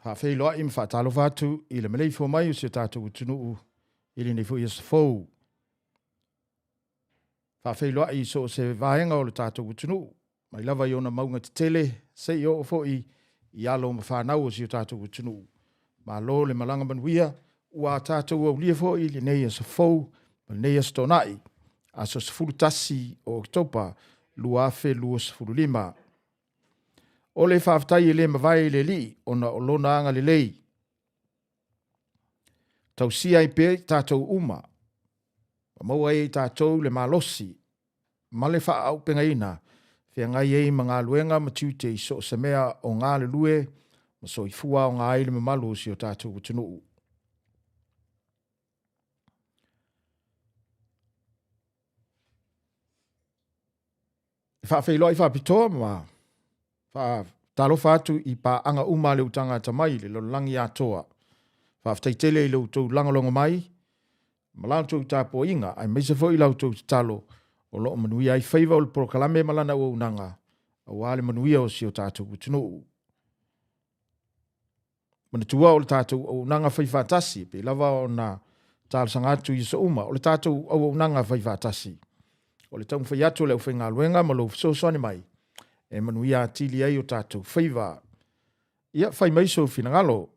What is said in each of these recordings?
Whawheiloa i mwhatalo whātu i le malei fo mai o se tātou tunuu i le nei fo i asafou. Whawheiloa i so se vahenga o le tātou tunuu. Mai lava i ona maunga te tele, se i o fo i alo ma whanau o si o tātou tunuu. Ma lo le malanga manuia, ua tātou au lia fo i le nei asafou, ma le nei astonai, aso sefuru tasi o Oktoba, luafe lua sefuru lima. O le whawhtai le mawai le li, ona o lona anga le lei. Tau sia i pe tātou uma. Maua e tātou le malosi. Ma le wha au penga ina. Whia ngai e mga luenga ma tiute i so se mea o ngā le lue, ma so i fua o ngā ele me malo si o tātou kutunuu. Whawhailoa i whapitoa ma talo fatu i pa anga uma le utanga tamai le langi atoa. Whawhtaitele i le utou langolongo mai. Malantou tapo inga ai meise fo i lautou talo o loo manuia ai whaiva o le prokalame malana o unanga. A wale manuia o si o tātou kutunuu. Manatua o le tātou o unanga whaifatasi pe lava o na tālo sangatu i so uma o le tātou o unanga whaifatasi. O le tamu whaiatu le uwhenga luenga ma lo fsosone mai. E manuia atili ai o tātou whaiva. Ia whai maiso finangalo,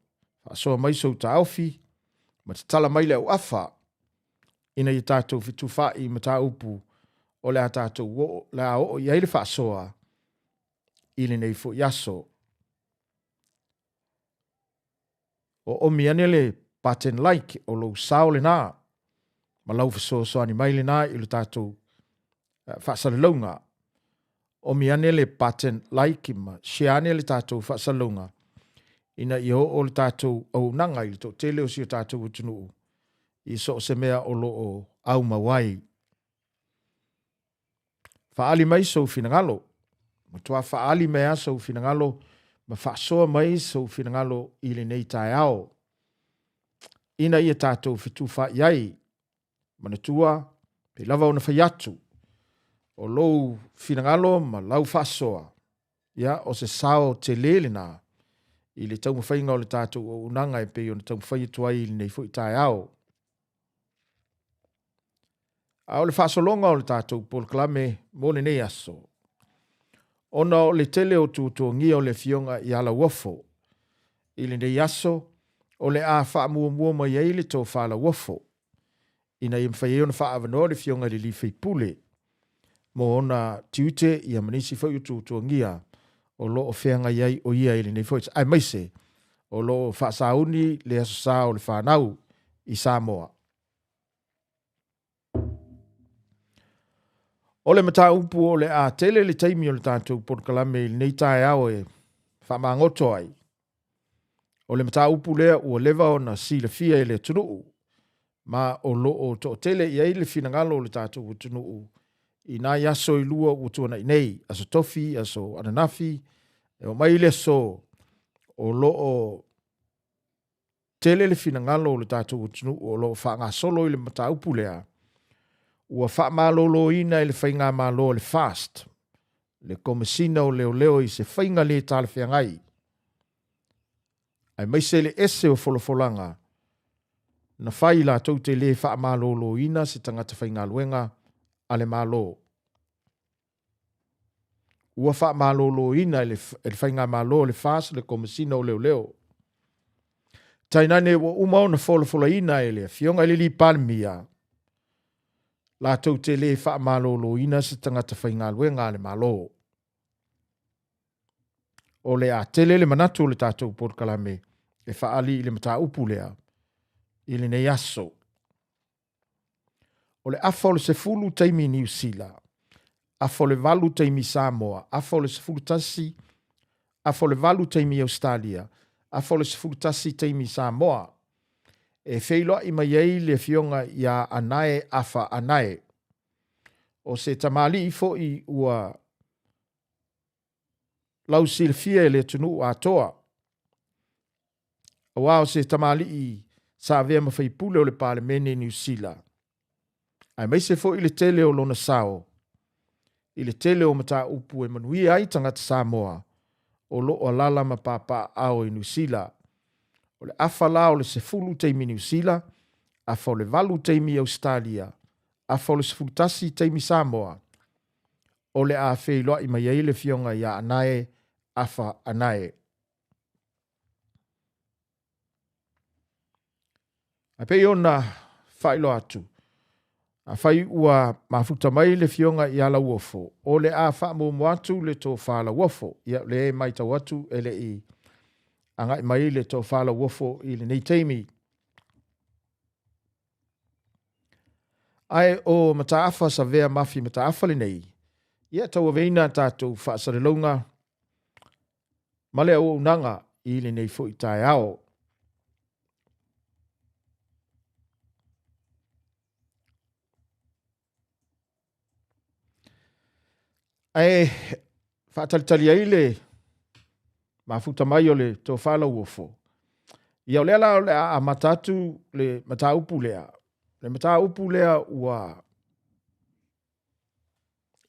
whaasoa maiso ta aufi, ma te tala mai le au afa, ina i tātou fitu whai ma tā upu, o le a tātou o le a o i aile whaasoa, ili nei fo yaso. O omi anele paten like o lo sao le nā, ma lau whasoa ni mai le nā i le tātou whaasale launga. O mi anele paten like ma share le tātou whaasalunga. Ina i o le tātou au nanga i to tele o si o tātou utunuu. I so se mea o lo o au mawai. Whaali mai so finangalo. Ma tua whaali mea so finangalo. Ma whaasoa mai so finangalo i le nei tai ao. Ina i a tātou fitu wha iai. Mana tua pe lava o na whaiatu. O lou finangalo ma lau whasoa. Ia, o se sao te lele nā. I le tau mawhainga o le tātou o unanga e pe o na tau mawhai tuai i le nei fo i tai ao. A o le whasolonga o le tātou pol klame mo le nei aso. Ona o le tele o tūtua ngia o le fionga i ala wafo. I le nei aso, o le a wha mua mua mai e le tō whala wafo. Ina i mwhai e ona wha avano le fionga le li whai pule. Mo ona tiute i a manisi whai utu ngia o lo o whenga iai o ia ili nei whai. Ai maise, o lo o whaasauni le aso sa o le whanau i Samoa. O le mata upu o le a tele le taimi o le tātou porkalame ili nei tae ao e whamangoto ai. O le mata upu lea ua leva o na si le fia e le tunuu. Ma o lo o to tele iai le finangalo o le tātou tunuu. I nā yaso i lua utuana i nei, aso tofi, aso ananafi, e o mai le so, o lo o tele le finangalo o le tātou utunu, o lo o wha ngā solo i le mata upu lea, ua wha mālolo ina i le whainga mālo le fast, le komisina o leo leo i se whainga le tāle whiangai. Ai mai se le ese o folofolanga, na whai la tau te le wha mālolo ina se tangata whainga luenga, ale malo. Ua wha malolo ina ele whainga malo le fast le komisina o leo leo. Tainane wa umau na fola ina ele fionga ele li palmia. La tau te le wha malolo ina se tangata whainga luenga le malo. O le a tele le manatu le tātou porkalame e whaali i le mata upu lea. Ili ne yaso. O le afo le se fulu taimi New Zealand, afo le valu taimi Samoa, afo le se fulu tasi, afo le valu taimi Australia, afo le se fulu tasi taimi Samoa, e wheiloa i mai ei le fionga ia anae afa anae. O se tamali i fo i ua lau silfia le tunu a toa. O se tamali i sa vea mawhaipule o le pale mene New Zealand. Ai mai se fo i le tele o lona sao. I le tele o mata upu e manuia ai tangata Samoa. O lo o lala ma papa ao i New Zealand. o le afa la o le sefulu taimi New Zealand, afa o le valu taimi Australia, afa o le sefulu tasi taimi Samoa, o le a feiloa i mai ai le fionga ia anae, afa anae. A pei ona whailo atu. A whai ua mafuta mai le fionga i ala uofo. O le a wha mo atu le tō whala uofo. Ia le e mai tau atu ele i. Anga i mai le tō whala uofo i le nei teimi. Ai o mataafa sa vea mafi mataafa le nei. Ia tau aveina tātou whaasarelonga. Male o unanga i le nei fo i tae ao. Ai whaatalitali ai le mafuta mai o le tō whala uofo. Ia o lea la o le a matatu le mataupu lea. Le mataupu lea ua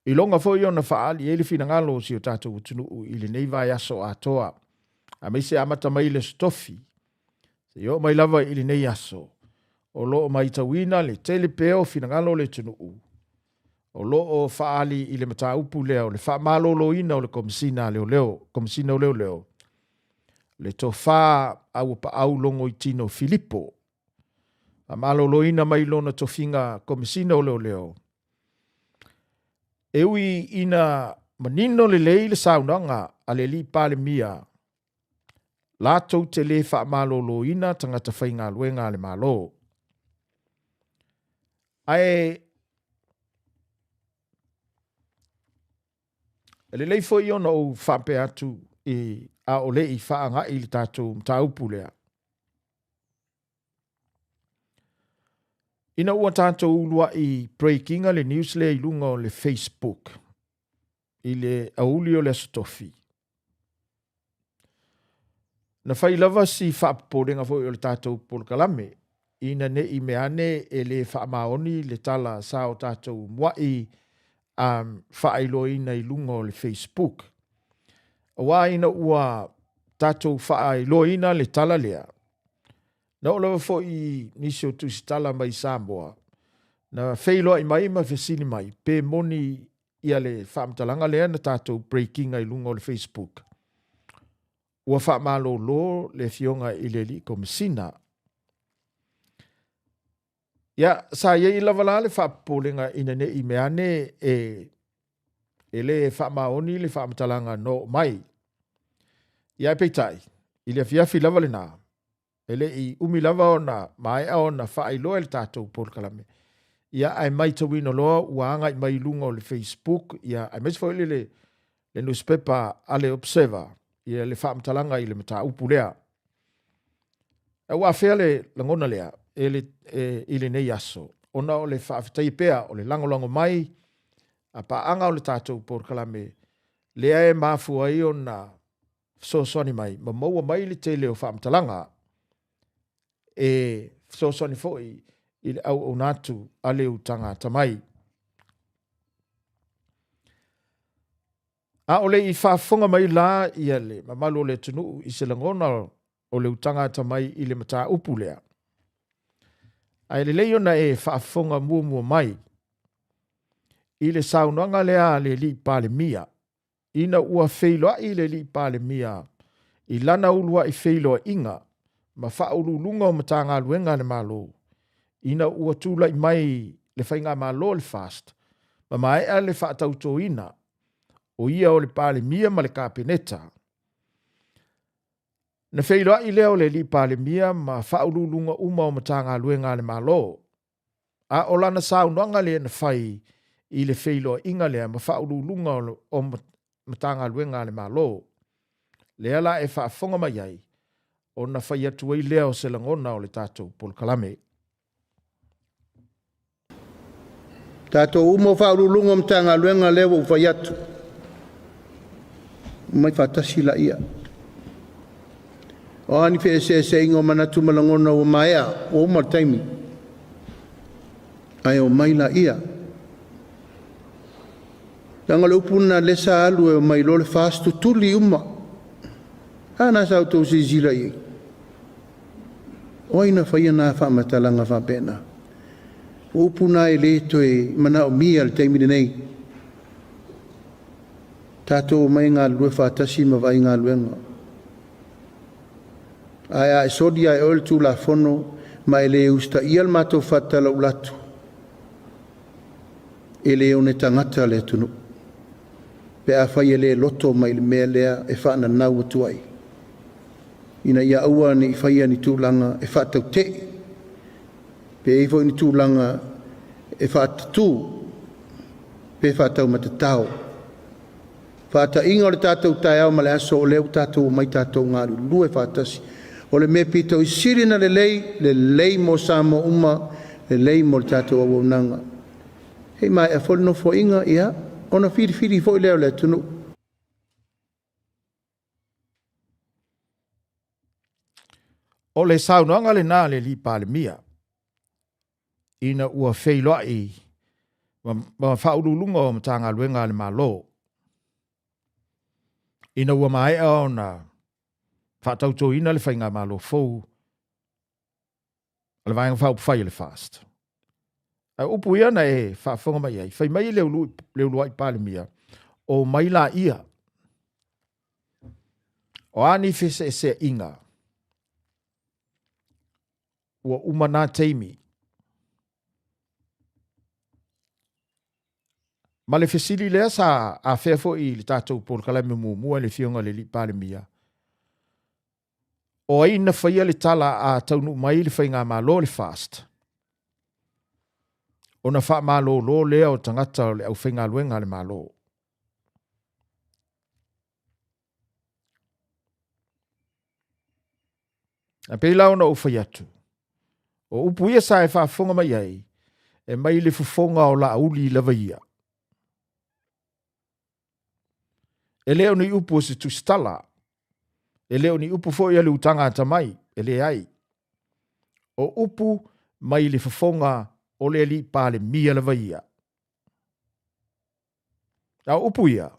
i longa fo i ona whaali e le fina ngalo si o tātou utunu i le nei vai aso a toa. A mei se amata mai le stofi. Se i o mai lava i le nei aso. O lo o mai tawina le tele peo fina ngalo le tunu o loo faali i le mataupu leo, le wha malolo ina o le komisina leo, komisina leo. Le to wha au pa au longo i tino Filipo. A malolo ina mai lona to finga komisina leo. Ewi ina manino le lei le saunanga a le li pale mia. La tau te le wha malolo ina tangata whainga luenga le malo. Ai le lei fo i ona o whampe atu i a o le i whaanga i le tātou mtaupu lea. Ina ua tātou ulua i breakinga le news lea i lunga o le Facebook. I le auli o le asotofi. Na whai lava si whaaporenga fo i o le tātou polokalame. Ina ne i meane e le whaamaoni le tala sa o tātou mua i whaailoina i lunga o le Facebook. Wa ina ua tātou whaailoina le tala lea. Na olawa fo i nisi o tusi tala mai Samoa. Na whailoa i mai ma whesini mai. Pe moni ia le whaamtalanga lea na tātou breakinga i lunga o le Facebook. Ua whaamalo lo le fionga i le li komisina. Ia, sa ia i lavala le whaapolenga ina ne i meane e le whaamaoni le whaamatalanga no mai. Ia peitai, i le fiafi lava le nā. Ele i umi lava o na mai a o na whaailoa le tātou polokalame. Ia ai mai tawina loa uanga i mai lunga o le Facebook. Ia ai mesfo ili le newspaper ale Observer. Ia le whaamatalanga i le mata upu lea. E ua whea le langona lea. I le nei aso. Ona o le whaafitai pea o le langolango mai a paanga o le tātou polokalame lea e mafua i o na sosoni mai. Ma maua mai le te leo whaamtalanga e sosoni foi i le au o natu a leo tanga tamai. A o le i whaafonga mai la i ale ma malo le tunu i se langona o leo tanga tamai i le mata upu lea. Ai le leio na e whaafonga mua mai. I le saunanga lea le li pale mia. Ina ua wheiloa i le li pale mia. I lana ulua i wheiloa inga. Ma whaulu lunga o matanga luenga le malo. Ina ua tula i mai le whainga malo le fast. Ma mai a le whaatauto ina. O ia o le pale mia ma le kapeneta. Na wheiloa i leo le li pale mia ma whaulu lunga uma o matanga luenga le malo. A o lana saunanga le na whai i le wheiloa inga lea ma whaulu lunga o matanga luenga le malo. Lea la e whaafonga mai ai. O na whai atu ai leo se langona o le tātou polokalame. Tātou umo whaulu lunga o matanga luenga leo u whai atu. Mai whatasi la ia. O ani whee se ingo manatu malangona o maea o umar taimi. Ai o mai la ia. Tanga le upuna lesa alu e o mai lo le fastu tuli uma. Ana sa auto si zila i. Oina whaia nā whamatalanga whapena. Upuna e le toe mana o mia le teimine nei. Tātou mai ngā lue whātasi ma vai ngā luenga. Ai e sodi ai oil tu la fono ma ele usta ial mato fatala ulatu. Ele one tangata le tunu. Pe a whai ele loto mai le mea lea e whaana nau atu ai. Ina ia ua ni whaia ni tūlanga e whaatau te. Pe e fo ni tūlanga e whaatatu. Pe whaatau matatau. Whaata inga o le tātou tai au ma le aso o leo tātou mai tātou ngāru. Lue whaatasi. O le me pito i sirina le lei mo samo uma, le lei mo le tātou au nanga. Hei mai a wholino fo inga ia, ona whiri fo i leo le tunu. O le saunoanga le nā le li pāle mia. Ina ua wheiloa i. Ma whaurulunga o matanga luenga le malo. Ina ua mai o na whaatauto ina le whainga malo fou. Ale vaenga whau whai le fast. A upu ia na e whaafonga mai ai. Whai mai leu lua i pāle mia. O mai la ia. O ani fese e se inga. Ua umana teimi. Ma le fesili lea sa a fefo i le tātou por kalame mua le fionga le li pāle mia. O ai na whaia le tala a taunu mai le whainga malo le fast. O na wha malo lo lea o tangata o le au whainga luenga le malo. A peila ona o whaiatu. O upu ia sa e whaafonga mai ai, e mai le fufonga o la auli lava ia. E leo ni upu o se tustala. E leo ni upu fo ia le utanga ata mai, e le ai. O upu mai le fufonga o le li pāle mia lava ia. A upu ia.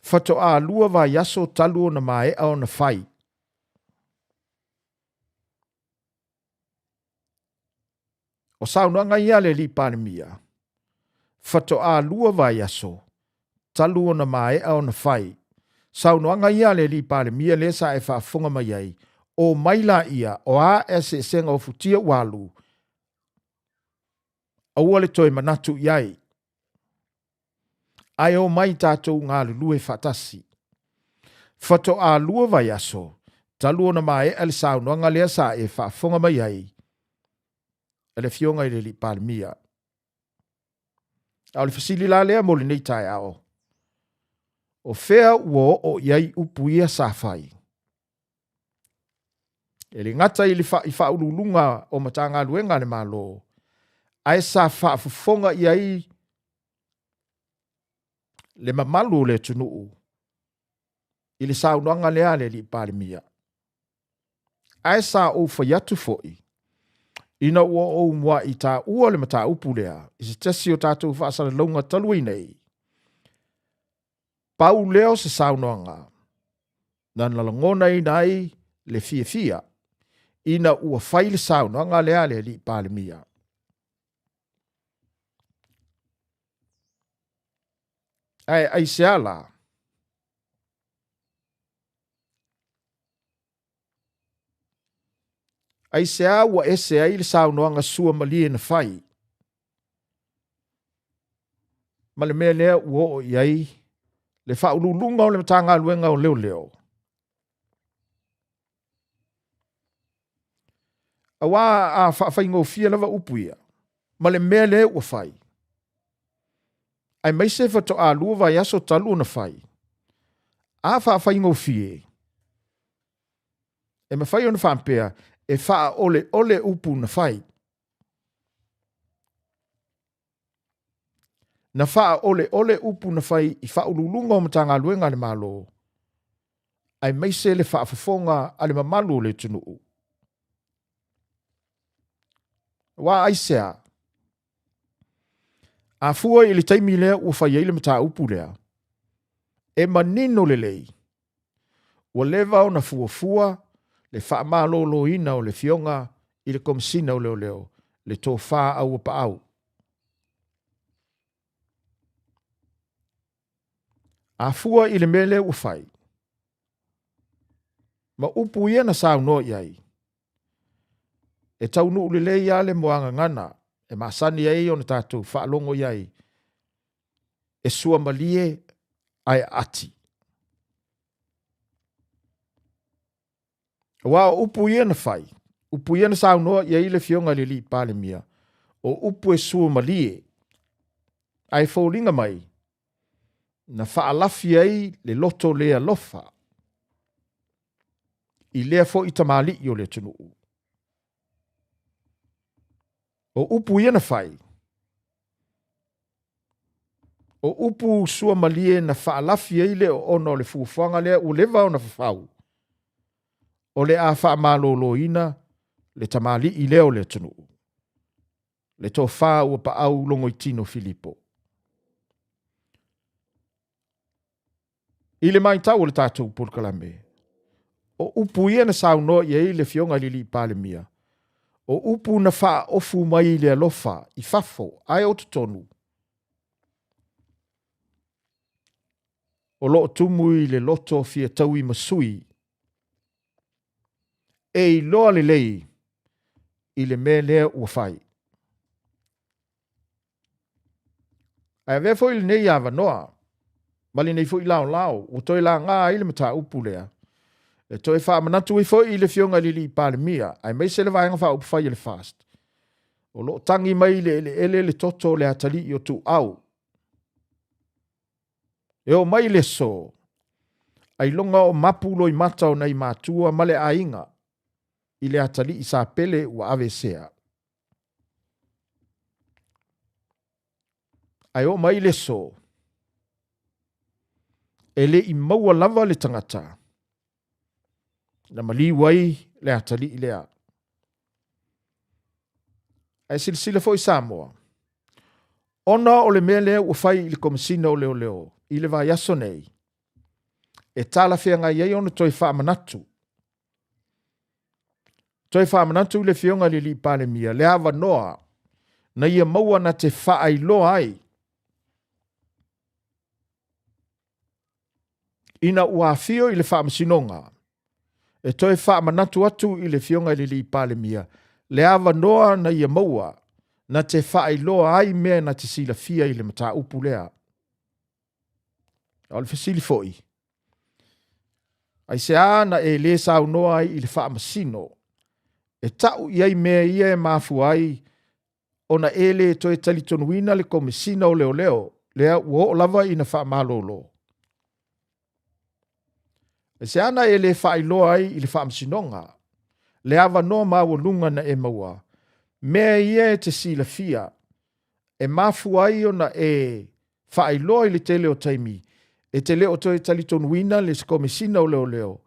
Fato a lua va yaso talu o na mae au na fai. O saunoanga ia le li pāle mia. Fato a lua vai aso. Talu o na mae au na fai. Saunoanga ia le li pāle mia le sa e whaafonga mai ai. O maila ia o a ese senga o futia walu. Aua le toi manatu iai. Ai o mai tātou ngā lulue whatasi. Fato a lua vai aso. Talu o na mae ele saunoanga le sa e whaafonga mai ai. Ele fionga i le li pāle mia. Au le fasili la lea mo le nei tai ao. O fea uo o iai upu ia sa fai. E le ngata i wha ululunga o matanga luenga le malo. Ai sa wha fufonga iai le mamalu le tunuu. I le saunoanga lea le li pāle mia. Ai sa o whaiatu foi. Ina ua o mua i tā ua le mata upu lea. I se tesi o tātou whaasara launga talui nei. Pau leo se saunoanga. Nan lalangona i nai le fia. Ina ua whai le saunoanga lea le li pāle mia. Ai se ala. Ai se a ua ese ai le saunoanga sua malie na whai. Ma le mea lea ua o iai le whaululunga o le matanga luenga o leo. Awa a whaingo fia lava upuia. Ma le mea lea ua whai. Ai mai se fato a lua vai aso talu na whai. A whaingo fie. E ma whai ona whampea. E wha ole upu na whai. Na wha ole upu na whai i wha ululunga o matanga luenga le malo. Ai meise le wha fafonga ale mamalu le tunuu. Wa aisea. A fua i le taimi lea ua whai eile mata upu lea. E manino le lei. ua lewa o na fuafua le whaamālōlōina o le fionga i le komisina o leo le tō whā au pa au. A fua i le mele ua whai. Ma upu ia na sao no iai. E tau nuu le ia le moanga ngana, e maasani iai o na tātou whaalongo iai. E sua malie ai ati. Wa upu ia na whai. Upu ia na sao noa iai le fionga le li pāle mia. O upu e sua malie. Ai fōringa mai. Na whaalafi ai le loto lea lofa. I lea fo i tamali i o le tunuu. O upu ia na whai. O upu sua malie na whaalafi ai le o ono le fufuanga lea u lewa o na whawhau. O le a whaamālōlōina le tamali i leo le tunuu. Le tō whā ua pa au longo i tino Filipo. I le mai tau o le tātou pulkalame. O upu ia na sao no i le fionga li pāle mia. O upu na wha ofu mai le alofa i fafo ai o tutonu. O lo tumu i le loto fia tau i masui. E i loa le lei i le me lea ua whai. Ai vefo i le nei awa noa. Mali nei fo i lao. O toi la ngā i le mata upu lea. E toi wha manatu i fo i le fionga li pāle mia. Ai mei se le vaenga wha upu whai le fast. O lo tangi mai le toto le atali i o tu au. E o mai le so. Ai longa o mapulo i mata o nei mātua male a inga. I le atali i sa pele ua ave sea. Ai o mai le so. E le i maua lava le tangata. Na mali wai le atali i lea. Ai silasila fo i Samoa. Ona o le mea lea ua whai i le komisina o leo. I le vai aso nei. E tala fia ngai ei ona toi wha manatu. Toi wha manatu le fionga li pāle mia. Le awa noa. Na ia maua na te wha ai loa ai. Ina ua fio i le wha masinonga. E toi wha manatu atu i le fionga li pāle mia. Le awa noa na ia maua. Na te wha ai loa ai mea na te sila fia i le mata upu lea. O le fasili foi. Ai se ana e le sau noa ai i le wha masino. E tau iai mea ia e mafu ai. Ona e le toi talitonuina le komisina o leo. Lea ua o lava i na wha malolo. E se ana e le wha iloa ai i le wha masinonga. Le awa noa maua lunga na e maua. Mea ia e te sila fia. E mafu ai ona e wha iloa i le tele o taimi. E te leo toi talitonuina le komisina o leo.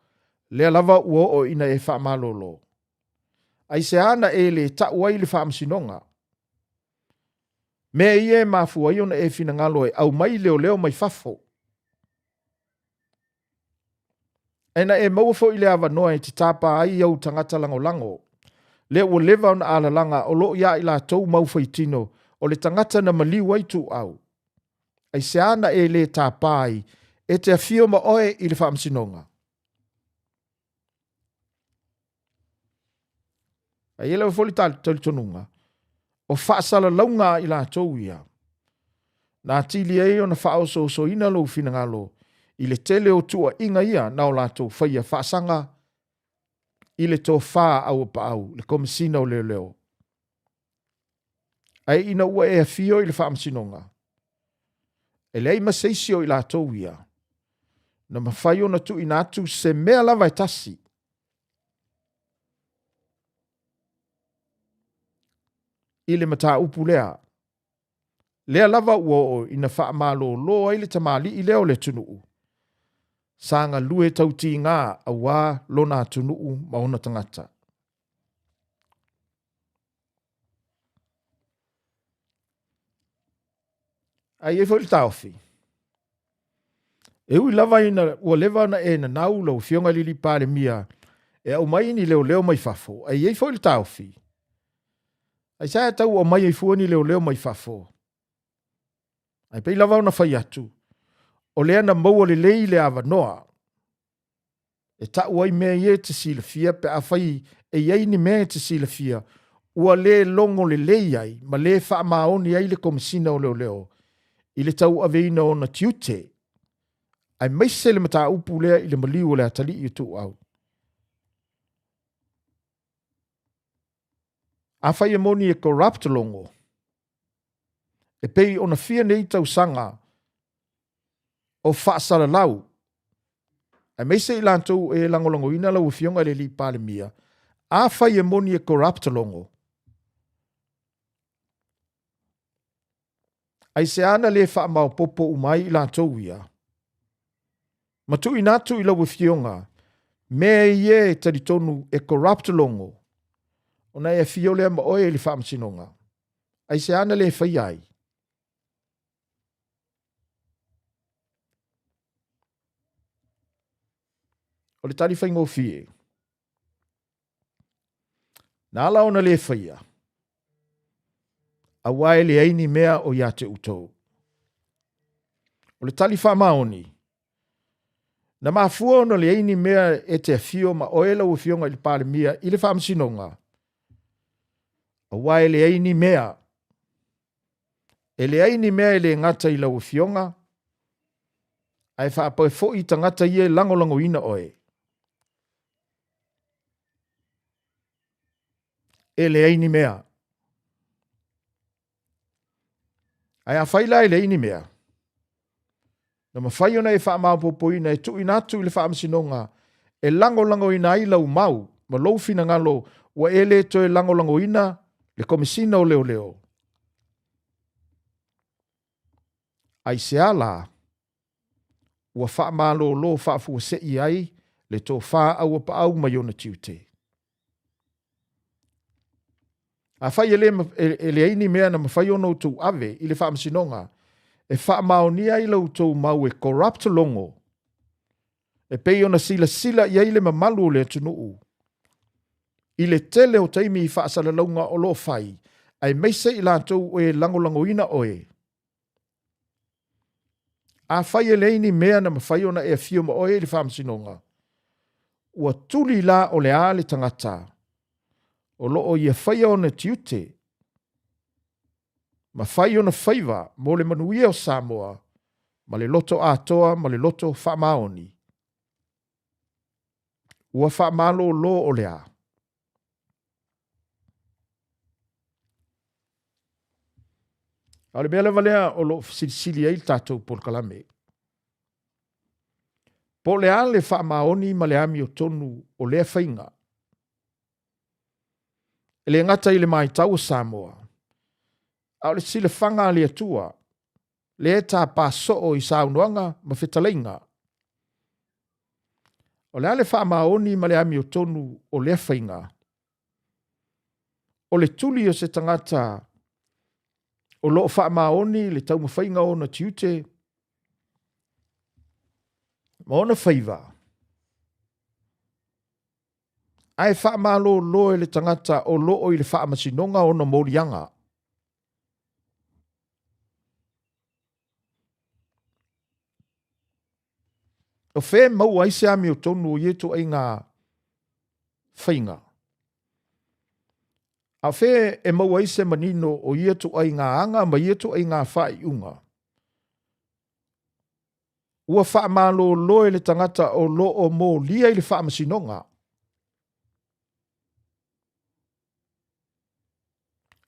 Lea lava ua o ina e wha malolo. Ai se ana e le tau ai le wha masinonga. Mea ia e mafu ai ona e fina ngalo e au mai leo mai fafo. Ena e maufo i le awa noa e ti tapa ai au tangata lango. Le ua lewa ona ala langa o lo ia i la tau maufo i tino o le tangata na maliu ai tu au. Ai se ana e le tapa ai e te afio ma oe i le whaamsinonga. Ai ele o foli tali tonunga. O whaasala launga i la tau ia. Nā tili e o na whaoso so ina lo fina ngalo. I le tele o tua inga ia na o lato whaia whaasanga i le tō whaa au pa au, le komisina o leo. Ai ina ua e afio i le whaamsinonga. E lei maseisio i lato ia. Na mawhai o na tu inatu se mea lava e tasi. I le mata upu lea. Lea lava ua o ina wha malo loa i le tamali i leo le tunuu. Sanga lue tauti ngā a wā lona tunuu mauna tangata. Ai e fwoi taofi. E ui lava ina ua lewa na e na nau lau fionga lili pale mia e au mai ni leo mai fafo. Ai ei foi le taufi. Ai sa tau o mai ei fuani leo mai fafo. Ai pei lava na fai atu. O lea na maua le lei le ava noa. E ta uai mea ie te sila fia pe a fai e iei ni mea te sila fia. Ua le longo le lei ai ma le faa maoni ai le komisina o leo. I le tau aveina o na tiute. Ai maise le mata upu lea i le maliu le atali i tu au. A fai e moni e corrupt longo. E pei ona fia nei tau sanga o faa sala lau. Ai meise i lantou e langolongo ina lau fionga le li pale mia. A fai e moni e corrupt longo. Ai se ana le faa mau popo umai i lantou ia. Matu inatu i lau fionga. Mea ie taritonu e corrupt longo. Ona e fio lea ma oe li faa msinonga. Ai se ana le fai ai. O le tari whaingo fie. Nā la ona le whaia. A wae le aini mea o ia te utou. O le tali wha maoni. Na mafua ona le aini mea e te fio ma oela u fionga i le pale mia i le wha msinonga. A wae le aini mea. E le aini mea e le ngata i lau fionga. Ai wha apoe fo i tangata i e langolango ina oe. E le aini mea. Ai a whaila e le aini mea. Na mawhai ona e wha maapopo ina e tu inatu i le wha amsinonga. E langolango ina i lau mau. Ma lou fina ngalo wa e le to e langolango ina le komisina o leo. Ai se ala. Ua wha malo lo wha fua se i ai le tō wha au pa au mai ona tiute. A whai e le aini mea na mawhai ono tū ave i le wha amsinonga. E wha maoni ai lau tō mau e corrupt longo. E pei ona sila i ai le mamalu le tunuu. I le tele o taimi i wha asala launga o lo whai. Ai meise i lantou e langolango ina oe. A whai e leini mea na mawhai ona e fio ma oe le whamsinonga. Ua tuli la o le ale tangata. O lo o ia whai ona tiute. Ma whai ona whaiva mo le manuia o Samoa. Ma le loto atoa, ma le loto whamaoni. Ua whamalo lo o le a. Ale mea lewa lea o lo sili ai tatou por kalame. Po lea le wha maoni ma le ami o tonu o lea whainga. E le ngata i le mai tau Samoa. Au le sile whanga le atua. Le ta pa so o i saunuanga ma whetalainga. O lea le wha maoni ma le ami o tonu o lea whainga. O le tuli o se tangata o lo wha maoni le tau mawhainga o na tiute. Ma ona whaiva. Ai wha malo lo e le tangata o lo o i le wha masinonga o na morianga. O whe mau aise ami o tonu o ietu ai ngā whainga. A whe e mau aise manino o ietu ai ngā anga ma ietu ai ngā whai unga. Ua wha malo lo e le tangata o lo o mo lia i le wha masinonga.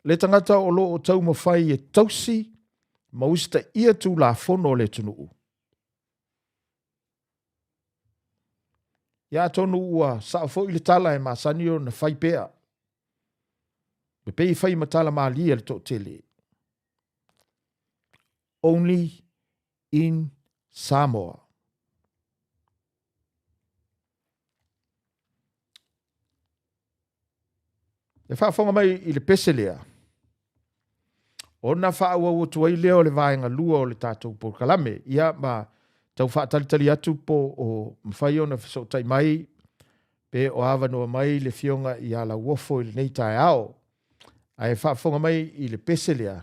Le tangata o lo o tau mawhai e tausi ma usita ia tu la fono le tunuu. Ia tonu ua saafo i le tala e masanio na whai pea. Me pei whai matala maalia le to tele. Only in Samoa. Le whaafonga mai i le pese lea. O na whaua o tuai leo le vaenga lua o le tātou por kalame. Ia ma tau whaatalitali atu po o mwhai ona whasotai mai, pe o awa noa mai le fionga i ala uofo i le nei tae ao, ai whaafonga mai i le pese lea,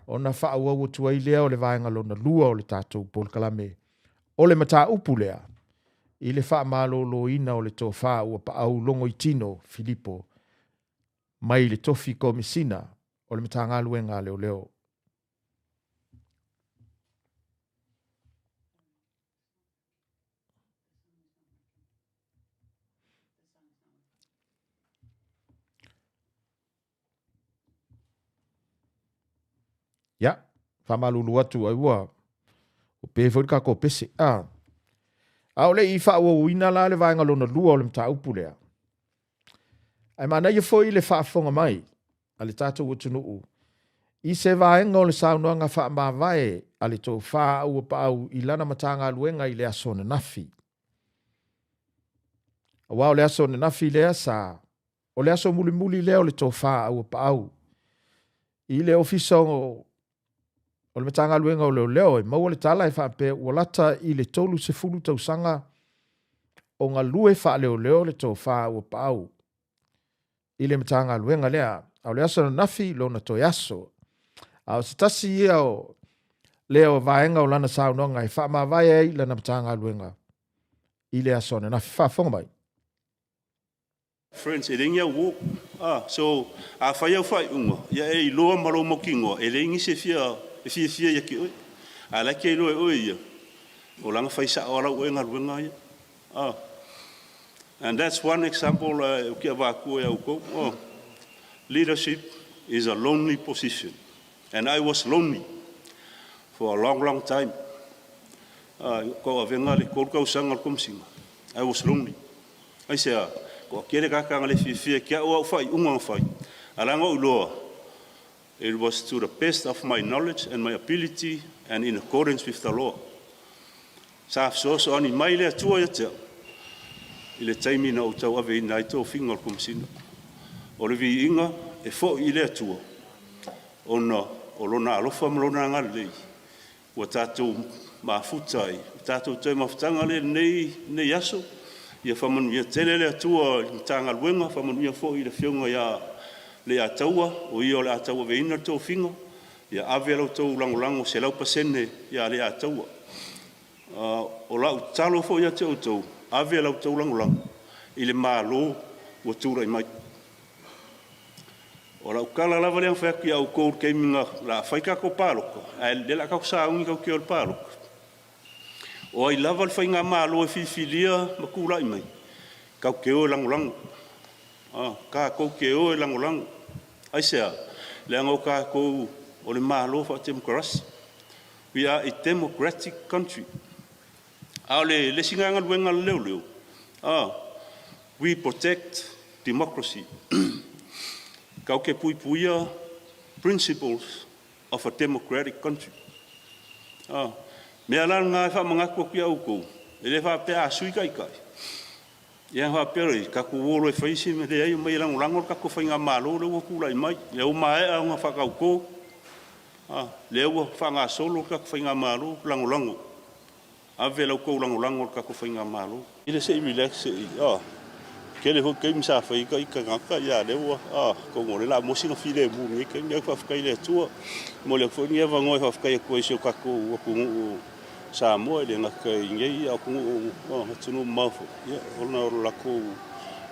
ona whaau au tua i lea o le vaenga lona lua o le tātou Paul Kalame, o le mata upu lea, i le wha malo lo ina o le tō wha ua pa au longo i tino, Filipo, mai le tofi komisina, o le mata ngā luenga leo leo. Ya, wha malulu atu ai ua, o pe fwoi kako pese, a ole i wha ua uina la le vaenga lona lua o le mta upu lea. Ai mana ia foi le whaafonga mai, a le tātou utunuu. I se vaenga o le saunua ngā wha mawai, a le tō wha ua pa au i lana matanga luenga i le aso na nafi. A wā o le aso na nafi lea sa, o le aso muli muli lea o le tō wha ua pa au. I le ofisa o le matanga luenga o leo leo, e maua le tala e whape ua lata i le tolu se fulu tausanga o ngā lue wha leo leo le tō wha ua pa au. I le matanga luenga lea, au le aso na nafi lo na toi aso. Au se tasi ia o leo vaenga o lana saunonga e wha mawai ei lana matanga luenga. I le aso na nafi wha mai. Friends, e ringi au walk. So, a whai au whai unga. Ia e loa maro mokingo. E ringi se fia ia ki oi. A laki e loa e oi ia. O langa whai sa ora ue ngā luenga ia. And that's one example kia wākua e au kou. Leadership is a lonely position. And I was lonely for a long, long time. Ko a venga le kōrkau sanga kumsinga. I was lonely. I say, ko kere kakanga le fia kia o au whai, unga whai. Alanga uloa. It was to the best of my knowledge and my ability and in accordance with the law. Sa so ani mai le atua ia teo. I le taimi na utau ave ina i tō whinga o kumsina. O le vi inga e fo i le atua. O lona alofa malona ngā lei. Ua tātou mafutai. Tātou tau mafutanga le nei aso. Ia whamanu ia tele le atua i tānga luenga. Whamanu ia fo i le whiunga ia le ataua. O ia o le ataua ve ina tō whinga. Ia ave lau tau langolango se lau pasene ia le ataua. O lau talo fo ia te tau. Ave lau tau langolango. I le mālo ua tūra i mai. O la ukala lava le whaaki au kou keiminga la whaika ko pāroka. Ai le la kau sāungi kau kia o pāroka. O ai lava le whainga mālo e whiwhilia ma kūra i mai. Kau keo e langolango. Ka kou keo e langolango. Ai sea, le angau ka kou o le mālo wha democracy. We are a democratic country. Ao le singanga luenga leo leo. We protect democracy. Kau ke puipuia principles of a democratic country. Mea lan ngā wha mga kua kia ukou. E le wha pēr a sui kai kai. Ia wha pēr i kaku wolo e whaisi me le ai mai langolangol kaku whainga mālo le ua kula i mai. Le o mae a unga whakau kō. Le ua whanga solo kaku whainga mālo langolango. Ave lau kou langolangol kaku whainga mālo. Ile se i relax se i. Kele ho ke msa fa i ka ngaka ya le wa ko ngore la mo sino file mu ni ke ngai fa ka ile tua mo le fo ni va ngoi fa ka ko se ka ko ku sa mo le ngaka ngai a ku tunu ma fo ya ona la ko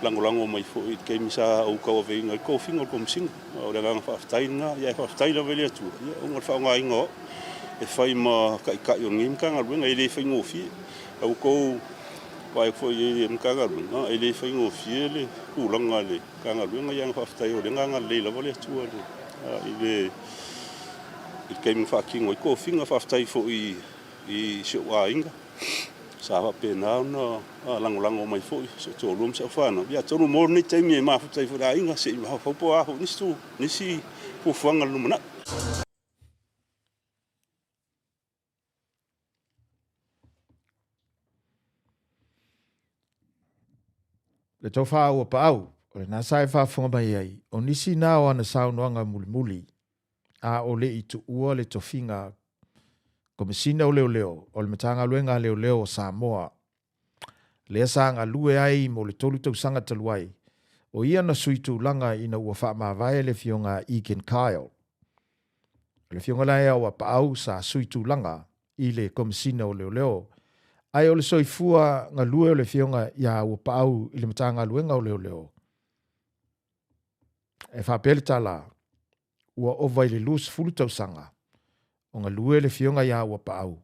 langolango mai fo i ke msa o ka ve ngai ko fingo ko msing o le nga fa taina ya fa taina ve le tua ya ngor fa ngai ngo e fa i ma ka yo ngim ka ngal ngai le fa ngofi au ko vai foi e mkanga lunga ele foi ngo fiele kulanga le kanga lunga yang faftai o lenga le la vole tua le ile il came fucking o ko finga faftai foi i se wa inga sa va pena no langolango mai foi se to lum se fa no ya to mo ni taimi ma faftai foi inga se va fa po a ni stu ni si fu fanga lumna Le tau wha ua pa au, o le nasa e wha whonga mai ai, o nisi nao ana saunoanga muli muli, a o le i tu ua le tofinga komisina o leo, o le matanga luenga leo o Samoa. Lea sanga lue ai mo le tolu tau sanga taluai. O ia na suitu langa ina ua wha mawai le fionga Egan Kyle. Le fionga lai au a paau sa suitu langa i le komisina o leo. Ai o le soifua nga lue o le fionga ia ua paau i le matanga luenga o leo. E whapele tala ua ova i le lus fulu tau sanga. O nga lue le fionga ia ua paau.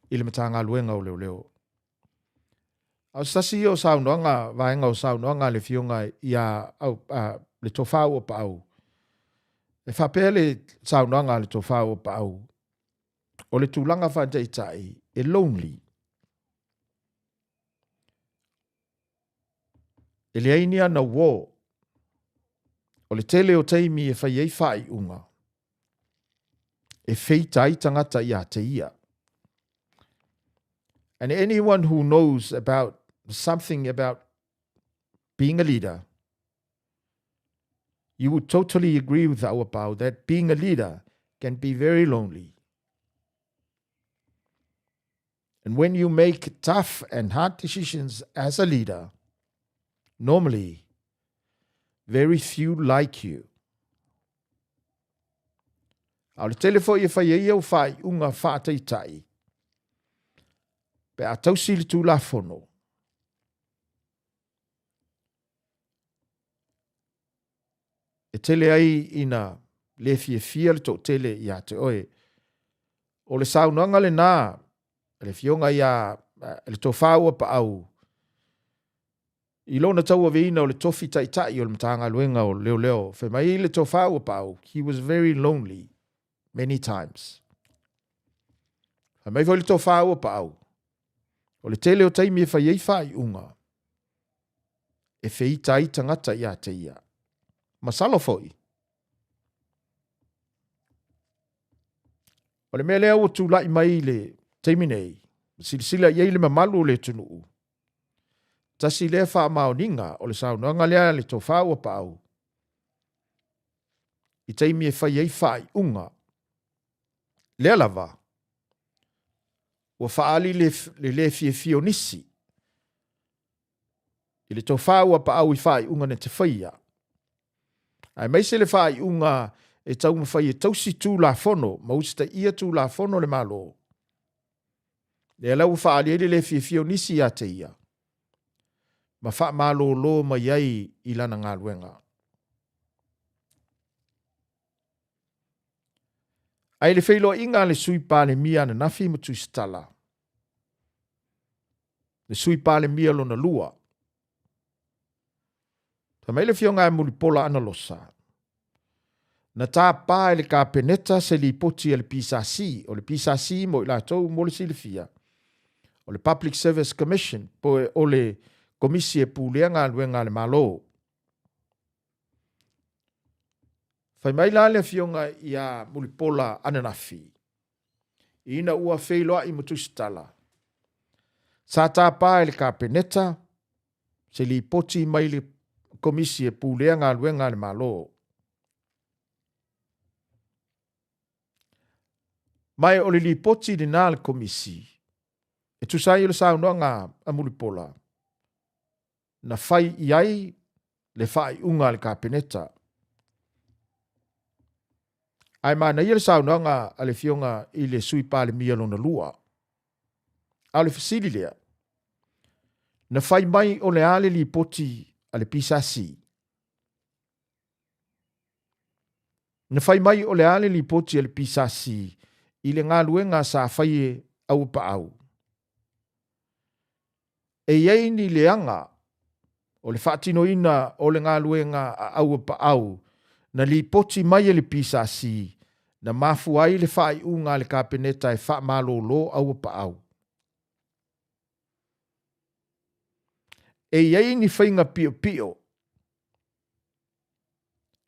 I le matanga luenga o leo. Au sasi o saunoanga, vaenga o saunoanga le fionga ia le tofau o paau. E whapele saunoanga le tofau o paau. O le tūlanga whantai e lonely. E le ainia na wō. O le tele o teimi e whai ei whai unga. E wheitai tangata ia te ia. And anyone who knows about something about being a leader, you would totally agree with our Pau that being a leader can be very lonely. And when you make tough and hard decisions as a leader, normally, very few like you. Au le telefo i whai e au whai unga whātai tai. Pe a tausi le tū la whono. E tele ai ina le fia le tō tele i a te oe. O le saunoanga le nā, le fionga ia le tō whāua pa au. I lona taua veina o le tofi tai o le matanga luenga o leo. Fe mai le tō whāua pa au. He was very lonely many times. Fe mai le tō whāua pa au. O le tele o taimi e whai ei whai unga. E whei tai tangata ia te ia. Masalo foi. O le mea lea o tūlai mai le teimi nei. Silisila iei le mamalu le tunuu. Tasi lea wha maoninga o le saunoanga lea le tō whāua pa au. I teimi e whai ei whai unga. Lea lava. Ua whaali le fie nisi. I le tō whāua pa au i whai unga ne te whaia. Ai meise le whai unga e tau mawhai e tausi tū la whono, mausita ia tū la whono le malo. Le lau whaali le fie nisi a te ia. Ma wha malo lo mai ai i lana ngā luenga. Ai le whailo inga le sui pāle mia na nafi matu stala. Le sui pāle mia lo na lua. Ta mai le fionga e muli pola ana losa. Na tā pā e le ka peneta se li poti e le pisasi, o le pisasi mo i la tau mo le silifia. O le Public Service Commission, po e o le komisi e pūleanga luenga le malo. Fai mai la le fionga i a mulipola ananafi. Ina ua wheiloa i mutusitala. Sa tā pā e le ka peneta, se li poti mai le komisi e pūleanga luenga le malo. Mai o le li poti le nā le komisi. E tu sai le saunoanga a mulipola. Na fai iai le fai unga le ka peneta. Ai mana ia le saunoanga a le fionga i le sui pāle mia lona lua. A le fasili lea. Na fai mai o le ale li poti a le pisasi. Na fai mai o le ale li poti a le pisasi i le ngā luenga sa fai e au pa au. E iei ni le anga o le whaatino ina o le ngā luenga a au pa au na li poti mai e le pisasi na mafu ai le whai unga le kapeneta e wha malo lo au pa au. E iei ni whainga pio pio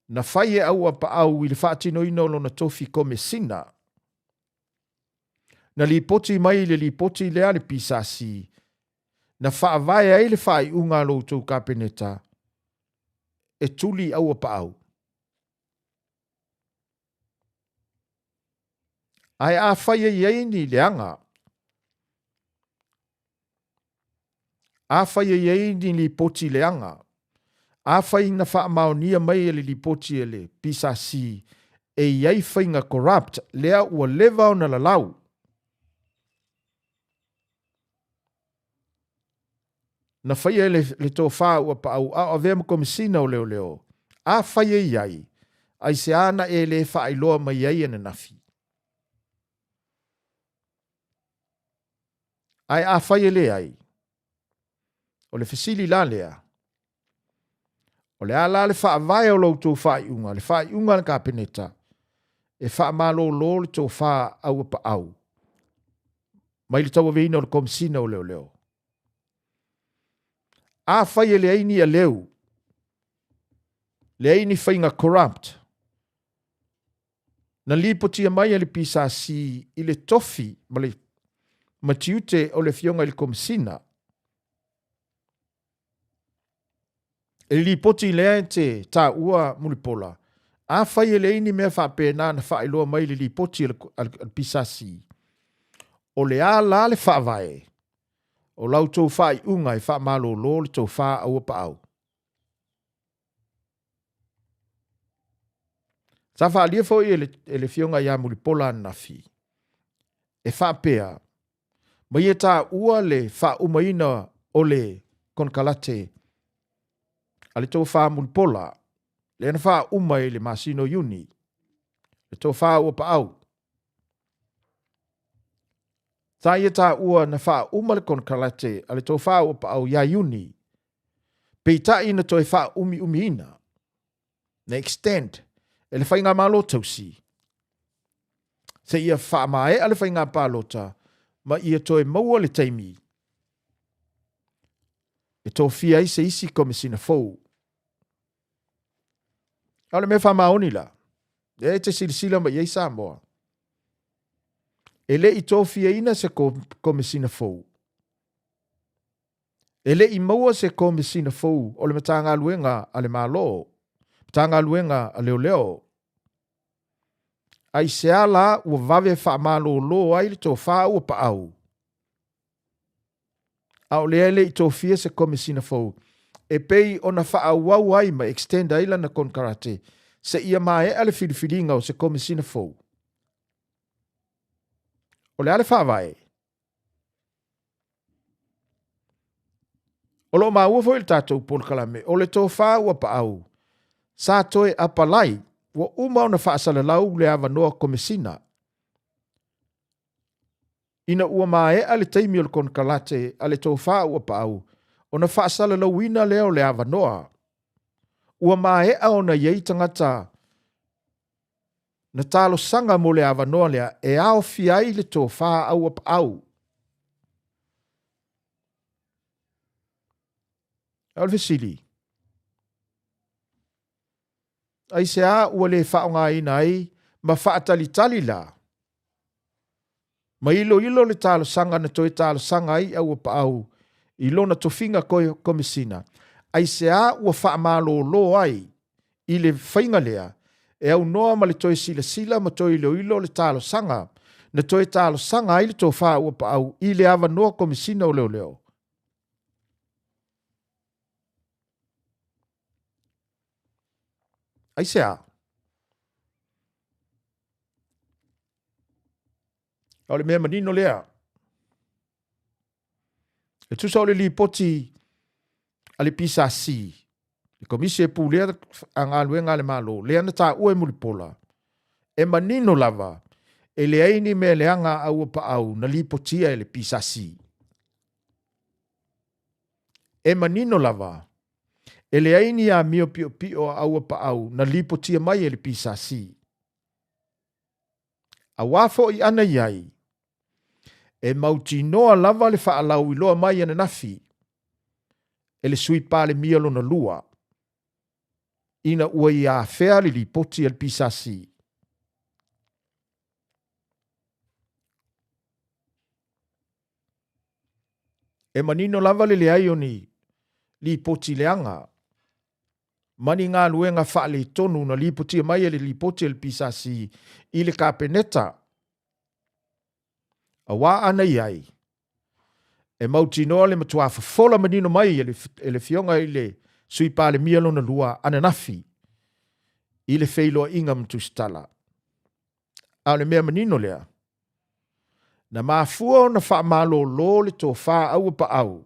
na whai e au pa au i le whaatino ina o lona tofi kome sina. Na li poti mai le li poti le ale pisasi na whaavai ai le whai unga lo tau kapeneta e tuli au pa au. Ai a whaia iei ni leanga. A whaia iei ni li poti leanga. A whai na wha maonia mai e li poti e le pisa si e iei whainga corrupt lea ua lewa o na lalau. Na whaia le tō wha ua pa au a vea ma komisina o leo leo. A whaia iei. Ai se ana e le wha ailoa mai iei ane nafi. Ai a whaia le ai. O le fesili la lea. O le ala le wha vai o lau tō wha iunga. Le wha iunga le kapeneta. E wha malo lo le tō wha au pa au. Mai le taua veina o le komisina o leo leo. A whaia le aini a leu. Le aini whainga corrupt. Na lipotia mai le pisa si i le tofi ma le matiute o le fionga i le komisina. E lipoti lea te ta ua mulipola. A whaia le aini mea whapena na whailoa mai le lipoti al pisa si. O le a la le whaavae. O lau tau whai unga i wha malo lo le tau wha au pa au. Sa wha alia fo e le fionga ia mulipola na fi. E wha pea. Mai e ta ua le wha umaina o le konkalate. Ale tau wha mulipola. Le ana wha umai le masino uni. Le tau wha ua pa au. Ta ia ta ua na wha uma le konkalate. Ale tau wha ua pa au ia uni. Peita ina toi wha umi ina. Na extend. E le whainga malo tausi. Se ia wha mae ale whainga pālota. Ma ia toi maua le taimi. E tō fia i se isi komisina fau. Ale me wha maoni la. E te silisila ma iei Samoa. E le i tō fia ina se komisina fau. E le i maua se komisina fau. O le matanga luenga ale malo. Tanga luenga a leo leo. Ai se ala ua vave wha malo lo ai le tō wha ua pa au. Au lea le i tō fia se komisina fau. E pei o na wha au au ai ma extend aila na konkarate. Se ia mae ale filifilinga o se komisina fau. O le ale wha vai. O lo maa ua fo il tātou pol kalame. O le tō wha ua pa au. Sa toe apalai, wa umau na whaasala lau le awa noa komisina. Ina ua mae ale teimi o le konkalate ale tō wha ua pa au. O na whaasala lau ina leo le awa noa. Ua mae au na yei tangata. Na talo sanga mo le awa noa lea e ao fiai le tō wha au ap au. Alvesili. Ai se a ua le whaonga ina ai, ma whaatali la. Ma ilo le talo sanga na toi talo sanga ai au pa au, ilo na tofinga koe komisina. Ai se a ua whaamalo lo ai, i le whainga lea, e au noa ma le toi sila ma toi ilo le talo sanga, na toi talo sanga ai le tō wha ua pa au, i le awa noa komisina o leo. Ai se a. Au le mea manino lea. E tusa o le li poti ale pisa si. Le komisi e pu lea a ngā luenga le malo. Lea na tā ue mulipola. E manino lava. E le aini me leanga au pa au na li potia e le pisa si. E manino lava. E le aini a mio pio au pa au na li potia mai e le pisa si. A wafo i ana iai. E mauti noa lava le whaalau i loa mai ana nafi. E le sui pale mialo na lua. Ina ua i a fea li poti al pisasi. E manino lava le leai ni li poti leanga. Mani ngā luenga whaale tonu na li poti mai le li poti al pisasi i le kapeneta. a wā ana iai. E mautinoa le matua fafola manino mai e le fionga i le sui pāle mialo na lua ana nafi i le feilo inga mtustala. Au le mea manino lea. Na mafua o na wha malo lo le tō wha au pa au.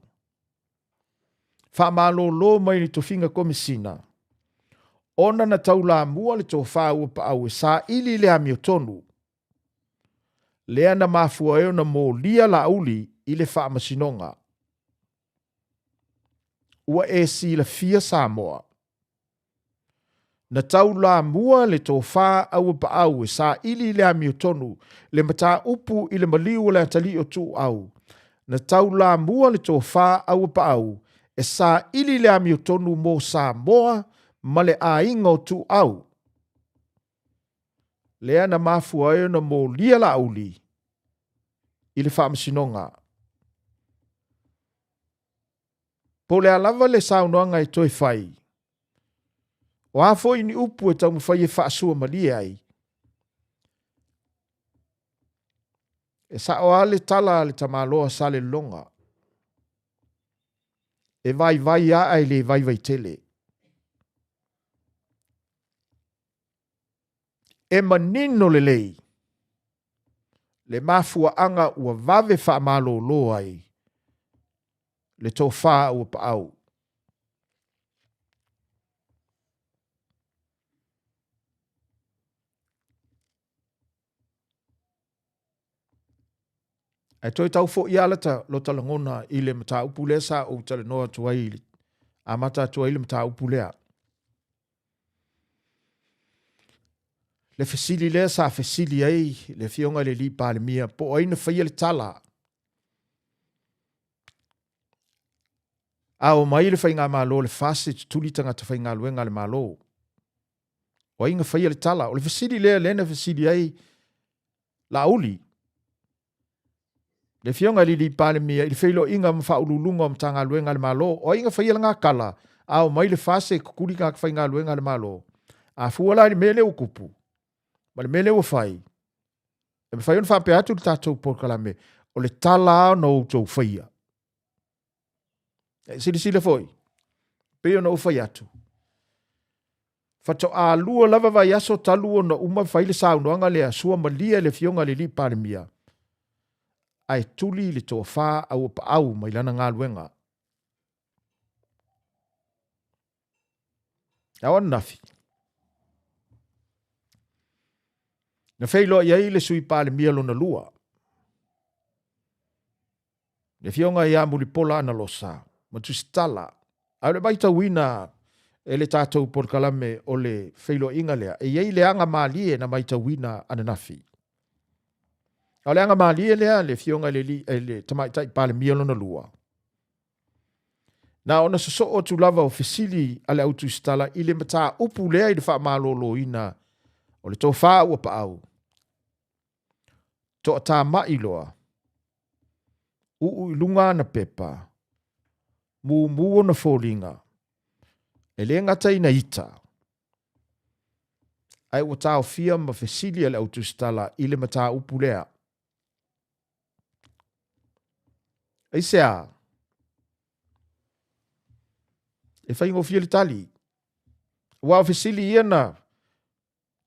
Wha malo lo mai ni tō finga komisina. Ona na taula mua le tō wha au pa au e sa ili le ami o tonu. Lea na mafua eo na mō lia la uli i le wha masinonga. Ua e si la fia Samoa. Na taula mua le tō wha au pa au e sa ili le ami o tonu le mata upu i le maliu le atali o tu au. Na taula mua le tō wha au pa au e sa ili le ami o tonu mō Samoa ma le a inga o tu au. Lea na mafua eo na mō lia la uli i le wha masinonga. Po le alava le saunoanga i toi whai. O hafo ini upu e tau mwhai e whaasua malia ai. E sa o ale tala le tamaloa sa le longa. E vai vai a ai le vai vai tele. E manino le lei. Le mafua anga ua vave wha malo lo ai. Le tō wha ua pa au. Ai toi tau fo i alata lo talangona i le mata upulea sa o tale noa tuai a mata tuai le mata upulea. Le fesili lea sa fesili ai le fionga le li pa le mia po aina whaia le tala. A o mai le whainga malo le fase tuli tanga ta whainga luenga le malo. O inga whaia le tala. O le fesili lea lena fesili ai la uli. Le fionga li pale mia, i feilo inga mwha ululunga mtanga luenga le malo, o inga whaia ngā kala, au mai le fase kukuri ngā kwhai ngā luenga le malo. A fuala li mele o kupu, ma le mele o whai. E me whai on whape atu le tātou porkalame, o le tala no tau whaia. E sili foi, peo no whai atu. Fato a lua lava vai aso talu o na uma whaile saunoanga le asua malia le fionga li pale mia. Ai tuli le tō wha au pa au mai lana ngā luenga. Awan nafi. Na whailo iai le sui pāle mialo na lua. Le fionga ia muli pola ana losa. Matu stala. Au le baita wina e le tātou porkalame o le whailo inga lea. E iai le anga maalie na baita wina ana nafi. O le anga maalie lea le fionga le tamaitai pale mialo na lua. Na ona so o tu lava o fesili ale autu stala i le mata upu lea i le wha malolo ina o le tō wha ua pa au. Tō tā mai loa. Uu ilunga na pepa. Muo na fōlinga. E le ngata ina ita. Ai ua tā o fia ma fesili ale autu stala i le mata upu lea. Aisea, e whai ngofia le tali. Wa ofisili iana,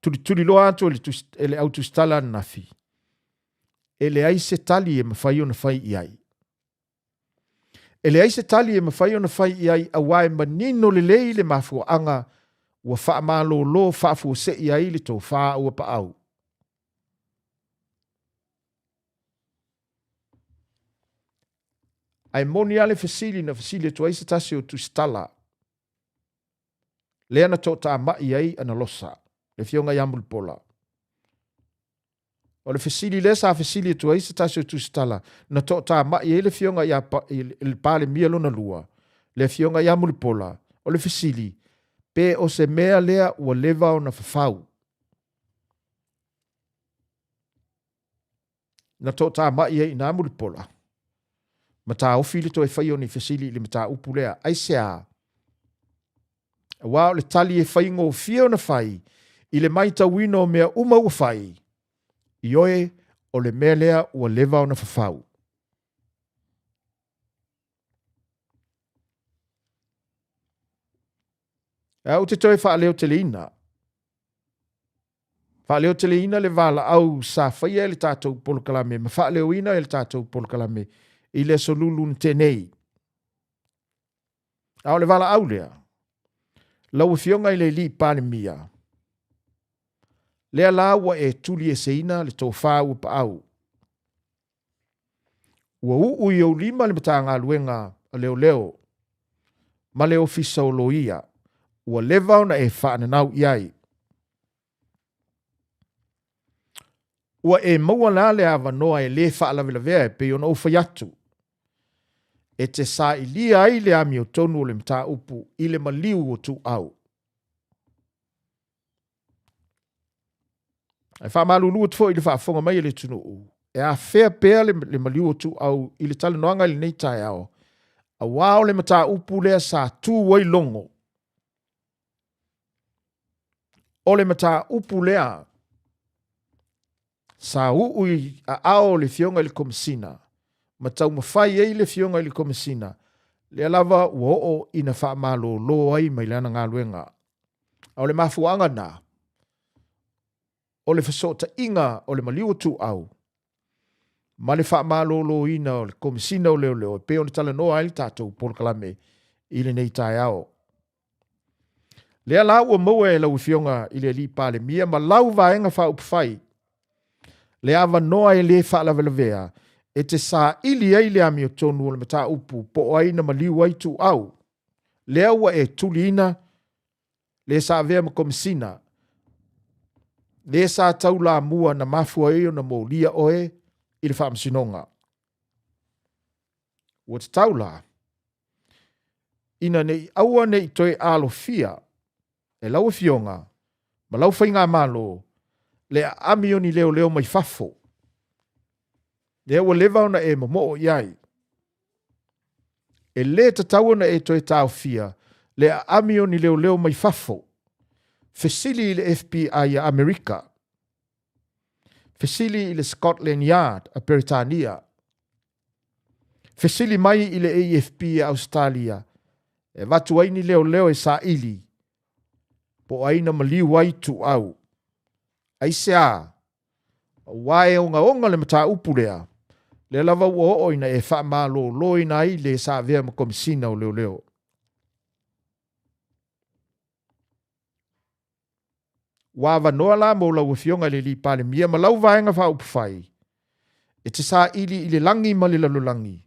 tuli loa atu ele autu stala nafi. Ele aise tali e mawhai o na whai iai. Ele aise tali e mawhai o na whai iai a wae manino le lei le mafua anga ua wha malo lo whafu se iai le tō wha ua pa au. Ai moni ale fesili na fesili tu aise tasi o tu stala. Lea na tō tā mai ai ana losa. Le fionga yambul pola. O le fesili le sa fesili tu aise tasi o tu stala. Na tō tā mai ai le fionga ya il pale mialo na lua. Le fionga yambul pola. O le fesili. Pe o se mea lea ua leva o na fafau. Na tō tā mai ai na amul pola. Mata ofi le to e whai o ni fesili le mata upu lea. Aisea. Wao le tali e whai ngō fia o na whai. I le maita wino mea uma ua whai. I oe o le mea lea ua lewa ona fafau. Au te toi wha leo te leina. Wha leo te leina le wala au sa whaia le tātou polokalame, ma wha leo ina le tātou polokalame i le solulu te nei. Au le wala au lea. Lau fionga i le li pāne mia. Lea la ua e tuli e seina le tō wha ua pa au. Ua uu i au lima le mata ngā luenga a leo leo. Ma leo fisa o loia. Ua lewa ona e wha ananau iai. Ua e maua la le awa noa e le wha ala vea e pe ona ufa yatu. E te sa i lia ai le ami o tonu o le mta upu i le maliu o tu au. E wha malulu o tfo i le wha fonga mai le tunu u. E a whea pēr le maliu o tu au i le tala noanga i le nei tai au. A wao le mta upu lea sa tu wai longo. O le mata upu lea sa ui a ao le fionga le komisina. Matau mawhai ei le fionga le komisina. Le lava ua o ina wha malo lo ai mai lana ngā luenga. Au le mafuanga nā. O le fasota inga o le maliu tu au. Ma le wha malo lo ina o le komisina o leo leo. Pe o le tala noa ai tātou polokalame i le nei tai ao. Lea la ua maua e lau fionga i le li pale mia ma lau vaenga wha upwhai. Lea awa noa e le wha la velavea e te sa ili ai le ami o tonu o le mata upu po ai na maliu ai tu au. Lea ua e tuli ina le sa vea ma komisina. Le sa tau la mua na mafua e o na maulia oe i le wha amsinonga. Ua te tau la. Ina nei aua nei toi alo fia. E lau fionga, ma lau whainga malo, le amioni leo leo mai fafo. Le ua lewa ona e momo iai. E le tatau ona e toi tau fia, le amioni leo leo mai fafo. Fesili i le FBI a Amerika. Fesili i le Scotland Yard a Britania. Fesili mai i le AFP a Australia. E watu aini leo leo e sa ili. Po aina maliu ai tu au. Aise a. Wae onga le mata upu lea. Le lava ua o ina e wha malo lo ina ai le sa vea ma komisina o leo leo. Wawa noa la mo lau fionga le li pale mia ma lau vaenga wha upwhai. E te sa ili i le langi ma le lalulangi.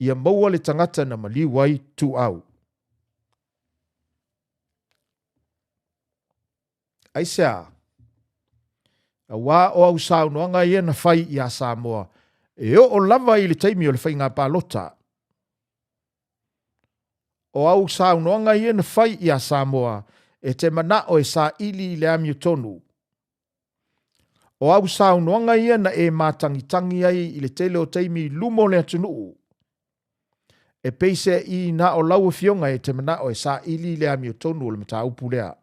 Ia maua le tangata na maliu ai tu au. Aisea, a wā o au sao noanga ia na whai i a Samoa. E o lava i le taimi o le whai ngā pālota. O au sao noanga ia na whai i a Samoa. E te mana o e sa ili i le ami o tonu. O au sao noanga ia na e mātangitangi ai i le tele o taimi lumo le atunuu. E peise i na o lau fionga e te mana o e sa ili i le ami o tonu o le mata upu lea.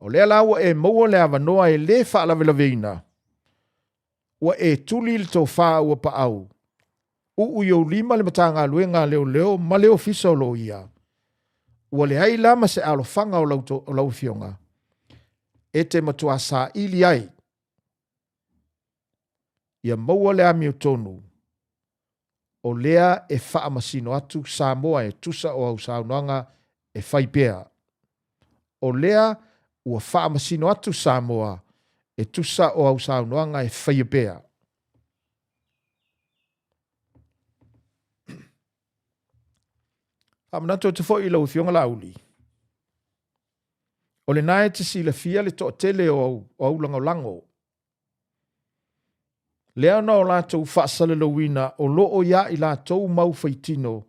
O lea laua e maua le awanoa e le wha alaveina. Ua e tuli le tō wha ua pa au. Uu iau lima le matanga luenga leo leo ma leo fisa o lo ia. Ua le hai lama se alo fanga o lau fionga. E te matua sa ili ai. Ia maua le ami o tonu. O lea e wha amasino atu Samoa e tusa o au saunoanga e whaipea. O lea ua wha amasino atu Samoa e tusa o au saunoanga e whaipea. Amanato te fo i lau fionga lauli. O le nae te sila fia le to tele o au lango. Lea na o lātou whaasale lawina o loo ia i lātou mau whaitino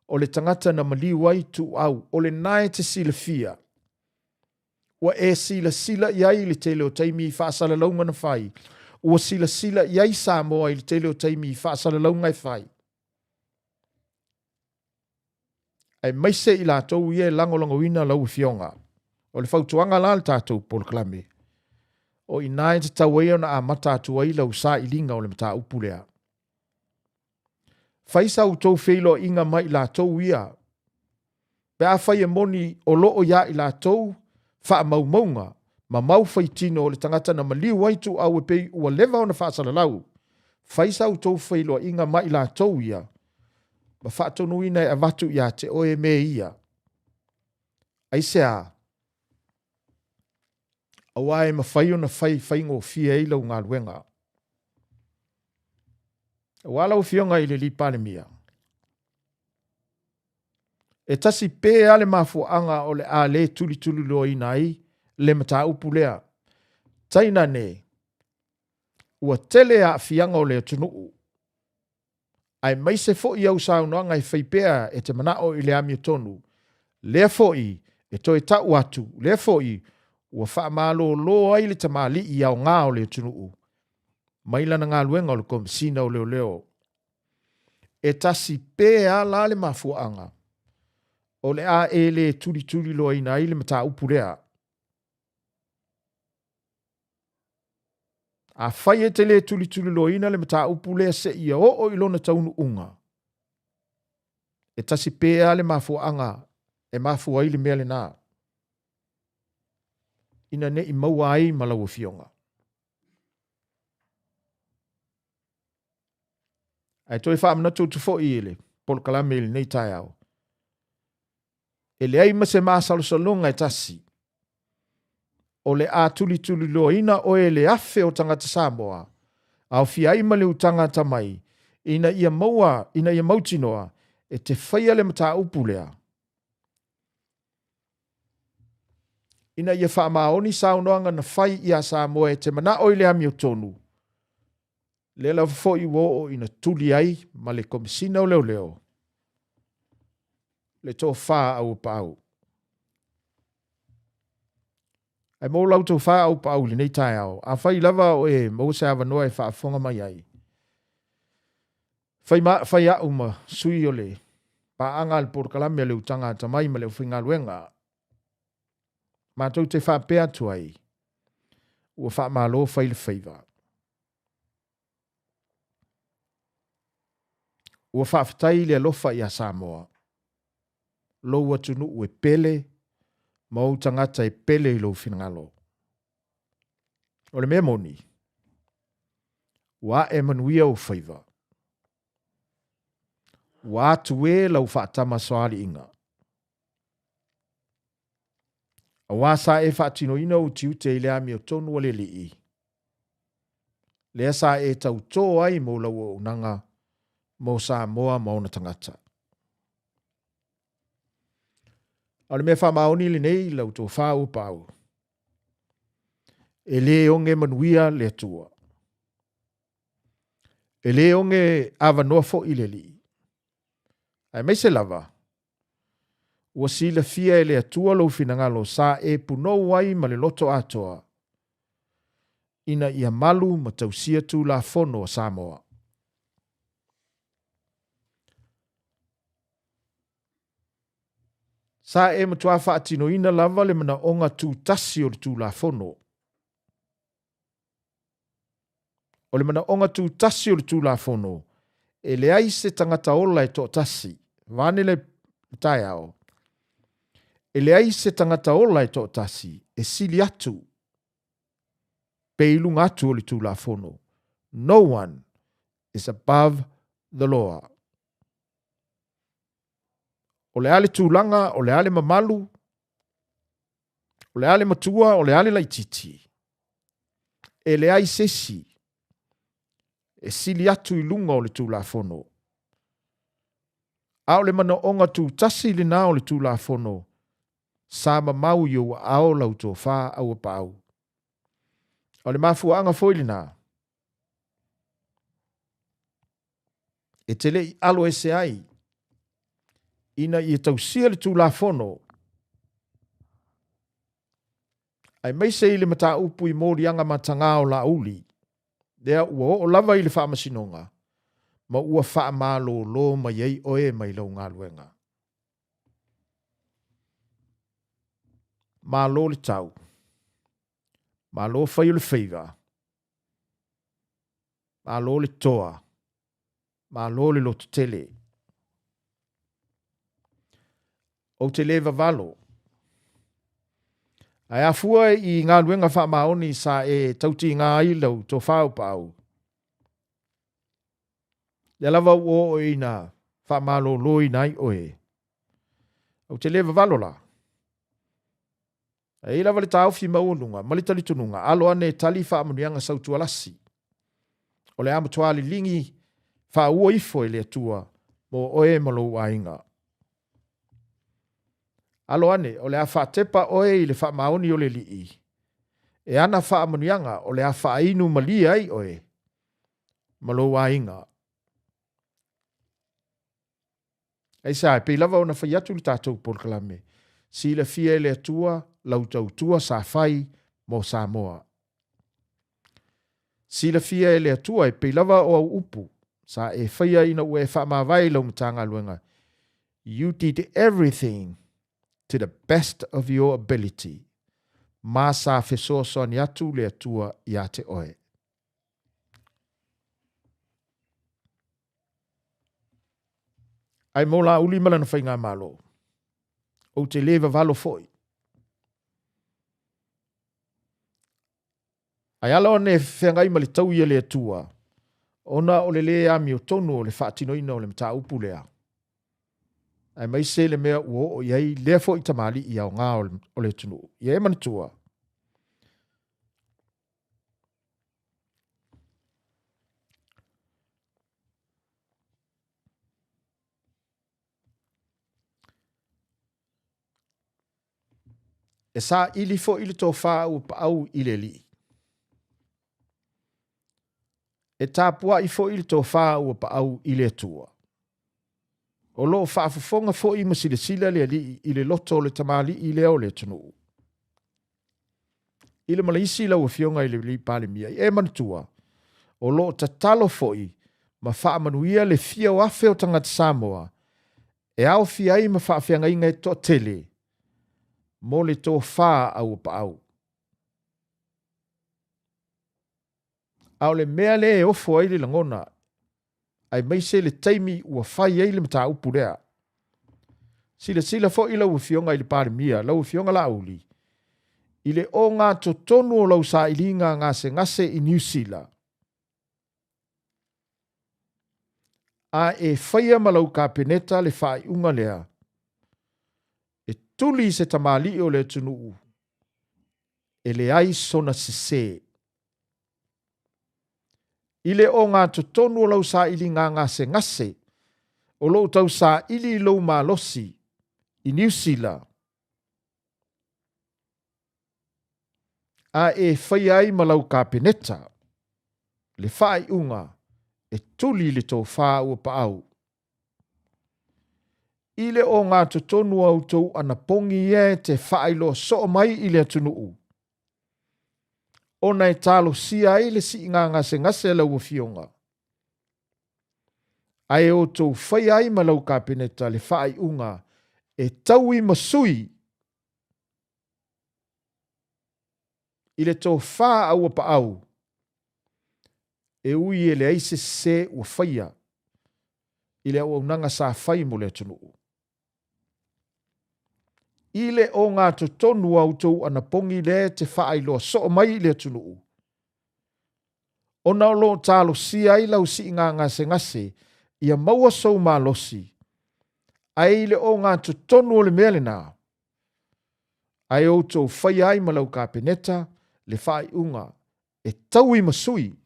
o le tangata na maliwai tu au o le nae te sila fia. Ua e sila iai le tele o taimi i whaasale launga na whai. Ua sila iai Samoa i le tele o taimi i whaasale launga i whai. Ai maise i lātou ia e lango wina lau fionga. O le whautuanga la le tātou poloklame. o ina e te tauia na a mata atua i lau sa ilinga o le mata upulea. Faisa u tau feilo inga mai la tau ia. Pe a fai e moni o loo ia i la tau, faa mau maunga, ma mau fai tino o le tangata na maliu waitu au e pei ua leva o na faa salalau. Faisa u tau feilo inga mai la tau ia, ma faa tonu ina e avatu ia te oe me ia. Aisea, awae ma fai o na fai ngo fia ila u ngā luenga. Wala u fionga i le li pane mia. E tasi pe ale mafuanga o le a le tuli lo inai le mata upu lea. Taina ne, ua tele a fianga o le tunuu. Ai maise fo i au saunoanga i faipea e te manao i le ami tonu. Lea fo i e toi tau atu. Lea fo i ua faa malo lo ai le tamali i au ngā o le tunuu. Maila na ngā luenga o le komisina o leo. E tasi pe a la le mafuanga. O le a e le tuli lo ina i le mata upu lea. A fai e te le tuli lo ina le mata upu lea se ia o ilona taunu unga. E tasi pe a le mafuanga e mafua i le mea le nā. Ina ne i maua ai malaua fionga. Ai toi wha amana tūtu fo i ele, polo kalame ili nei tai au. E le ai mase maa salonga e tasi. O le a tuli lo ina o e le afe o tangata Samoa. Au fi ai male u tangata mai. Ina ia mautinoa e te whaia le mata upulea. Ina ia wha maoni saunoanga na whai ia Samoa e te mana o ile ami o tonu. Le la fo i wo ina tuli ai ma le komisina o leo. Le tō wha au pau. Ai mō lau tō wha au pau le nei tai au. A whai lava o e mō se awa noa e wha fonga mai ai. Whai au ma sui o le. Pa anga al por kalame le utanga tamai ma le uwhinga luenga. Ma tau te wha pēa tuai. Ua wha malo whai le whaiva. Ua wha whatai le alofa i a Samoa. Lo atunu ue pele, ma o tangata e pele i lo finangalo. O le mea moni, wa e manuia o whaiva. Wa atu e lau whaatama soali inga. A wa sa e whaatino ina o tiute i le ami o tonu o le lii. Lea sa e tau tō ai mo lau o unanga, mo Samoa ma ona tangata. O le mea wha maoni le nei lau tō wha o pau. E le onge manuia le atua. E le onge awa noa fo i le li. Ai meise lava. Ua si le fia e le atua lo finangalo sa e puno wai ma le loto atoa. Ina ia malu ma tausia tu la fono o Samoa. Sa e matua wha atino ina lava le mana onga tu tasi o le tu la fono. O le mana onga tu tasi o le tu la fono. E le ai se tangata ola e to tasi. Vane le tai ao. E le ai se tangata ola e to tasi. E sili atu. Pe ilunga atu o le tu la fono. No one is above the law. O le ale tūlanga, o le ale mamalu, o le ale matua, o le ale laititi. E le ai sesi. E sili atu i lunga o le tūla fono. A o le mana onga tū tasi le nā o le tūla fono. Sama mau i o ao lau tō whā au a pau. O le mafua anga foili nā. E tele i alo ese ai. Ina i tausia le tū la fono. Ai meise i le mata upu i mōri anga matanga o la uli. Dea ua o lava i le wha masinonga. Ma ua wha malo lo mai ei oe mai lau ngā luenga. Malo le tau. Malo whai o le whaiga. Malo le toa. Malo le loto tele. O te lewa valo. Ai afua I ngā luenga wha maoni sa e tauti ngā ilau tō whao pāu. Ia lava o ina wha malo loi nai oe. O te lewa valo la. E lava le tau fi maununga, malitali tununga, alo ane tali wha amanuianga sautu alasi. O le amatuali lingi wha ua ifo e le atua mo oe malo wainga. Alo ane, o le a wha tepa oe I le wha maoni o le lii. E ana wha amanuianga o le a wha inu malia ai oe. Malo wainga. Ei sa, pe lava ona whaiatu li tātou polkalame. Si le fia le atua, lau tautua sa whai mo Samoa. Si le fia le atua e pe lava o au upu. Sa e whaia ina ue wha mawai lau matanga luenga. You did everything to the best of your ability. Ma sa fesoa soani atu le atua I ate oe. Ai mola uli malana whainga malo. O te lewa valo foi. Ai ala ne whengai mali tau ia le atua. Ona o le lea mi o tonu o le whaatino ina o le mta upu lea. Ai mai se le mea uo o iai lea fo I tamali I au ngā o le tunu. Ia e manitua. E sa ili fo ili tō wha u pa au ile li. E tāpua I fo ili tō wha u pa au ile tua. O lo whaafufonga fo I masile sila le li ile loto le tamali I leo le tunu. Ile malaisi lau fionga ile li pale mia. E manitua. O lo tatalo fo I ma wha manuia le fia o afe o tangata Samoa. E au fia I ma wha whianga inga e to tele. Mo le tō wha au pa au. Au le mea le e ofo ai le langona. Ai mai se le taimi ua whai ai le mata upu rea. Sila fo I lau fionga I le pare mia, lau fionga la uli. I le o ngā to tonu o lau sa ilinga ngase I New Zealand. A e whaia malau ka peneta le whai unga lea. E tuli se tamali o le tunuu. E le ai sona se. Ile o ngā tonu o lau sa ili ngase. O lau tau sa ili lau malosi I New Zealand. A e whai ai malau ka peneta. Le whai unga. E tuli le tō wha ua pa au. Ile o ngā tonu au tau ana pongi e te whai lo so mai I le tunuu. Ona e talo sia I le si ngase lau fionga. Ai o tau whai ai malau ka peneta le whai unga e tau I masui. I le tō wha au pa au. E ui e le aise se ua whaia. I le au nanga sa whai mo le tunuu. Ile o ngā tonu au tau ana pongi le te whaai loa so mai le tunuu. O nao lo talo si ai lau si ngase ia maua sou malosi. Ai le o ngā tonu o le mele nā. Ai o tau whai ai malau ka peneta le whaai unga e tau I masui.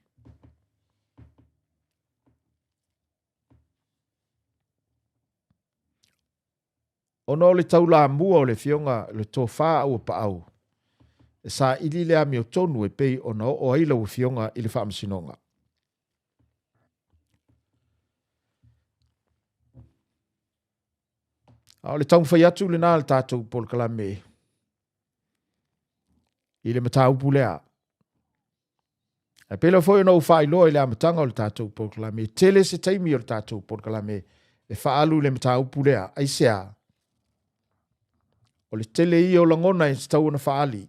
Ono le tau la mua o le fionga le tō wha au pa au. E sa ili le ami o tonu e pei ono o aila o fionga I le wha amsinonga. O le tau mwhai atu le nā le tātou pol kalame. I le mata upu lea. E pela foi no wha ilo I le amatanga o le tātou pol kalame. Tele se taimi o le tātou pol kalame. E wha alu le mata upu lea. Aisea. O le tele I o langona I tau na whaali.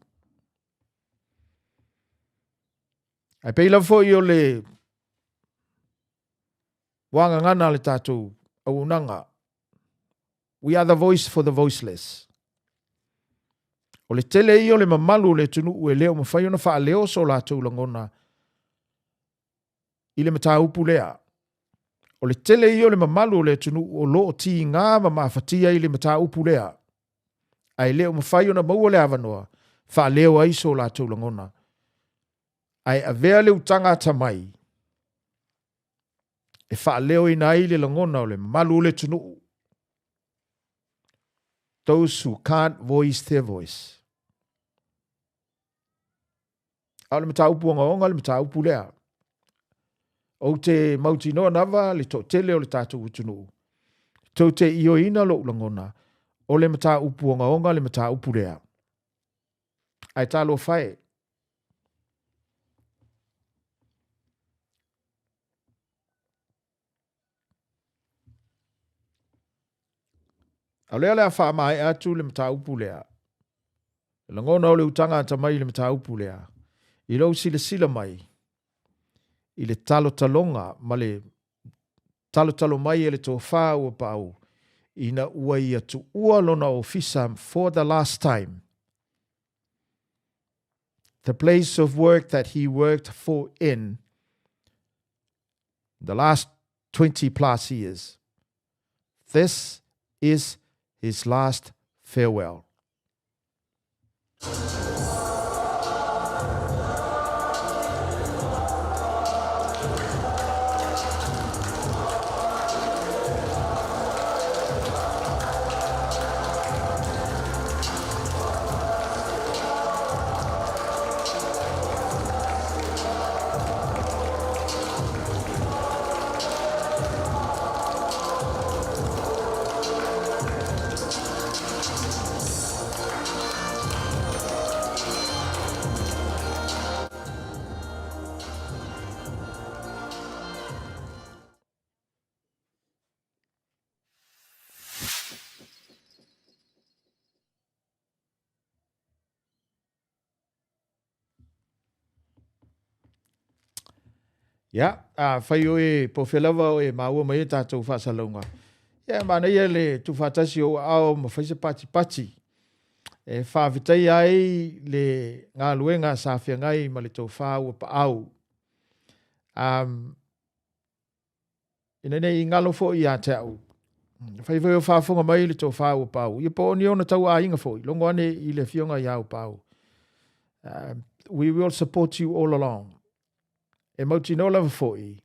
Ai peila fo i o le wanga ngana le tātou au unanga. We are the voice for the voiceless. O le tele i o le mamalu le tunu ue leo mawhai ona wha leo so lātou langona i le mata upu lea. O le tele i o le mamalu le tunu o lo o ti ngā mawhawhatia i le mata upu lea. Ai leo mawhai ona maua le avanoa wha leo ai so lātou langona. Ai a vea leo tangata mai. E wha leo ina i le langona o le mamalu le tunu. Those who can't voice their voice. Au le mata upu onga le mata upu lea. O te mauti noa nawa le to tele o le tātou utunu. Tau te io ina lo langona o le mata upu onga le mata upu lea. Ai talo whae. Au lea lea wha mai atu le mata upu lea. Langona o le utanga tamai le mata upu lea. I lau sila mai. I le talo talonga ma le talo mai e le tō whā ua pāu. Ina ua ia tu ua lona o fisa for the last time. The place of work that he worked for in the last 20 plus years. This is his last farewell. Ya, whai o e po whelawa o e maua mai e tātou whaasalonga. Ya, mana ia le tu whaatasi o ao ma whaisa pati. E whaavitai ai le ngā luenga sa whiangai ma le tau whāua pa au. Ina nei i ngalo fo i a te au. Whai o whaafunga mai le tau whāua pa au. Ia po ni ona tau a inga fo i. Longo ane i le whionga i au pa au. We will support you all along. E mauti no lava foi.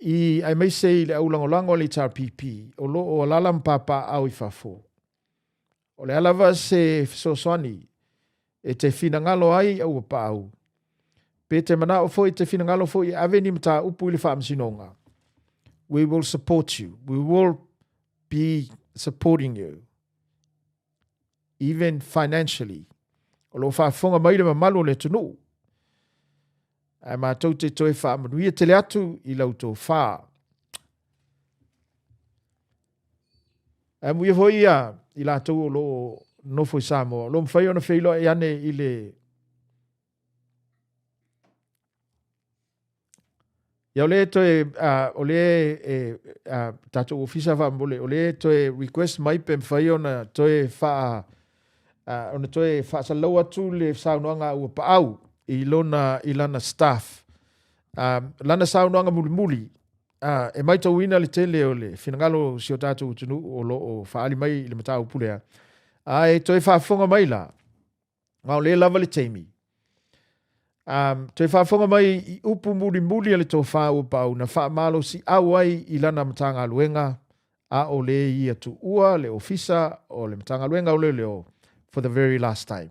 I ai mai sei le au langolango le TRPP. O lo o alala mpapa au i whafo. O le alava se soswani. E te whinangalo ai au pa au. Pe te mana o foi te whinangalo foi aveni mta upu ili whaamsinonga. We will support you. We will be supporting you. Even financially. O lo whaafonga mai le mamalu le tunu. Ai mātou te toi wha manuia tele atu i lau tō wha. Ai muia hoi ia i lātou o lo nofo i Samoa. Lo mwhai ona whilo e ane i le ia o le toi o le tātou ofisa wha mbole o le toi request mai pe mwhai ona toi wha ona toi wha sa lau atu le saunoanga ua pa au. I lana staff. Lana saunoanga muli. E mai tau ina le tele o le whinangalo si o tātou utunu o lo o whaali mai i le matau pulea. E toi whaafonga mai la. Ngau le lava le teimi. Toi whaafonga mai i upu muli ale tō whaau pau na wha malo si au ai i lana matanga luenga a o le i atu ua le ofisa o le matanga luenga o le leo for the very last time.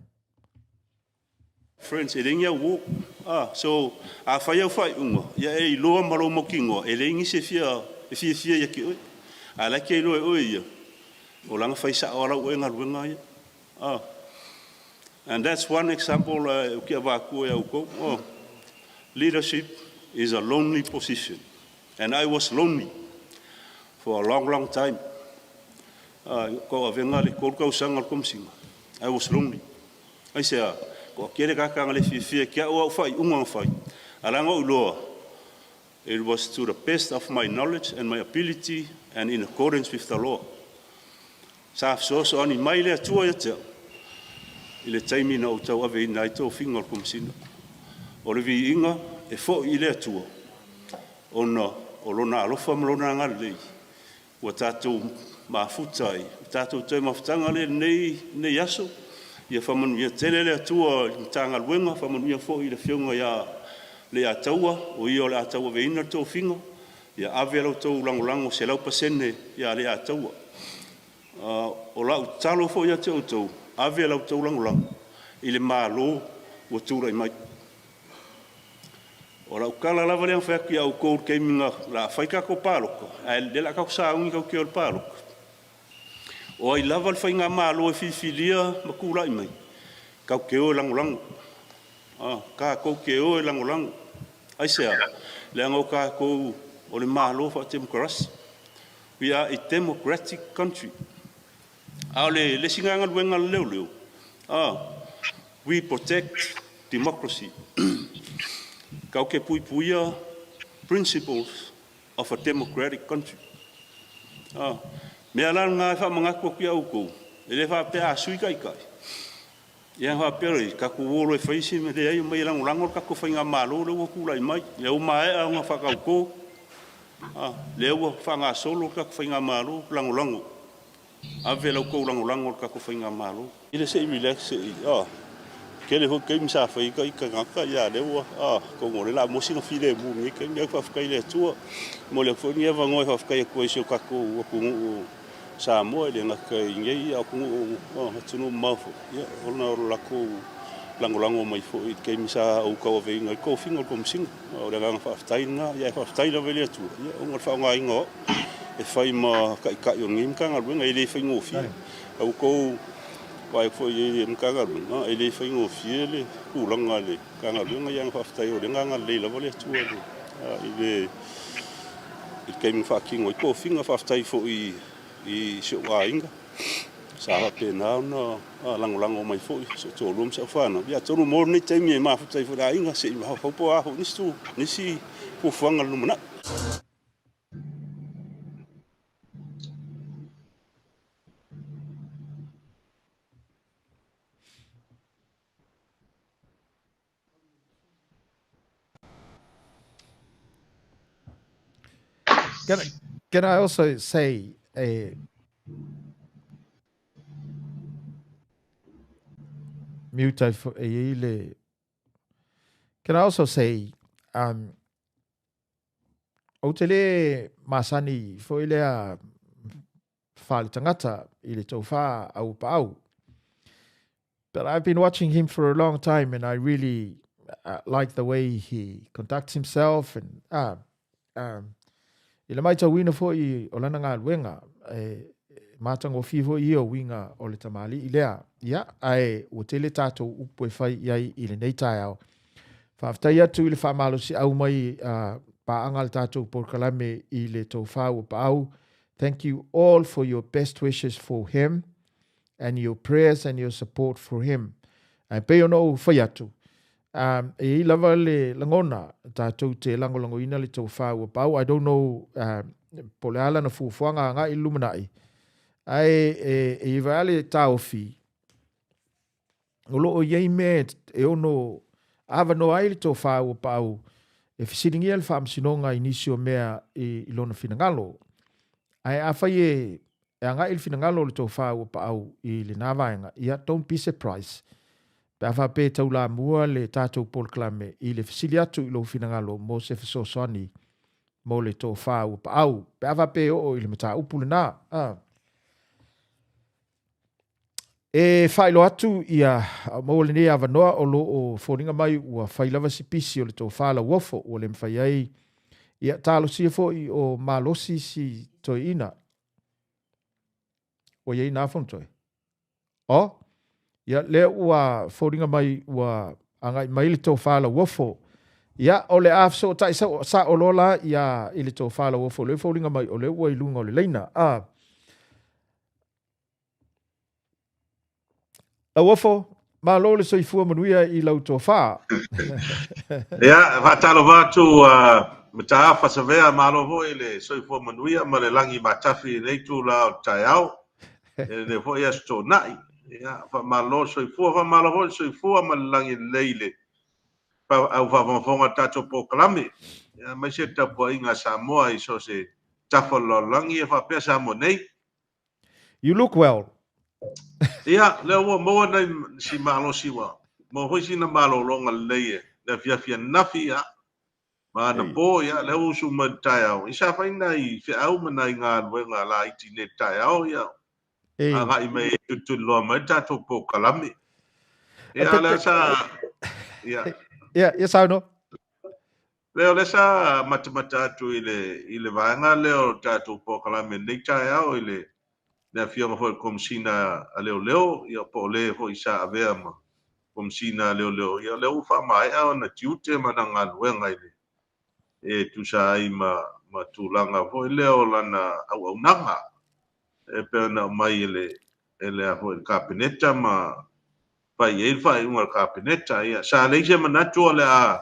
Friends, e ringia wo. So a whai au whai unga. Ia e i loa maro mokingo. E ringi se fia ia ki oi. A laki e loa e oi ia. O langa whai sa o rau e ngā ruenga ia. And that's one example kia wākua e au kou. Leadership is a lonely position. And I was lonely for a long time. Ko a venga le kōrkau sanga komsinga. I was lonely. I say, ko kere kakanga le fia kia o au whai, unga whai. Alanga uloa. It was to the best of my knowledge and my ability and in accordance with the law. Sa so ani mai le tua ia te. Ile taimi na o tau ave ina i tō whinga o kumsina. O le vi inga e fo i le tua. O lona alofa malona ngā lei. Ua tātou mafutai. Tātou tau mafutanga le nei aso. Ia whamanu ia tele le tua i tānga luenga. Whamanu ia fo i le whiunga ia le ataua. O ia o le ataua ve ina tō whinga. Ia ave lau tau langolango se lau pasene ia le ataua. O lau talo fo ia te o tau. Ave lau tau langolango. I le mālo ua tūra i mai. O lau kala lava leang whaaki au kou keiminga la whaika ko pāloko. A le la kau sāungi kau keo le pāloko. O ai lava le whainga mālo e whiwhilia ma kūra i mai. Kau keo langolango. Ka kou keo e langolango. Ai sea, leang o ka kou o le mālo wha democracy. We are a democratic country. Ao le singa luenga leo leo. We protect democracy. Kau ke puia principles of a democratic country. Mea lan ngā wha mangako ki au kou. E le wha pēa sui kai kai. Ia wha pēre, kako wōro e whaisi me le ai mai langolangol kako whainga mālo le ua kūrai mai. Le au mai au ngā whakau kou. Le ua whanga solo kako whainga mālo langolango. Ave lau kou langolango kako whainga mālo. Ile se i relax se i. Kele ho keim sa whai ka ika ngaka ia le ua. Ko ngore la mosinga while mu ngi keim ia whawhkai le tua. Mo le whoni eva ngoi whawhkai e koe sio kako ua kungu sa moe le ngaka i ngei au kungu hatunu mawho. Ia, olna oro lako langolango mai fo i keim sa au kawa vei ngai ko fingo ko msinga. O le nganga whawhtaina, ia whawhtaina vei le tua. Ia, ongar whaonga ingo. E whai ma kai o ngimka ngaruenga e le whai ngofi. Au kou Wai fo ye mkangaru na ele fa ngo fiele ku langa le kangaru nga yang fa ftai o nga le la vole tu ile il kem fa kingo ko finga fa ftai fo i so wa inga sa ha pe na no lango mai fo so to lum sa fa no ya to no mo ni te mi ma ftai fo da inga se ma fo po a ni stu ni si pu fanga lu na. Can I also say mute for ele? Can I also say o tele masani fo ele a fale tangata ile tofa au pau. But I've been watching him for a long time, and I really like the way he conducts himself and Ila mai tau wina fo i o lana ngā luenga, mātango fiho i o winga o le tamali i lea. Ia, o tele tātou upo e whai iai i le nei tai au. Whaftai atu i le whamalo si au mai pa angal tātou porkalame i le tau whau pa au. Thank you all for your best wishes for him and your prayers and your support for him. Pei ono whai atu. E lava le langona tātou te langolango ina le tau whāua pau. I don't know po le ala na fufuanga ngā Illuminati. E vale tāofi. Olo o iei me e ono awa no ai le tau whāua pau. E whisiringia le whaamsinonga inisio mea i lona finangalo. A whai e ngā il finangalo le tau whāua pau i le nāwaenga. Ia, don't be surprised. Pea whape tau la mua le tātou polklame i le whisili atu i lo finangalo mo se whisoswani mo le tō whāu pa au. Pea whape o i le mata upule nā. E whailo atu ia mo le nea awanoa o lo o whoringa mai ua whailawa si pisi o le tō whala wofo o le mwhai ai. Ia tālo sia fo i o malosi si toi ina. O iei nā whontoi. O? Ia le ua whoringa mai ua angai mai le tō whala wofo. Ia o le afso tai sa o lola ia i le tō whala wofo. Le whoringa mai o le ua i lunga o le leina. La wofo Malo le soifua manuia I lau tō whā. Ia, whatalo watu mataafa sa vea malo hoi le soifua manuia ma le langi matafi nei tu la tai au. Le hoi asto nai. Ia, fa malo soifua, fa malo hoi soifua ma le langi leile. Au whawamawhonga tato po kalame. Ia, mai se tapo inga Samoa I so se tafalo langi e whapea Samoa nei. You look well. Ia, leo moa nei si malo siwa. Mo hoi sina malo longa leie. Le fia nafi ia. Ma na po ia le usu ma tai au. Isa faina I fe au mana I ngā wenga la iti ne tai au ia. Anga I me tutu loa mai tato po kalame. Ia le sa... Ia sauno. Leo le sa matamata atu I le vaenga leo tato po kalame nei tai au I le na fionga hoi komsina a leo ia po le hoi sa avea ma komsina leo ia leo ufa mai au na tiute ma na ngā wenga I le. E tu sa ai ma tulanga hoi leo lana au nanga e pena mai ele a hoi kapineta ma pai e fai unga kapineta ia sa le se manatu le a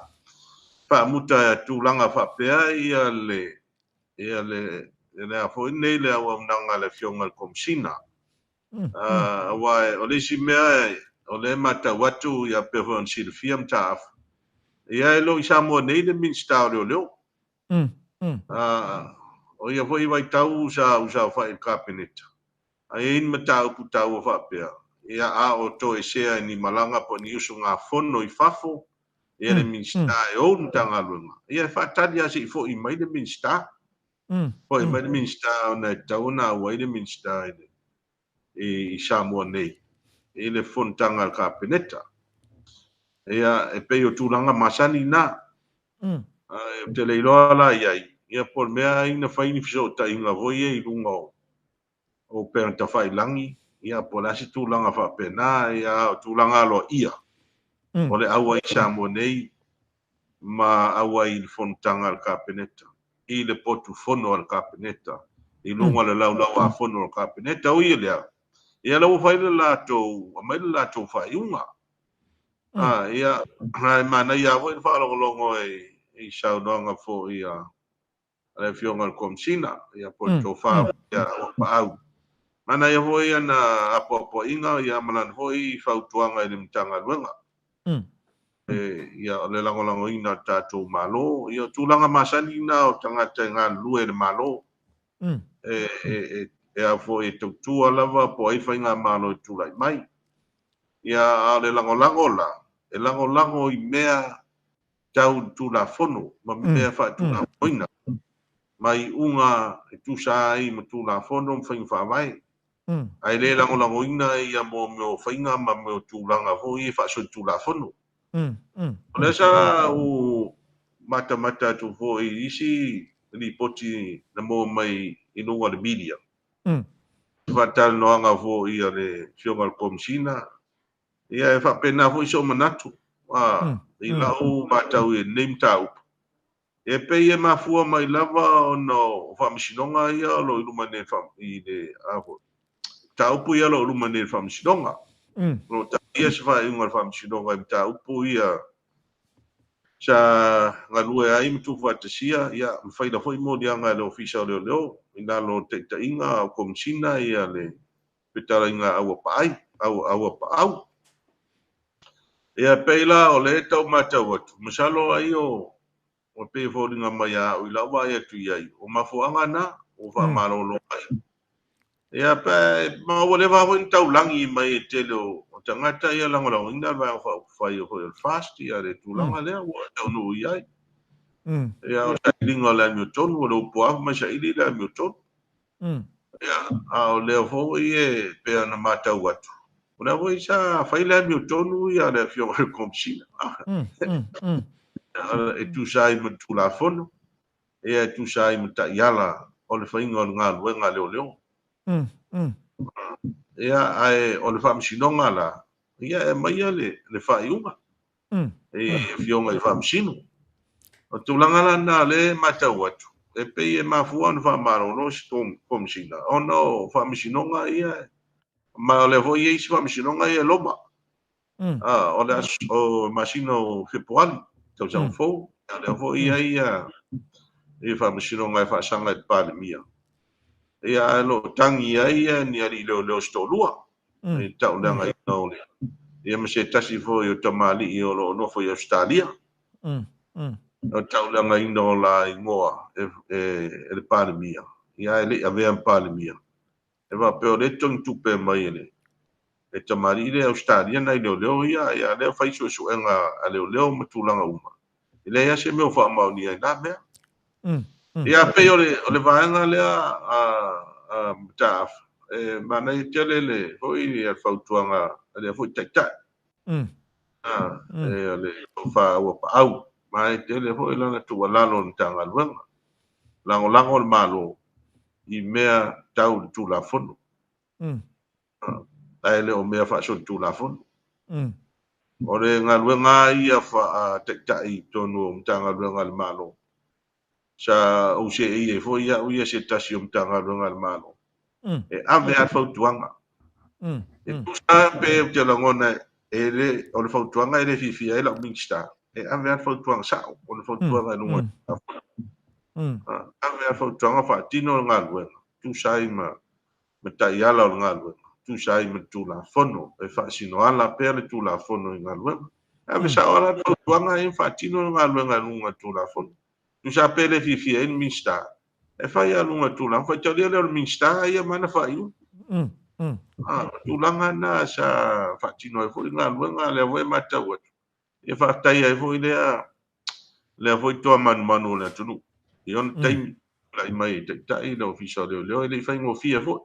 pa muta tulanga fa pea ia le a hoi nei le au nanga le fionga komsina wa o le si mea o le mata watu ia pe hon silfiam taaf ia lo isa mo nei le minsta leo o ia foi vai tau usa fai cabinet ai in mata ku tau fa pea ia a o to e sea ni malanga po ni usu nga fono I fafo ia le minsta e o ntanga lunga ia fa tadia si fo I mai le minsta po I mai le minsta na tauna wai le minsta I Samoa nei I le fontanga cabinet ia e pe o tulanga masani na te leilo la ia por mea ina fai ni fiso ta inga voie I lunga o penta fai langi ia por la si tulanga fa pena ia tulanga lo ia o le aua I Samoa nei ma aua I fontanga al capeneta I le potu fono al capeneta I lunga le lau a fono al capeneta o ia lau fai le lato mai le lato fai unga ia mana ia voi fa longo I saunanga fo ia ale fionga komsina ia porto fa ia pa au mana ia voi ana apo inga ia manan voi fa tuanga I mtanga luenga ia le lango ina tato malo ia tulanga masani na o tangata nga lue le malo a foi tu lava po ai fa nga malo tulai mai ia le lango la e lango I mea tau tu la fono ma mea fa tu la poina mai unga tu sai ma tu la fono fa mai ai le lango ina ia mo fainga ma mo tu langa foi fa so tu la fono le sa u mata tu foi isi ni poti na mo mai ino le media fa tal no anga foi ia le fionga komsina ia fa pena foi so manatu I lau matau e name tau. E pe e mafua mai lava o no whamsinonga ia lo ilumane I le aho. Taupu ia lo ilumane whamsinonga. Lo ta ia se wha inga whamsinonga I taupu ia. Sa ngalue ai mtu whatasia ia mwhaida hoi mo dianga le ofisa leo. Ina lo te inga o komsina ia le petara inga awa paai. Awa paau. Ia peila o le tau matau atu. Masalo ai o pe fōringa mai a o ilawa ia tu iai. O mafuanga na, o wha marolo ai. Ia pe, ma o le waho in tau langi mai e tele o tangata ia langolango. Ina vai o whai o hoi fast ia le tūlanga lea, o tau no iai. Ia o sa ilinga le mio tonu, o le upoafu mai sa ili le mio tonu. Ia, a o leo fōi e pe ana matau atu. Una voi sa fai le mio tonu ia le fionga komsina. E tu sai ma tu la fono. E tu sai ma ta iala o le fainga o ngā luenga leo. Ia ai o le whamsinonga la. Ia e mai le whai unga. E fionga I whamsino. O tūlanga la nā le matau atu. E pei e mafua na whamaro no si komsina. O no whamsinonga ia ma le voi e si whamsinonga ia loma. O le o masino Februari tau sa fo le fo ia e fa masino ngai fa sanga e pale mia ia lo tangi ia ni ali lo stolua e tau le ngai no le ia me se tasi fo yo tamali i lo no fo Australia o tau le ngai no la ingoa e le pale mia ia ele ave am pale mia e va pe o le tong tupe mai ele e tamari le Australia nai leo ia le fai so enga a leo matulanga uma ile ia se me fa mauni ai na me ia pe o le vaenga le a taf e mana i tele le hoi ia fautuanga le foi tata e le fa o pa au mai tele hoi langa tu lalo ntanga luanga lango le malo i mea tau tu la fono ai le o mea fa so tu la fono o le ngaluenga ia fa tata i tonu ntanga luanga le malo sa o se e fo ia se tasi ntanga luanga le malo e ave a fautuanga e pusa pe te langona ele o le fautuanga ele fifi ai la mingsta e ave a fautuanga sa o le fautuanga no ave a fautuanga fa tino ngalwe tu sai ma tai ala ngalwe tu sai ma tu la fono e fa sino ala pe le tu la fono ngalwe ave sa ora fautuanga e fa tino ngalwe ngalunga tu la fono tu sa pe le fifi ai mingsta e fa ia lunga tu la fa te le mingsta ia mana fa iu tulanga na sa fatino e foi nga luenga le voi mata o e fa tai e foi le voi to manu le tunu e on tai lai mai tai no official le le fai ngo fia foi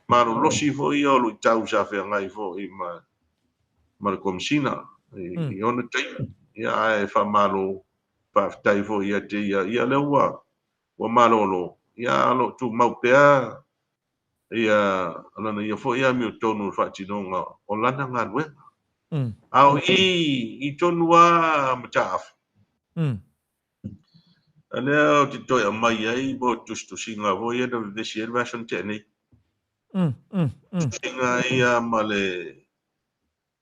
maru losi foi o lu tau sa fe ngai foi ma komsina e on tai ia e fa malu fa tai foi ia te ia le wa malolo ia lo tu mau pea ia ana ia fo ia mi tonu fa tinonga o lana ngalwe au i tonua mtaf ana o ti to mai ai bo tu singa vo ia no de sier version teni singa ia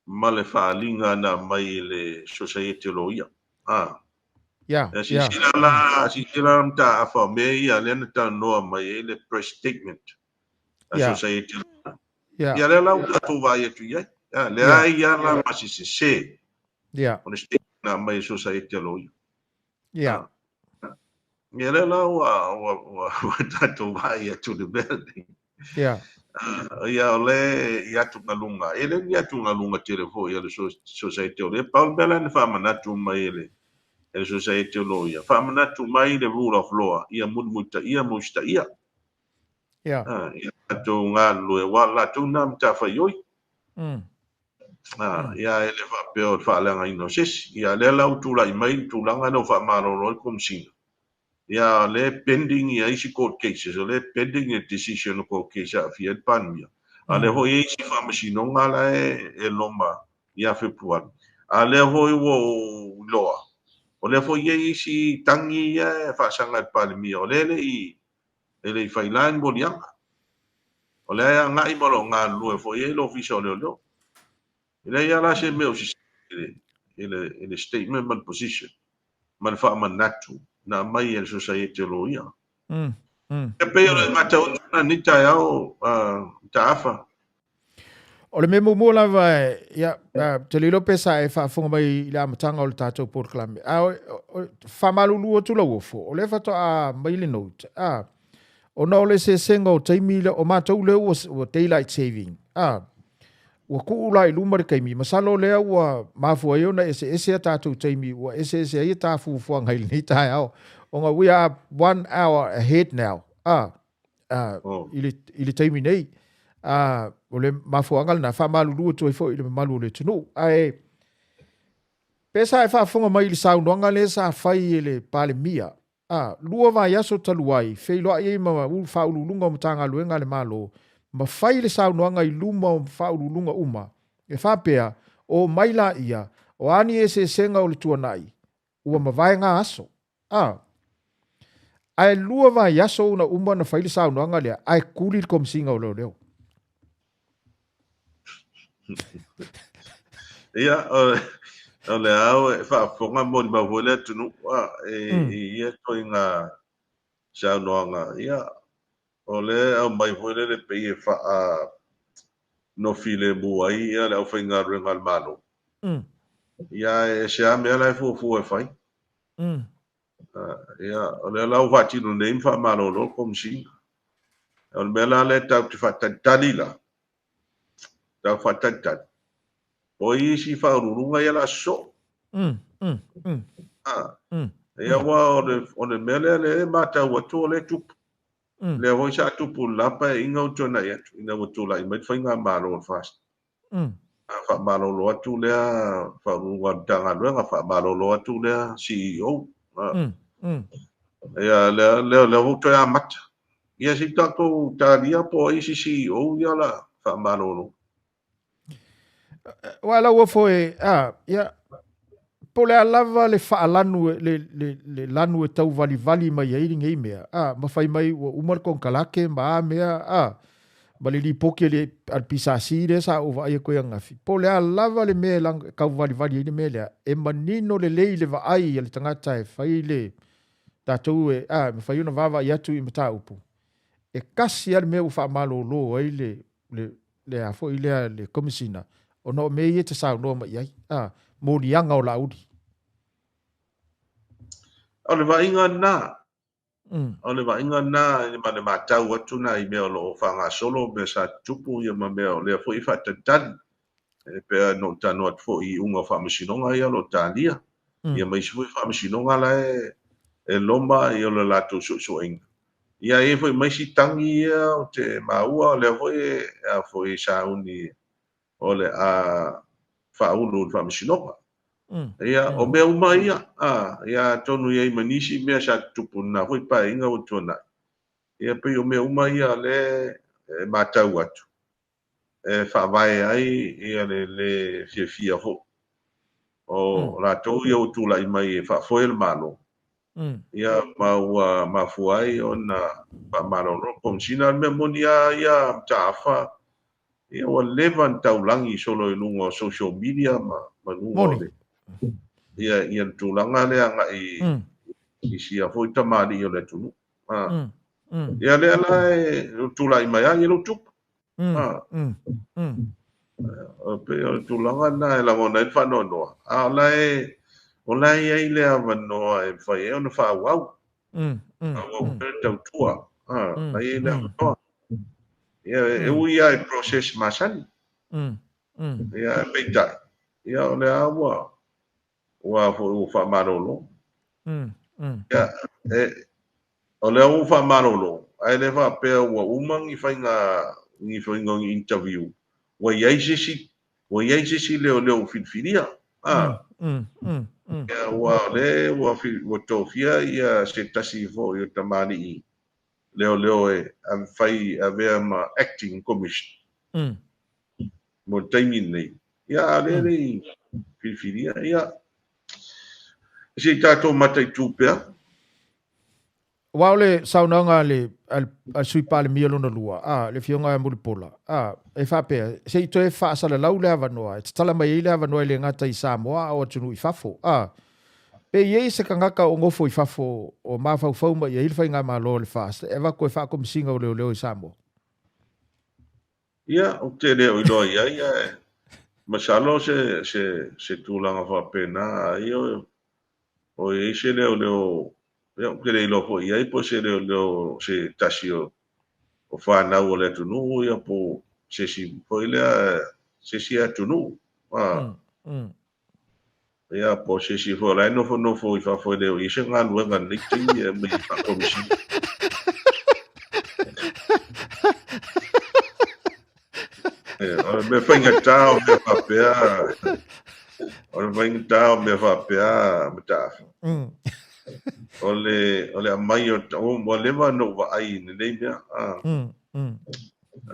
male fa linga na mai le society lo ia si sila mta fa me ia le na no mai le press statement society ia le la tu vai tu ia le ai ia la masi se on na mai society lo ia le la wa tu vai tu de building ia le ia tu ngalunga ele ia tu ngalunga telefo ia le society le paul bela ne fa manatu mai le society lo ia fa manatu mai le rule of law ia muta ia musta ia ia tu ngalu e wala tu nam ta fa yoi ia ele fa pe o fa langa inosis ia le la tu la mai tu langa no fa maro lo kom sin ia le pending ia isi court cases le pending a decision court case a fiat pan ale ho isi fa machino ngala e loma ia fe puan ale ho wo loa o le fo isi tangi ia fa sanga pan mi o le ele fai lan bonianga o le nga I malo nga lu fo ye lo official lo ele ya la se me o si ele statement man position man fa man natu na mai el society lo ia e pe o mata na ni ta o tafa o le memo mo la vai ia te lilo pesa e fa fonga mai la matanga o le tatou por klame fa malulu o tu lo fo o le fa to a mai le note o no le se sengo taimi le o matou le o daylight saving o ku lai luma le kaimi masalo le o mafu ai ona ese tatou taimi o ese ai ta fu fu ngai ni tai au o we are 1 hour ahead now ili taimi nei o le mafu angal na fa malulu to fo ile malu le tunu ai pesa e fa fonga mai le sound ngale sa fai ele pale mia lua vai aso taluai feilo ai ma u faululunga mtanga luenga le malo ma fai le saunoanga I luma faululunga uma e fapea o maila ia o ani ese senga o le tuanai ua mavai ngā aso ai lua vai aso una uma na fai le saunoanga lea ai kuli le komsinga o leo Ia, o le au e whaafonga mo ni mawhole tunu, ia toi ngā saunoanga, ia, o le au mai hole le pei e wha no file mua i, ia le au whainga ruenga le malo. Ia e se a mea lai fuafu e whai. Ia, o le lau whatino neim wha malo lo komsi. O le mea la le tau te whatantani la. Tau whatantani. O i si whaururunga ia la so. Ia wa o le mea le matau atu o le tupu. Le hoi sa tupu lapa e inga utona ia tu. Ina utula i mai whainga malo o fast. Wha malo lo atu lea whaurunga tanga luenga wha malo lo atu lea CEO. Ia le hoto ia mata. Ia si tako talia po i si CEO ia la wha malo lo. Wala ua foi ia po le lava le faalanu le lanu e tau vali mai ai ngei mea ma fai mai ua umar kon kalake ma mea ma le lipoke le al pisasi le sa o vai ko yang afi po le lava le mea lang kau vali ni mea e manino le le vai le tangata e fai le tatou e me fai una vava ia tu i mata upu e kasi al mea ufa malo lo ai le afo ile le komisina o no me ia te sa no mai ai mo lianga o laudi O le vainga na. O le vainga na i ma le matau atu na i mea lo whanga solo me sa tupu i ma mea o le fo i whatatani. E pea no tano at fo i unga whamasinonga ia lo talia. Ia mai si fo i whamasinonga la e loma i o le lato so inga. Ia e fo i mai si tangi ia o te maua o le fo i sa uni o le whaunu whamasinonga. Ia o mea uma ia ia tonu ia i manisi mea sa tupu na hoi pa inga o tona ia pe o mea uma ia le matau atu e whawae ai ia le fia ho o la tau ia o tula i mai e whafoe le malo ia maua mafuai o na malo no komsina mea moni ia taafa ia o levan taulangi solo i lunga o social media ma lunga o le ia tulanga le anga i sia foi tamari o le tunu ia le ala tula i mai ai lo tup pe o tulanga na e la ngona fa no no ala o la ia le avano e fai e ona fa wow o tau tua ai le no ia e uia e process masani ia peita ia o le awa wa fo fa marolo ia o le u fa marolo ai le fa pe wa umang i fainga interview wa yaisi le filfilia ia wa tofia ia se tasi fo yo tamani i leo e am fai ave ma acting commission mo taimi nei ia le filfilia ia si tato matai tupea. Wao le saunanga le al sui pale mielo no lua le fionga mo pola e fa pe se to e fa sala lau le avanoa e tala mai le avanoa le ngata i Samoa o tunu i fafo pe ye se kangaka o ngofo i fafo o mafau fau mai e ilfa nga malo le fast e va ko fa kom singa o le i Samoa ia o te le o ilo ia masalo se tulanga fa pena io o e se le o ke le lo fo ia po se le se tasio o fa na o le tunu ia po se si po ile se si tunu ia po se si fo la no fo i fa fo le i se nga luenga ni ti me fa komisi me fainga tau me fa pea o fainga tau me fa pea me ta ole mai o mo leva no va ai nei mea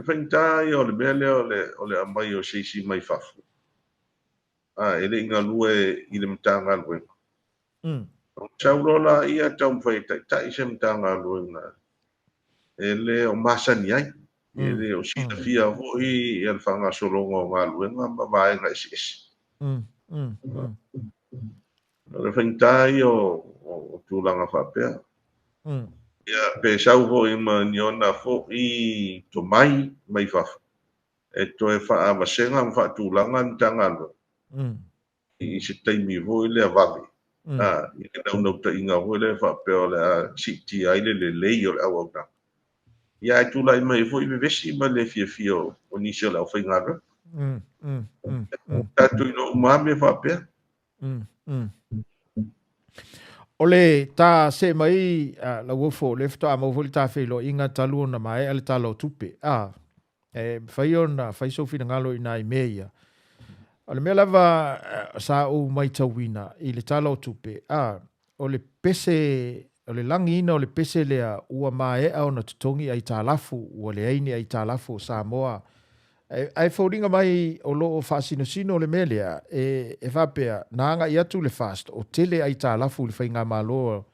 fainga o le mele ole mai o si mai fafu ele inga lue i le mtanga lue chaurola ia tau fai tai se mtanga lue ele o masani ai ele o si fia ho i el fanga solongo nga lue nga vai nga sis Le whaintai o tūlanga whapea. Ia, pe sau ho i ma niona fo i to mai whafu. E to e wha masenga mwha tūlanga ni tangalo. I se taimi ho i lea vale. I ke nau ta inga ho i lea whapea o lea siti aile le lei o le au au tanga. Ia e tūlai mai fo i me vesi ma le fia o nisi o le au whaingara. Tatu ino umame whapea. Ole ta se mai la wofo le fto a mo voli ta felo inga talu na mai ale talo tupe fai ona fai so fina ngalo ina i meia ole me lava sa o mai tawina i le talo tupe ole pese ole langi ina ole pese le ua mai a ona tutongi ai talafu ole aini ai talafu sa moa ai fauringa mai o lo fasino sino le melea e vapea nanga ia tu le fast o tele ai talafu le fainga malo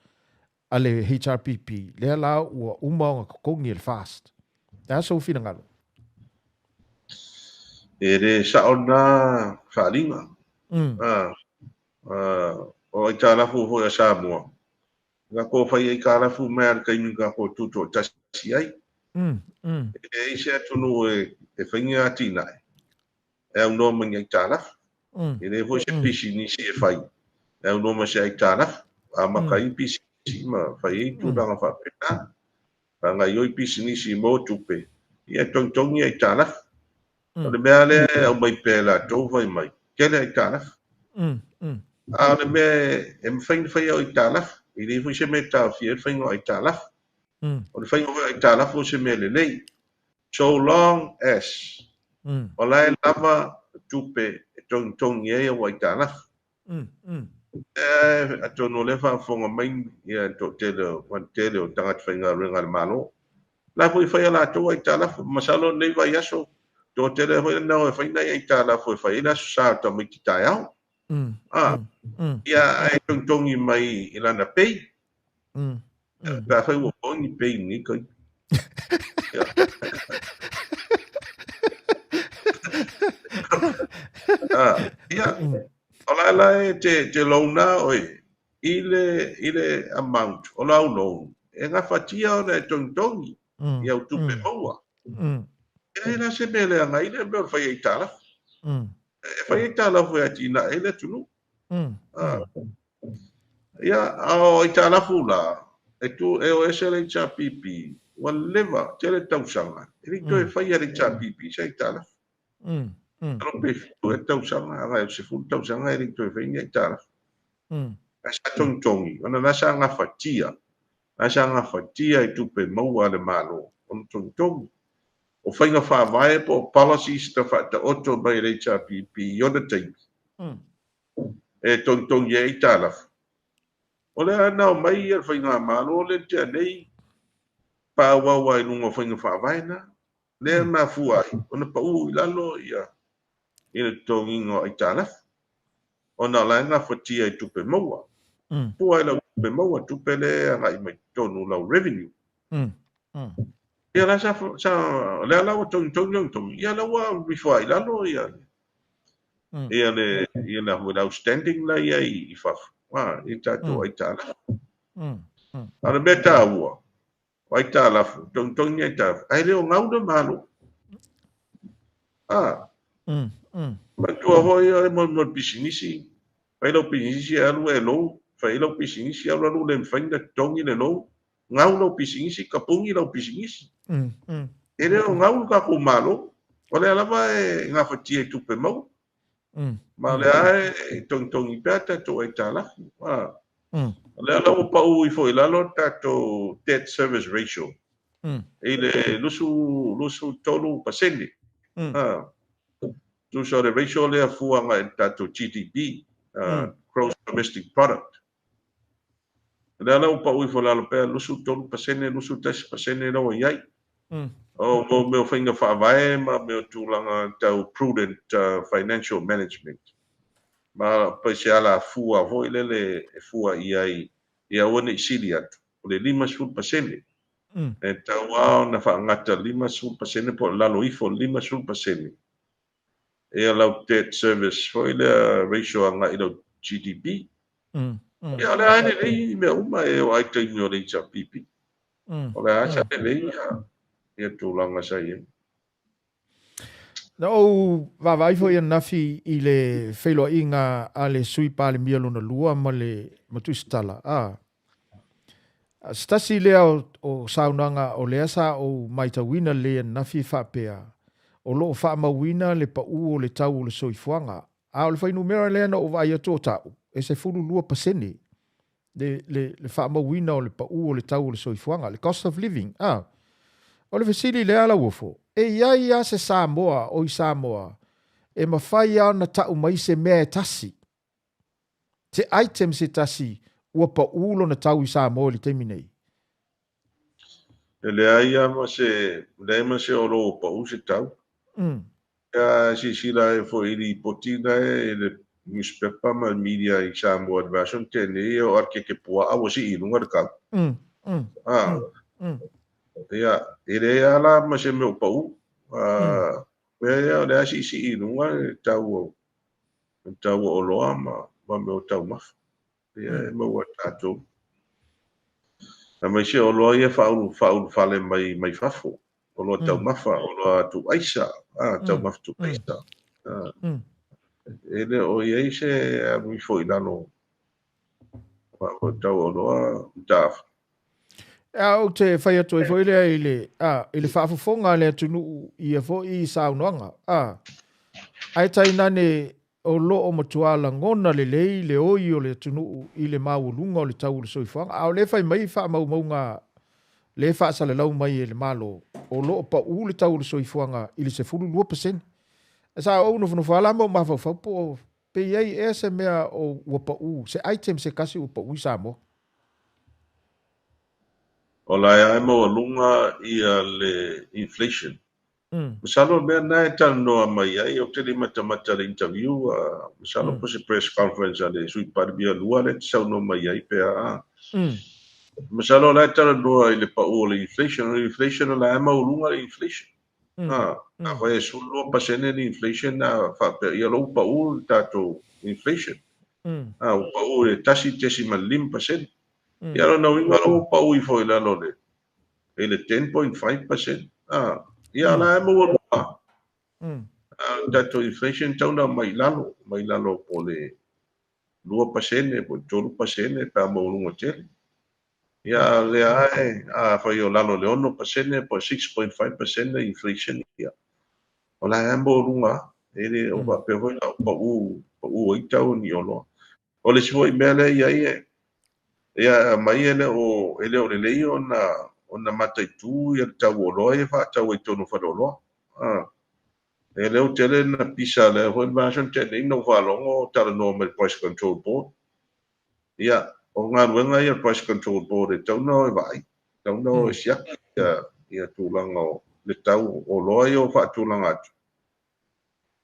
ale HRPP le la o uma kongi le fast da so fina ngalo E re saona whalinga. O ai tālafu ho a Samoa. Nga ko whai ai kālafu mea ar kaimi ka ko tuto tasi ai. E ise atunu e whainga ati nai. E au no mangi ai tālafu. E re ho se pisi ni si e whai. E au no ma se ai tālafu. A makai pisi si ma whai ai tūranga whapena. Ranga ioi pisi ni si mo tupe. Ia tongtongi ai tālafu. O le mea le au mai pēla tau vai mai. Kele ai tālafu. A le mea e mwhainwhai au ai tālafu. I le hui se me tau fia whaingo ai tālafu. O le whaingo ai tālafu o se me le nei. So long as o lai lava tupe e tongtongi e au ai tālafu. A tono le whaafonga mai ia to tele o tangat whainga ringa le malo. La hui whai ala tau ai tālafu. Masalo nei vai aso. To tele hoi na o whaina ai tālafu e whai ina sa ta mai ki tai au. Ia ai tongtongi mai i lana pei. Ta whai ua pongi pei ni koi. Ia, o lai te launa oi, ile amount, o lau loan. E ngā whatia o nei tongtongi, i au tupe maua. E la se mele a ngai le mea whai ai tālafu. E whai ai tālafu e ati na e le tunu. Ia, au ai tālafu la, e tu e o SLHRPP, wan leva, tele tausanga. E rito e whai ai HRPP, se ai tālafu. Alo pe fitu e tausanga, anga e se fulu tausanga e rito e whai ai tālafu. A sa tongtongi, ona nasa ngā whatia. Nasa ngā whatia e tupe maua le malo, ona tongtongi. O whainga whāwae po policies ta whata oto mai le HRPP yona teimi. E tongtongi e i tālafu. O le anao mai e whainga malo le te anei pāwawa i lunga whainga whāwae na. Le mā fuai, ona pa i lalo ia i le tongingo i tālafu. Ona la ngā whatia i tupe maua. Pua i lau tupe maua tupe le ngai mai tonu lau revenue. Ia la sa le ala o tong ia la wa before I lalo ia ia le outstanding la ia I fa wa I tatu ai tala ala beta wa ai tala tong ia ta ai le ngau de malo ma tu ho mo bisinisi ai lo bisinisi alu elo fai lo bisinisi alu le fainga tongi le lo ngau lo bisinisi kapungi lo bisinisi e reo ngau ka ko malo o le alava e ngā whatia I tupe mau ma le ae tongtongi pēta to ai tāla le alava pa ui fo I lalo tato debt service ratio e le lusu tolu pasene lusu le ratio le fuanga e tato GDP gross domestic product le alava pa ui fo lalo pēta lusu tolu pasene lusu tesi pasene no iai o mo me whainga whaavae ma me o tūlanga tau prudent financial management. Ma pai se ala fua hoi lele e fua I aone I sili atu. O le 5%. E tau ao na whaangata 5% po lalo ifo 5%. e lau debt service foi le ratio anga i lo GDP. Ia le ane lei mea uma e o ai taimi o lei sa pipi. O le asa le lei ia tūlanga sa ia. Na o vavai foi ana fi I le whailo inga a le sui pa le mia luna lua ma le matuistala. Stasi lea o saunanga o lea sa o maitawina lea nafi whapea. O loo whaamawina le pa o le tau o le soifuanga. A o le whainu mera lea na o vai ato tau. E se furu lua pasene. Le whaamawina o le pa o le tau o le soifuanga. Le cost of living. O le fesili lea la wofo. E iai a se Samoa o I Samoa. E mawhai au na tau mai se mea e tasi. Te item se tasi. Ua pa ulo na tau I Samoa li teimi nei. E le aia ma se o lo pa u se tau. Ia sila e fo ili potina e le newspaper ma media I Samoa Adversion tene o arke ke pua a wasi ilunga de kau. Ia, e le ala ma se me o pa u. Ia le asi ilunga e tau o loa ma me o tau mafu. Ia e maua tātou. Na mai se o loa ia whaulu whale mai whafo. O loa tau mafa, o loa tu aisa. Tau mafa tu aisa. E le o iei se a mi foi lano. O tau o loa tāwha. O te whai atu e foi lea I le whaafafonga lea tunu I a fo I saunoanga. Ai tai nane o lo o matuala ngona le lei le oi o le tunu I le maulunga o le tau le soifuanga. A o le whai mai wha maunga le wha sale lau mai e le malo. O lo o pa u le tau le soifuanga I le se fulu 2%. E sa o no whanu whala mo mawhau whaupo pe iei e se mea o wapa u. Se item se kasi wapa u I Samoa. O lai ai mo lunga I le inflation. Misalo mea na e tau noa mai ai o te li mata le interview. Misalo po se press conference ale sui paribia lua le te sau noa mai ai pea. Misalo la e tau noa I le pa o le inflation. Inflation o la e mo lunga le inflation. A whae sulu pasene le inflation na whapea ia lo pa o tato inflation. O pa o le tasi 10.5%. Ia lo na winga lo pa o I foi la lo le. E le 10.5%. Ia la e mo lua. Tato inflation tau na mai lalo po le 2%, po 3% pa mo lunga tele. Ia le ai, whai o lalo le 1%, po 6.5% inflation ia. O la e mo lunga, e le o pa pe hoi pa u i tau ni olo. O le siwa I mea le ia ie. Ia mai ele o le lei o na mataitu ia tau o loa e wha tau e tonu whanoloa. E leo tele na pisa le hoi mason tene ino whalongo tala no me price control board. Ia, o ngā ruenga ia price control board e tauna o e vai. Tauna o e siaki ia tūlanga o le tau o loa i o wha tūlanga atu.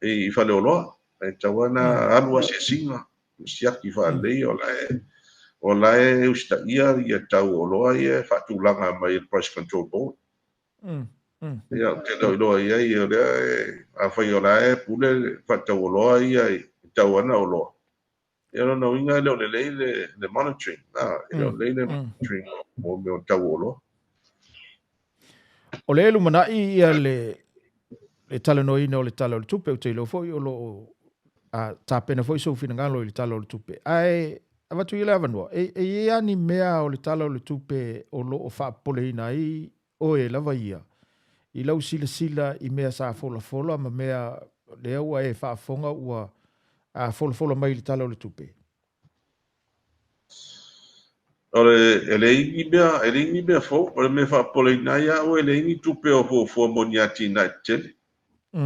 E I whale o loa, e tawana alua se singa, siaki wha lei o lae usta ia tau o loa ia wha tūlanga mai il price control board. Ia, te lau loa ia I o lea a whai o lae pule wha tau o loa ia I tau ana o loa. Ia no na winga leo le lei le monitoring. Leo lei le monitoring o me o tau o loa. O le elu mana ia le tala no ina o le tala o le tupe o te ilo foi o lo tāpena foi so fina ngalo I le tala o le tupe. Ai, avatu I le avanua. E ia ni mea o le tala o le tupe o lo o wha pole ina I o e lava ia. I lau sila I mea sa fola ma mea lea ua e wha fonga ua fola mai le tala o le tupe. O le ingi mea fo, o le me wha pole ina ia o le ingi tupe o fo moniati na tele. E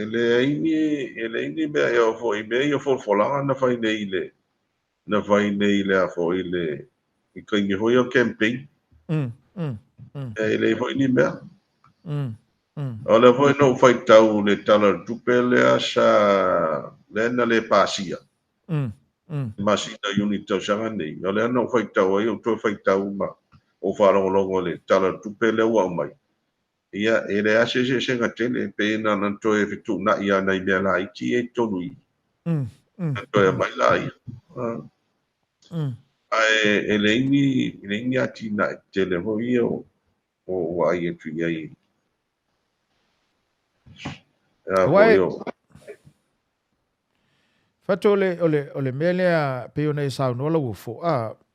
le ingi mea ia o fo I mea ia folanga na whai nei le a fo I le I kaingi hoi o campaign. E le hoi ni mea. O le hoi no whai tau le tala tupe le asa le na le pasia. Masina unit tau sanga nei. O le no whai tau ai o tō whai tau ma o wharongolongo le tala tupe le ua mai. ia e le ase se ngatele pe na toe fitu na ia na ia la iki e tonu i toe mai la ia ai e le ini ati na tele ho ia o ai e tu ia Wai fato ole mele a pe ona e sa no lo fo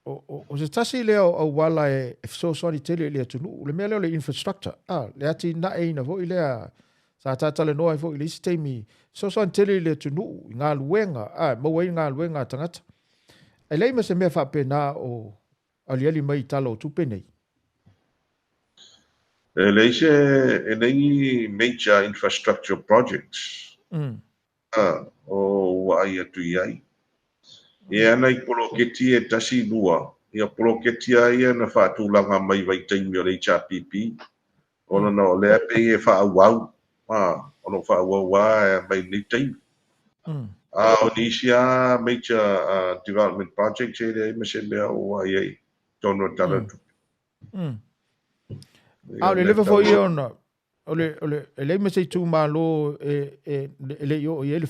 o se tasi le o wala e so ni tele le tunu le mele le infrastructure le ati na e na vo ile a sa tata le no ai vo ile sistemi so ni tele le tunu nga luenga mo we nga luenga tangata e le me se me fa pe na o ali mai talo tu pe nei e le major infrastructure projects o ai atu ai e ana i poloketi e tasi lua ia poloketi ai na faatulaga mai vaitaimi o le HRPP ona na o lea pei e faauau ona faauaua mai nei taimi o nisia major development project e leai ma se mea o ai ai tonu tala tupi le leva fo ia ona ole le me sei tu malo le yo ele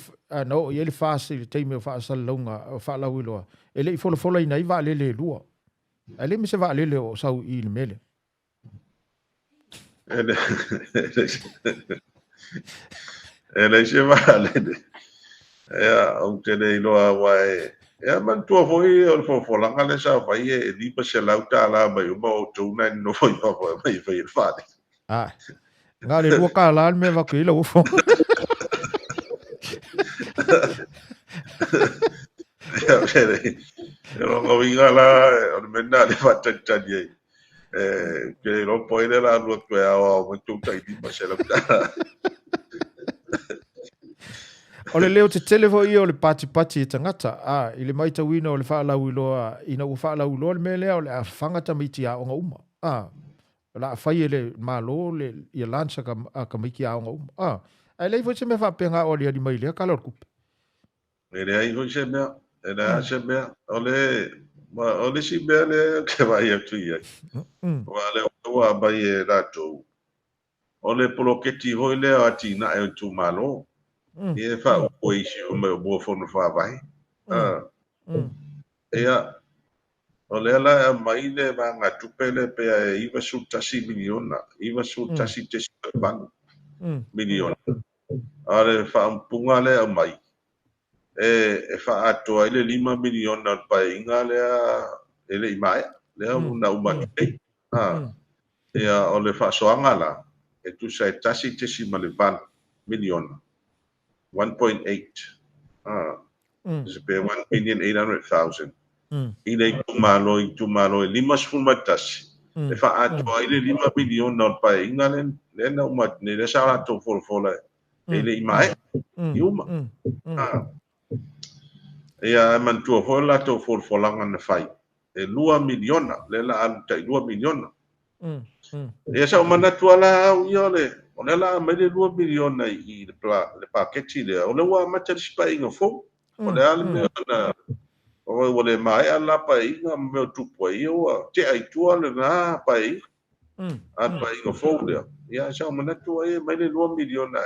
no ele fácil le teime fa longa fa la wilo ele fo fo ina i va le lua ele me se va le o sau i le mele ele se va le o te le loa wai man tua foi o fo langa le sa vai e li pa se lauta la mai o mo tu na no foi mai vai fa nga le lua ka la me va que lo fo Pero no vinga la o menna le fa tantani che lo poi la lua que o mo tu tai di ma se lauta ole leo te telefo i o le pati e tangata i le maita wina o le whaalau iloa ina ua whaalau iloa le mele o le a whangata miti a onga uma la whai e le malo le i a lansa ka miki a onga uma ai lei fwoi se me whapenga o le ani mai lea ka lor kupe e le ai fwoi se mea e le a se mea o le si mea le ke vai atu ia wa le ua mai e ratou o le poloketi hoi leo ati na e tu malo e fa o isi o me bo fo no fa vai ia o le la mai le va nga tupele pe i va su tasi miliona i va su tasi te ban miliona ale fa un punga le mai e fa ato ile 5 miliona pa inga le ele mai le una uma ia o le fa soanga la e tu sai tasi te si male ban miliona 1.8 is be 1,800,000 ile tumalo limas fumatas e fa ato ile 5 miliona pa ingalen le na uma ne le sa to fola ile mai yuma ia man tu fola to fola ngana fai e 2 miliona le la al tai 2 miliona ia sa mana tu ala iole ona la mai le 2 miliona i le paketi le ona wa mata spa inga fo ona ale me na o le mai ala pa inga me tu po io te ai tu ale na pa i a pa inga fo le ia sa mana tu ai mai le 2 miliona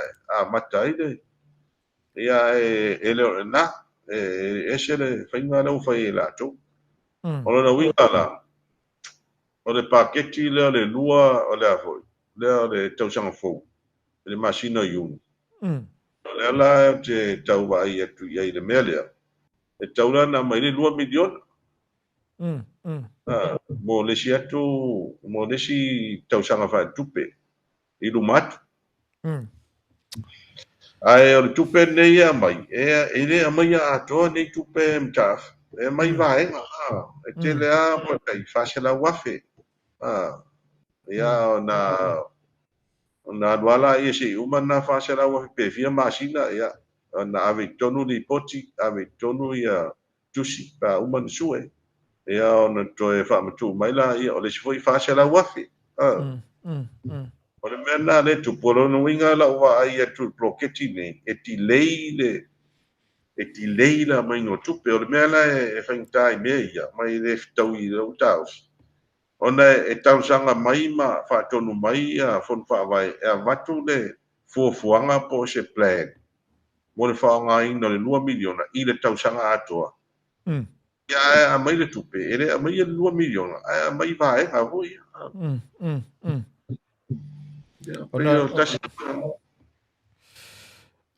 mata ile ia ele na se le fainga le fai la tu ona na winga la o le paketi le lua o le afoi le tausanga fo le masina yun le ala te tau vai atu ia le melea e taula na mai le 2 miliona mo le si atu mo le si tausanga fa tupe i lumat ai o le tupe nei ia mai e le mai a to nei tupe mtaf e mai vai e te le a mo tai fasela wafe ia na wala ia se uma na fasela wafe pe fia masina ia na ave tonu ni poti ave tonu ia tusi pa uma sue ia ona to e fa matu mai la ia o le foi fasela wafe o le mena le tu polo no winga la wa ia tu bloketi ne e ti leila mai no tupe o le mena e fa ntai me ia mai le tau i lo taus Ona e tausanga mai ma whaatonu mai a whon whaawai e a watu le fuafuanga po se plan. Mo le whaanga ina le 2 miliona i le tausanga atoa. Ia a mai le tupe, ere a mai le 2 miliona, a mai vae a hoi.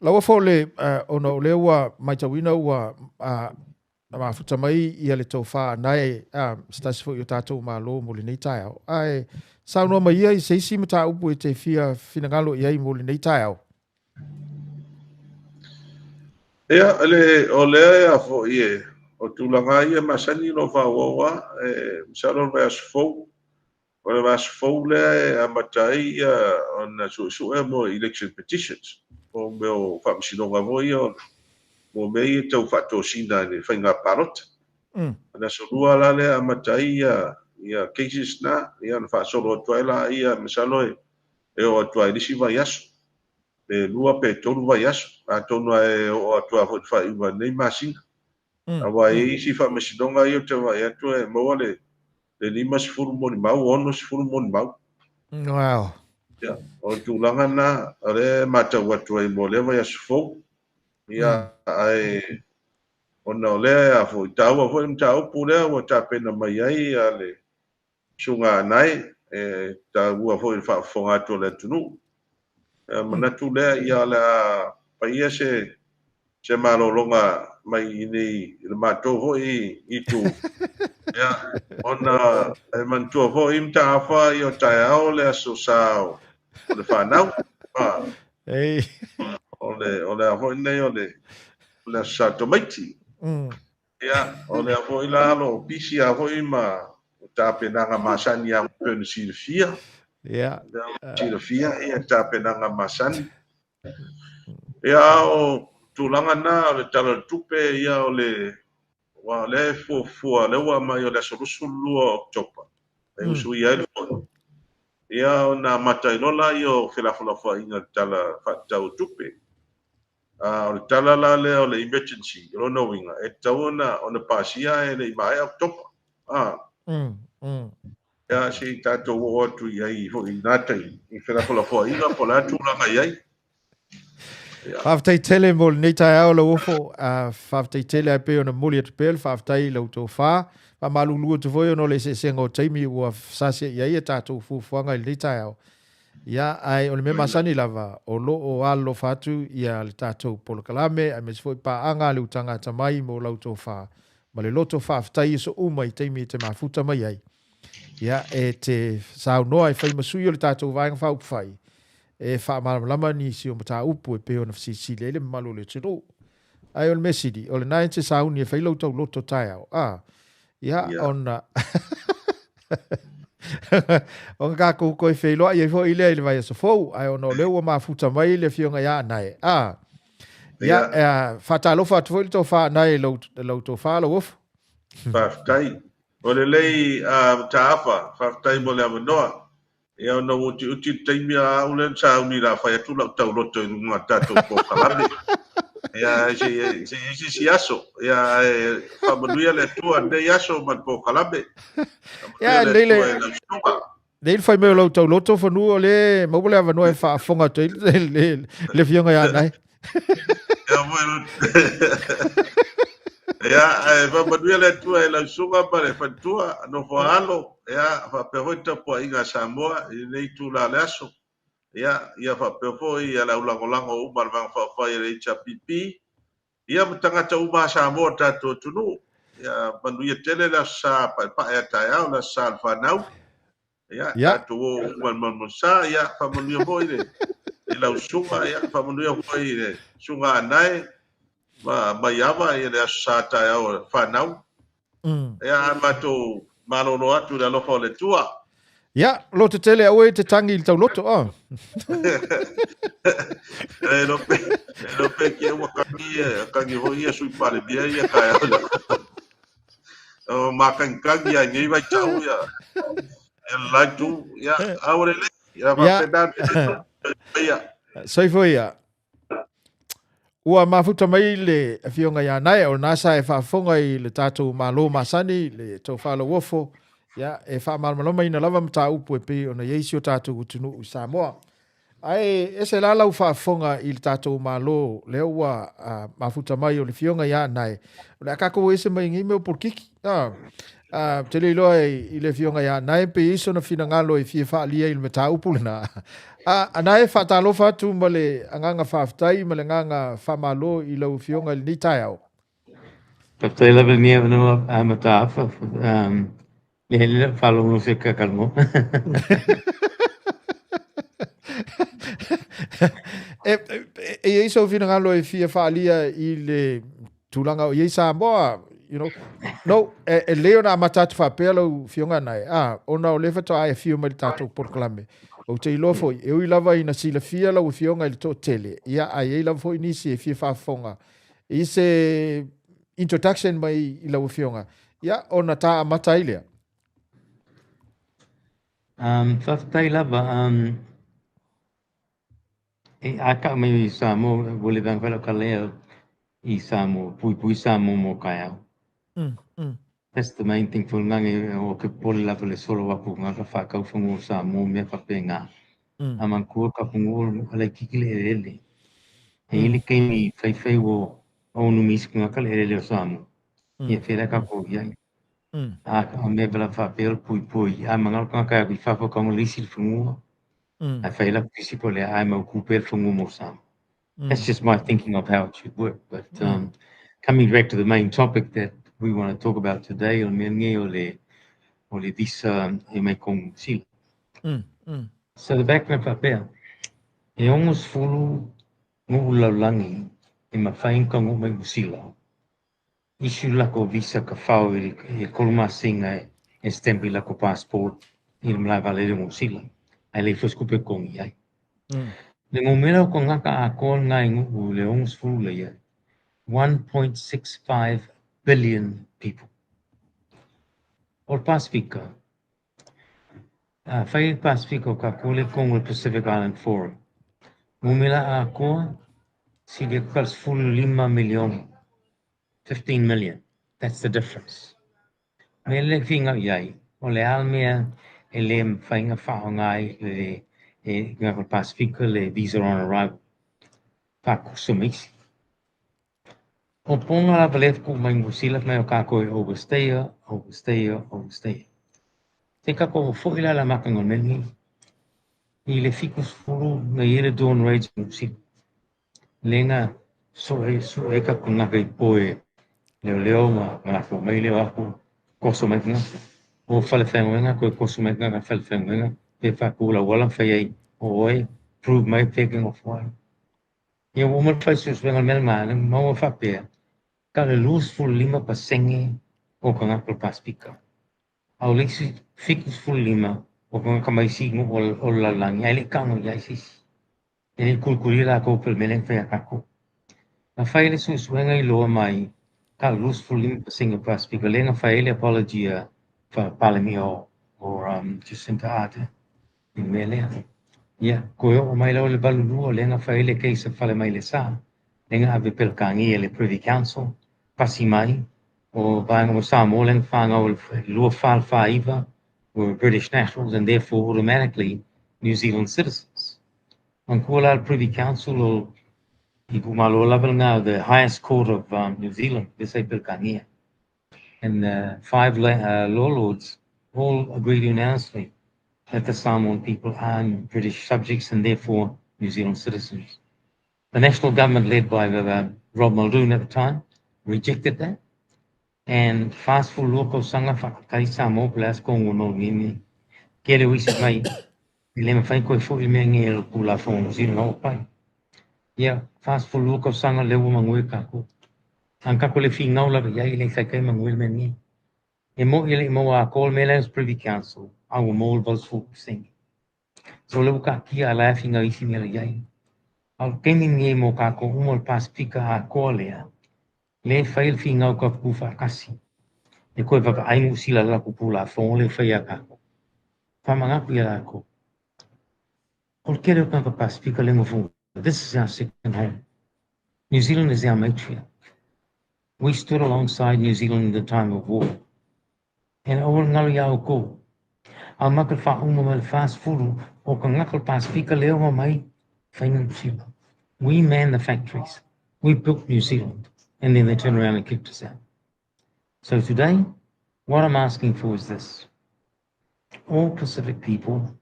Laua fo le ona o le ua maitawina ua mafuta mai ia le tau wha nai stasi fo i o tātou malo mo le nei tai au. Ai, saunua mai ia i seisi mata upu e te fina ngalo i ai mo le nei tai au. Ia, o lea fo i e, o tūlanga ia masani no whawawa, misalo vai asfou, o le vai asfou lea a matai o na su e mo election petitions, o meo whamisinonga vo i o mo mei tau whatosina ni whainga parota. Na sorua la le a matai ia cases na, ia na whaasolo atuaila ia misalo e o atuai nisi vai aso. E lua pe tonu vai aso, a tonu e o atua hoi whaiwa nei masinga. Awa e isi whamisinonga i o te vai atu e maua le lima sifuru moni mau, ono sifuru moni mau. Wow. O tūlanga na, are matau atua i mo le vai aso fau. Ia ai ona o lea a fo tau a fo tau pulea o ta pena mai ai a le sunga nai e tau a fo fa fonga to le tunu mana tu lea ia la paia se malolonga mai ni le mato ho i tu ia ona e man tu ho im ta fa i o ta o le so sao o le fa nau Ei o le ho nei o le sa tomaiti. Ia, o le a ila alo, pisi a hoi ma tāpenanga masani a pēnu sirifia. Ia. Sirifia, ia tāpenanga masani. Ia o tūlanga nā, o le tala tupe, ia o le fua, le ua mai o le sorusu lua Oktopa. E usu ia ele fua. Ia o nā matailola i o whelafulafa inga tala whatau tupe. O le tala la le o le emergency, o no winga, e tauna o na pasia e le mai Oktopa. Ia si tātou o atu i ai, i nātai, i whelafulafa inga po la tūlanga i ai. Whawtai tele mo le nei tai au la wofo, whawtai tele ai pe o na muli atu pel, whawtai lau tō whā, pa malulua tu voi ono le se sengo taimi ua sasia i ai e tātou fufuanga i le nei tai au. Ia ai o le me masani lava o lo o alo fatu ia le tātou polokalame ai me sifoi pa anga le utanga tamai mo lau tō whā. Ma le loto whawtai so uma i teimi te mafuta mai ai. Ia e te sao noa e whai masui o le tātou vaenga whaupu whai. E wha malamalama ni si o mata upu e peo na fsisi le malo le tiro. Ai o le mesidi, o le nai te sauni e whai lau tau loto tai au. Ia ona... o nga ko ko fe lo ai fo ile ile vai so fo ai ono le o mafuta mai le fionga ya nai fata lo fat fo to fa nai lo to fa lo of fa tai o le lei tafa fa tai mo le no e ono uti tai mia o le sa uni la fa tu lo tau lo to nga tato ko kalame ya si aso ya fa manuia le tu ande aso ma po kalame ya lele Dei fai meu lo tau loto fa nu ole mo bole ava no e fa fonga te le fionga ya nai. Ya bueno. Ya fa manuia le tu e la suga para fa tu no fa alo ya fa perota po inga Samoa i nei tu la laso. Ya fa perfo ia la ulangolango u malvang fa fa ile chapipi. Ia mtanga ta uma Samoa ta to tunu. Ya manuia tele la sa pa ya ta ya la sa fa nau. Ya tu man sa ya fa manuia ho ile. Ila sunga ya fa manuia ho ile. Sunga nai ma yava ile sa ta ya fa nau. Ya mato malono atu la lo le tua. Ya, lo te tele au e te tangi il tau loto, Lo pe ke wa kangi ho ia sui pale bia ia ka ya. O makangi ya ngai vai tau ya. La tu ya ahora le ya va pedan. Ya. Sai foi ya. Ua mafuta mai le fionga ya nai o nasa e whafonga i le tātou malo masani le tau whala wofo Ia, e whaamalmaloma ina lava mta upu e pe ona yeisi o tātou utunu u Samoa. Ai, e se lala u whaafonga i tātou malo leo ua mafuta mai o le fionga ia nai. O le akako ese mai ngi me o porkiki. Te le iloa i le fionga ia nai pe iso na fina ngalo i fie whaalia i le mta upu le na. Anai whaatalo whatu ma le anganga whaafitai ma le nganga whamalo i lau fionga li ni tai au. Paftai level ni avno amataf le hele follow music kalmo. E iso fina ngalo i fie whaalia i le tulanga o Iesa Moa, you know. No, e leo na matatu whapela u fionga nai. Ona o lefa to ai fio mali tātou porklame. O te ilofo, e ui lava ina sila fia la u fionga i to tele. Ia ai e lava fo inisi e fie whaafonga. I se introduction mai i la u fionga. Ia, ona tā amata ilea. Paftai lava aka mai Samo vole bang fela kaleo I Samo pui Samo mo kaya. That's the main thing for ngangi o ke pole lava le solo wapu ngaka whakau whangu Samo me whapenga. Amang kua ka pungu ale kikile ele. E ili keimi whai wo onu misku ngaka le ele o Samo. Ia whera ka ko iai. A me vela whapel pui. A mangal kaka i whafo kongo lisi whangu. I feel like basically I'm a couple from Mumosam. That's just my thinking of how it should work. But coming back to the main topic that we want to talk about today, this So the background up there, I almost follow Mulalangi in my fine Congo Musila. Issue lako visa ka fao I kolma singa estempi lako passport il mlavale de Musila. Ai le foskupe kongi ai. Le momento ko ngaka a kol ngai ngu le ongs fu le ia. 1.65 billion people. Or Pacifica. Fai Pacifico ka kule kongo Pacific Island Forum. Mumila a ko si le kals full 5 million. 15 million. That's the difference. Mele finga iai. O le almea ele fainga whaongai le ngā Pacifica le visa on arrival. Whaku sumisi. O ponga la valef ku mai musila mai o kako overstayer. Te kako o fuila la makango melni. I le fikus furu na ile doon raids musila. Lenga so e ka kunga kai poe leo ma ko mai leo aku koso mai nga. O fale whenga koe koso mai nga fale whenga. Pe whaku la wala whai oi prove my taking of one. Ia woman faces wengal melmana mau whapea. Ka le luz full 5% o ka ngakal Pacifica. Au lesi fikus full 5 o ka ngakamaisi o la langi. Ai le kango iaisis. Ele kulkulira ko pel meleng whai akako. Na whai le suswenga I loa mai. Ka luz full 5% o Pacifica. Lenga whai le apologia for Palemio or Jacinta Ardern. I melea. Ia, koe o mai lau le balulu o lenga whaile keisa whale mai le sā. Lenga ave pelkangi e le Privy Council, pasi mai, o vaenga mo Samoa lenga whaanga o lua whal whaiva, were British nationals and therefore automatically New Zealand citizens. Ang kua la Privy Council o I kumalo level now, the highest court of New Zealand, this ay pelkangia. And 5 law lords all agreed unanimously that the Samoan people are British subjects and therefore New Zealand citizens. The national government led by Rob Muldoon at the time rejected that. And fast forward local sanga whakatai Samoa plus Kongo no ngimi. Kere wisi mai, ilema whai koe fo ilmea ngere pula whongo zino no pai. Yeah, fast forward local sanga lewo mangui kako. Ang kako le fi ngau la iai le whai kai mangui ilmea ngi. E mo ile mo a call Melan's Privy Council. Our mole was focusing. So le buka kia ala finga isi mele yai. Al kemi nge mo kako umol Pacifica a kolea. Le fail finga o ka kufa kasi. E koe papa aimu sila la kupula fong le faya kako. Famanga kuya la ko. Ol kere o ka Pacifica le ngofu. This is our second home. New Zealand is our matriarch. We stood alongside New Zealand in the time of war. And o ngalu ya o ko. A makal fa uma mal fast food o ka ngakal pas fika leo ma mai financial. We man the factories. We built New Zealand, and then they turn around and kicked us out. So today, what I'm asking for is this. All Pacific people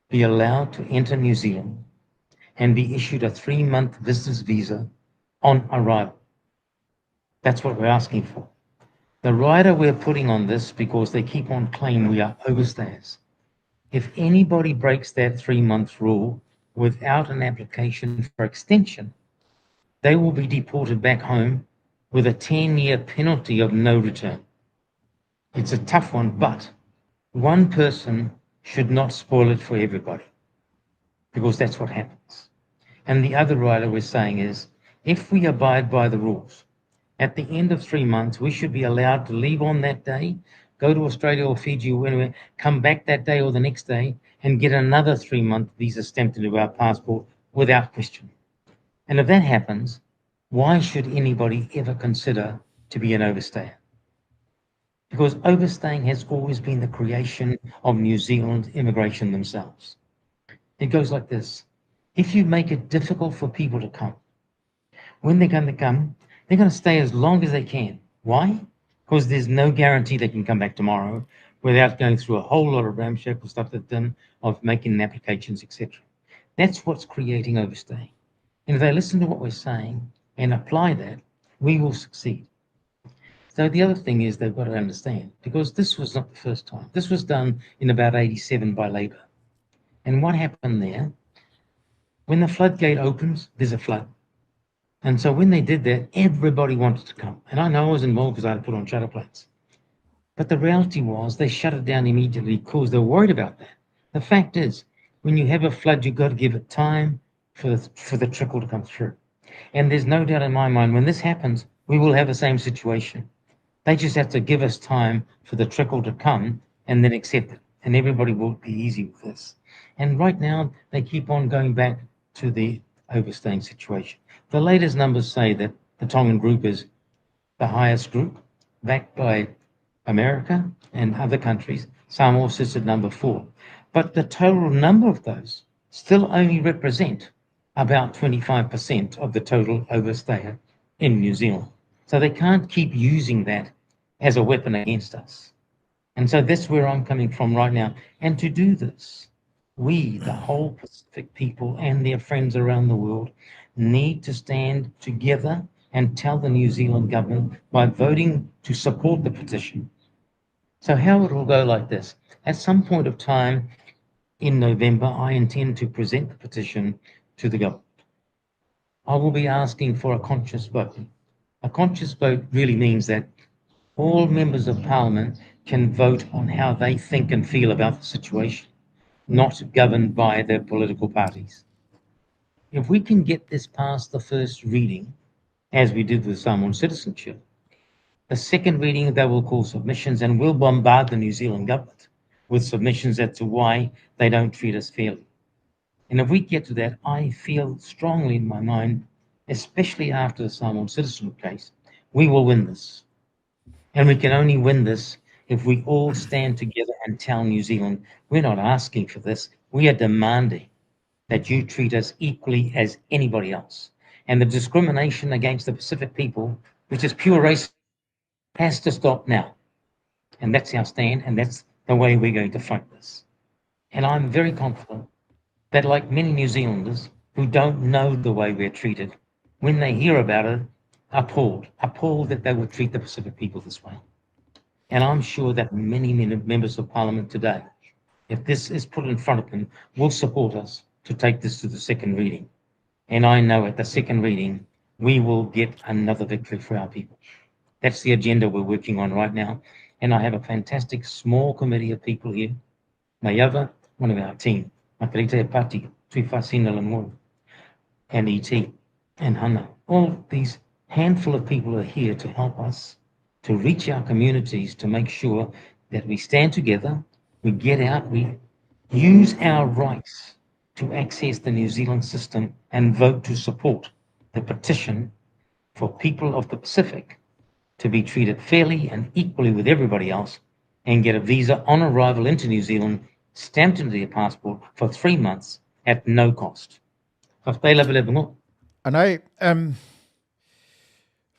be allowed to enter New Zealand and be issued a 3-month visitor's visa on arrival. That's what we're asking for. The rider we're putting on this because they keep on claiming we are overstayers. If anybody breaks that 3-month rule without an application for extension, they will be deported back home with a 10-year penalty of no return. It's a tough one, but one person should not spoil it for everybody, because that's what happens. And the other rider we're saying is, if we abide by the rules, at the end of 3 months, we should be allowed to leave on that day, go to Australia or Fiji or anywhere, come back that day or the next day, and get another 3-month visa stamped into our passport without question. And if that happens, why should anybody ever consider to be an overstayer? Because overstaying has always been the creation of New Zealand immigration themselves. It goes like this. If you make it difficult for people to come, when they're going to come, they're going to stay as long as they can. Why? Because there's no guarantee they can come back tomorrow without going through a whole lot of ramshackle stuff they've done of making applications, etc. That's what's creating overstaying. And if they listen to what we're saying and apply that, we will succeed. So the other thing is they've got to understand, because this was not the first time. This was done in about 87 by Labor. And what happened there, when the floodgate opens, there's a flood. And so when they did that, everybody wanted to come. And I know I was involved because I had to put on shutter plates. But the reality was they shut it down immediately because they were worried about that. The fact is, when you have a flood, you've got to give it time for the trickle to come through. And there's no doubt in my mind, when this happens, we will have the same situation. They just have to give us time for the trickle to come and then accept it. And everybody will be easy with this. And right now, they keep on going back to the overstaying situation. The latest numbers say that the Tongan group is the highest group, backed by America and other countries. Samoa sits at number 4. But the total number of those still only represent about 25% of the total overstayer in New Zealand. So they can't keep using that as a weapon against us. And so that's where I'm coming from right now. And to do this, we, the whole Pacific people and their friends around the world, need to stand together and tell the New Zealand government by voting to support the petition. So how it will go like this. At some point of time in November, I intend to present the petition to the government. I will be asking for a conscious vote. A conscious vote really means that all members of parliament can vote on how they think and feel about the situation, not governed by their political parties. If we can get this past the first reading, as we did with Samoan citizenship, the second reading, they will call submissions and will bombard the New Zealand government with submissions as to why they don't treat us fairly. And if we get to that, I feel strongly in my mind, especially after the Samoan citizenship case, we will win this. And we can only win this if we all stand together and tell New Zealand, we're not asking for this, we are demanding that you treat us equally as anybody else. And the discrimination against the Pacific people, which is pure racism, has to stop now. And that's our stand, and that's the way we're going to fight this. And I'm very confident that, like many New Zealanders who don't know the way we're treated, when they hear about it, appalled that they would treat the Pacific people this way. And I'm sure that many members of Parliament today, if this is put in front of them, will support us to take this to the second reading. And I know at the second reading, we will get another victory for our people. That's the agenda we're working on right now. And I have a fantastic small committee of people here. Mayava, one of our team, Makarita Pati, Tuifasina Lamor, and ET, and Hana. All these handful of people are here to help us to reach our communities, to make sure that we stand together, we get out, we use our rights to access the New Zealand system and vote to support the petition for people of the Pacific to be treated fairly and equally with everybody else, and get a visa on arrival into New Zealand, stamped into their passport for 3 months at no cost. And I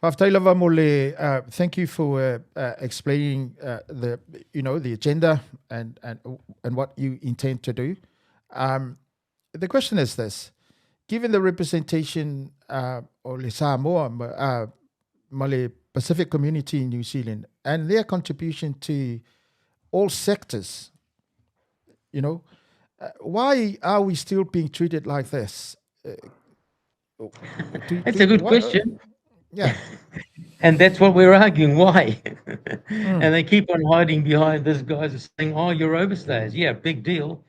Whaftailava mole, thank you for explaining the agenda and what you intend to do. The question is this: given the representation of the Samoa, Malay Pacific community in New Zealand, and their contribution to all sectors, why are we still being treated like this? That's a good question. Yeah. And that's what we're arguing. Why? And they keep on hiding behind this guys saying, oh, you're overstayers. Yeah, big deal.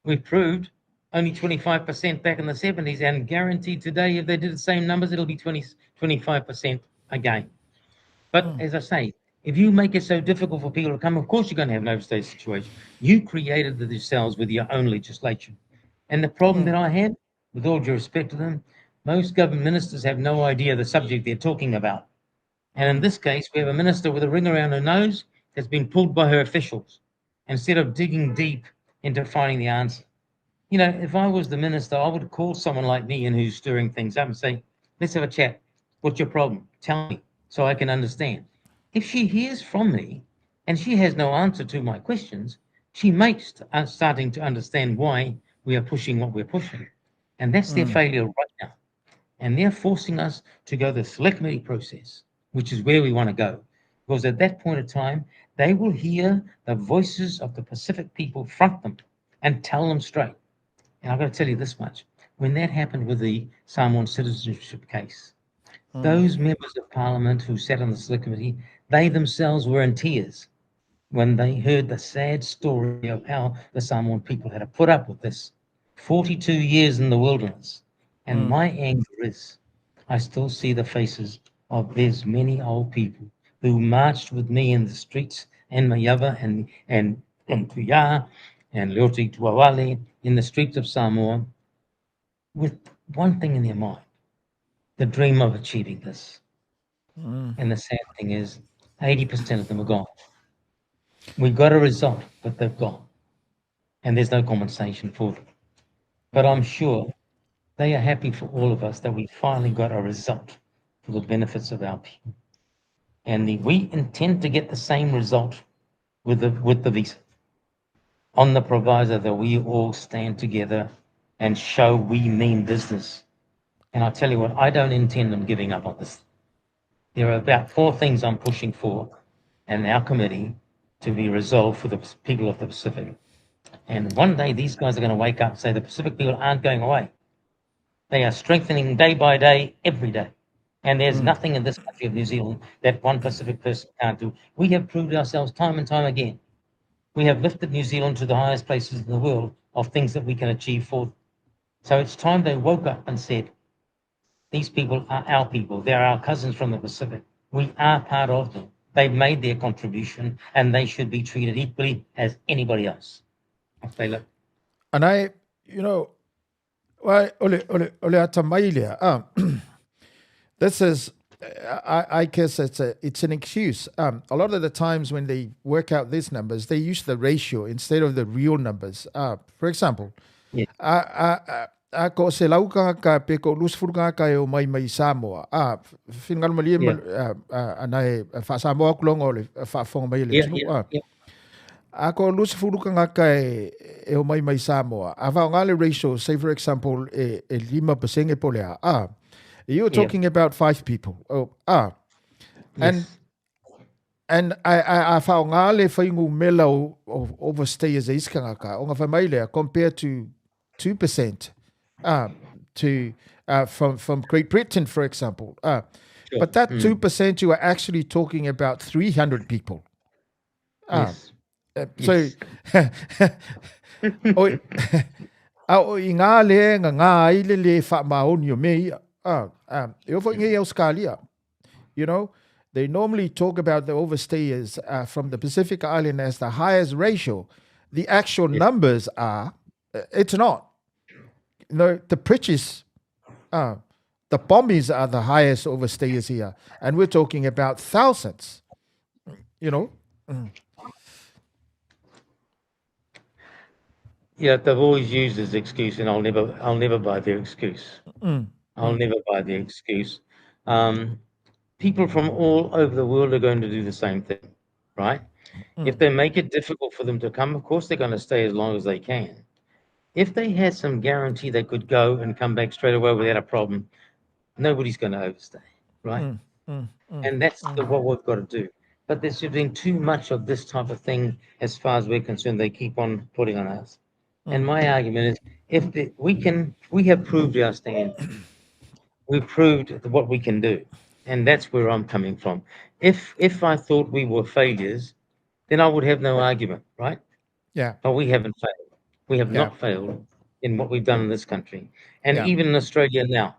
We proved only 25% back in the 70s, and guaranteed today, if they did the same numbers, it'll be 25% again. But as I say, if you make it so difficult for people to come, of course you're going to have an overstay situation. You created it yourselves with your own legislation. And the problem that I had, with all due respect to them, most government ministers have no idea the subject they're talking about. And in this case, we have a minister with a ring around her nose that's been pulled by her officials instead of digging deep into finding the answer. If I was the minister, I would call someone like me and who's stirring things up and say, let's have a chat. What's your problem? Tell me so I can understand. If she hears from me and she has no answer to my questions, she may starting to understand why we are pushing what we're pushing. And that's their failure right now. And they're forcing us to go the select committee process, which is where we want to go. Because at that point in time, they will hear the voices of the Pacific people front them and tell them straight. And I've got to tell you this much. When that happened with the Samoan citizenship case, those members of parliament who sat on the select committee, they themselves were in tears when they heard the sad story of how the Samoan people had to put up with this 42 years in the wilderness. And my anger is, I still see the faces of there's many old people who marched with me in the streets in Mayava and Kuya and Leoti Tuawale in the streets of Samoa with one thing in their mind, the dream of achieving this. And the sad thing is 80% of them are gone. We got a result, but they've gone. And there's no compensation for them. But I'm sure they are happy for all of us that we finally got a result for the benefits of our people. And we intend to get the same result with the visa, on the proviso that we all stand together and show we mean business. And I tell you what, I don't intend on giving up on this. There are about 4 things I'm pushing for and our committee to be resolved for the people of the Pacific. And one day these guys are going to wake up and say the Pacific people aren't going away. They are strengthening day by day, every day. And there's nothing in this country of New Zealand that one Pacific person can't do. We have proved ourselves time and time again. We have lifted New Zealand to the highest places in the world of things that we can achieve for them. So it's time they woke up and said, these people are our people. They're our cousins from the Pacific. We are part of them. They've made their contribution and they should be treated equally as anybody else. And I, this is, I guess it's an excuse. A lot of the times when they work out these numbers, they use the ratio instead of the real numbers. For example, ko se lauka ka pe ko lusfurga ka e o mai Samoa. Fingal malia anai fa Samoa kulongo le fa fonga mai le tulu. Ako lusfurga ka e o mai Samoa. Ava ngale ratio, say for example, 5% e polea. You're talking about 5 people. And I found ngale whaingu mela o overstayers e iskanga ka o nga whamailea compared to 2% from Great Britain, for example. But that 2%, you are actually talking about 300 people. So, i ngā leenga ngā aile le whamaoni o mei. Australia, they normally talk about the overstayers from the Pacific Island as the highest ratio. The actual numbers are, it's not. The Pritches, the Pommies are the highest overstayers here. And we're talking about thousands, Yeah, they've always used this excuse, and I'll never buy their excuse. I'll never buy the excuse. People from all over the world are going to do the same thing, right? If they make it difficult for them to come, of course they're going to stay as long as they can. If they had some guarantee they could go and come back straight away without a problem, nobody's going to overstay, right? And that's what we've got to do. But there's been too much of this type of thing as far as we're concerned. They keep on putting on us. And my argument is, we have proved our stand. We've proved what we can do. And that's where I'm coming from. If I thought we were failures, then I would have no argument, right? Yeah. But we haven't failed. We have not failed in what we've done in this country. And even in Australia now,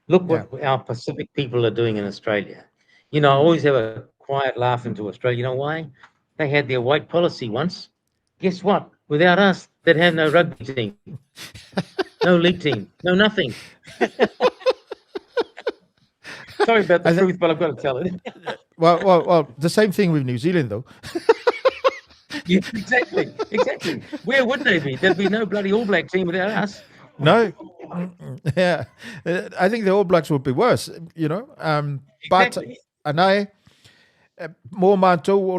look what our Pacific people are doing in Australia. You know, I always have a quiet laugh into Australia. You know why? They had their white policy once. Guess what? Without us, they'd have no rugby team, no league team, no nothing. Sorry about the truth, but I've got to tell it. Well, the same thing with New Zealand, though. Yeah, exactly. Where would they be? There'd be no bloody All Black team without us. No. Yeah. I think the All Blacks would be worse, you know. But, and I, more mātou o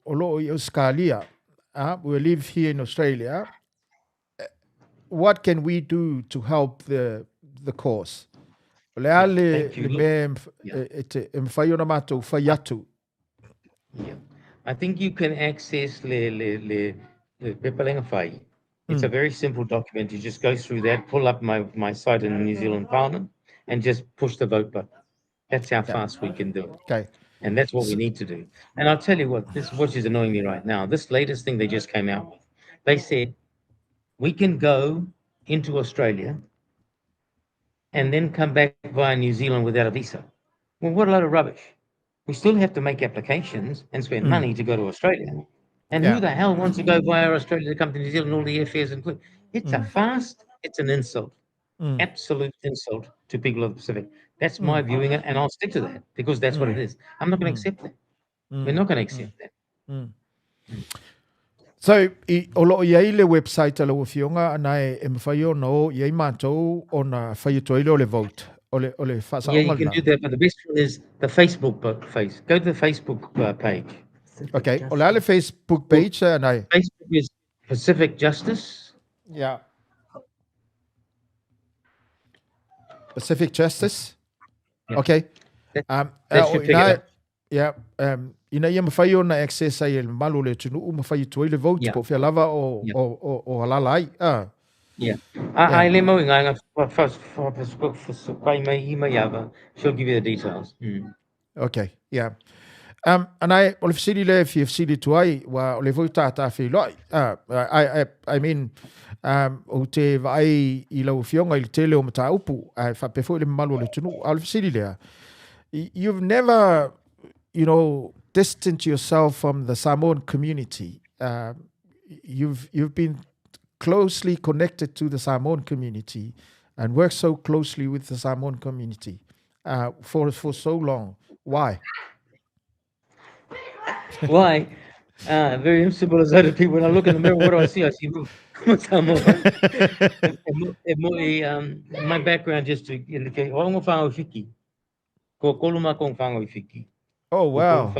lo i Australia, we live here in Australia. What can we do to help the cause? Yeah. I think you can access le Pepalenga Whai. It's a very simple document. You just go through that, pull up my site in the New Zealand Parliament, and just push the vote button. That's how fast we can do it. Okay. And that's what we need to do. And I'll tell you what, this is what is annoying me right now. This latest thing they just came out with. They said, we can go into Australia and then come back via New Zealand without a visa. Well, what a load of rubbish. We still have to make applications and spend money to go to Australia. And who the hell wants to go via Australia to come to New Zealand, all the airfares included? It's a fast, it's an insult. Absolute insult to people of the Pacific. That's my viewing it, and I'll stick to that because that's what it is. I'm not going to accept that. We're not going to accept that. So, o lo iai le website ala fionga ana e mwhai no iai mātou o na whai toile o le vote. Yeah, you can do that, but the best one is the Facebook page. Go to the Facebook page. Okay, o le Facebook page and I. Facebook is Pacific Justice. Yeah. Pacific Justice. Yeah. Okay. Ina ia mawhai o na access ai el malu le tunu mawhai toile vote po fia lava o halala ai. Yeah. I le mo inga she'll give you the details. Okay, yeah. And I o le fisiri le fisiri tuai wa o le voi tata fi loi. I mean o te vai I lau fionga I le tele o mata upu ai fa pe foi le malu le tunu o le fisiri le. You've never, you know, distanced yourself from the Samoan community. You've been closely connected to the Samoan community and worked so closely with the Samoan community for so long. Why? Why? Very simple as other people. When I look in the mirror, what do I see? I see Samoa. My background, just to indicate, oh, wow.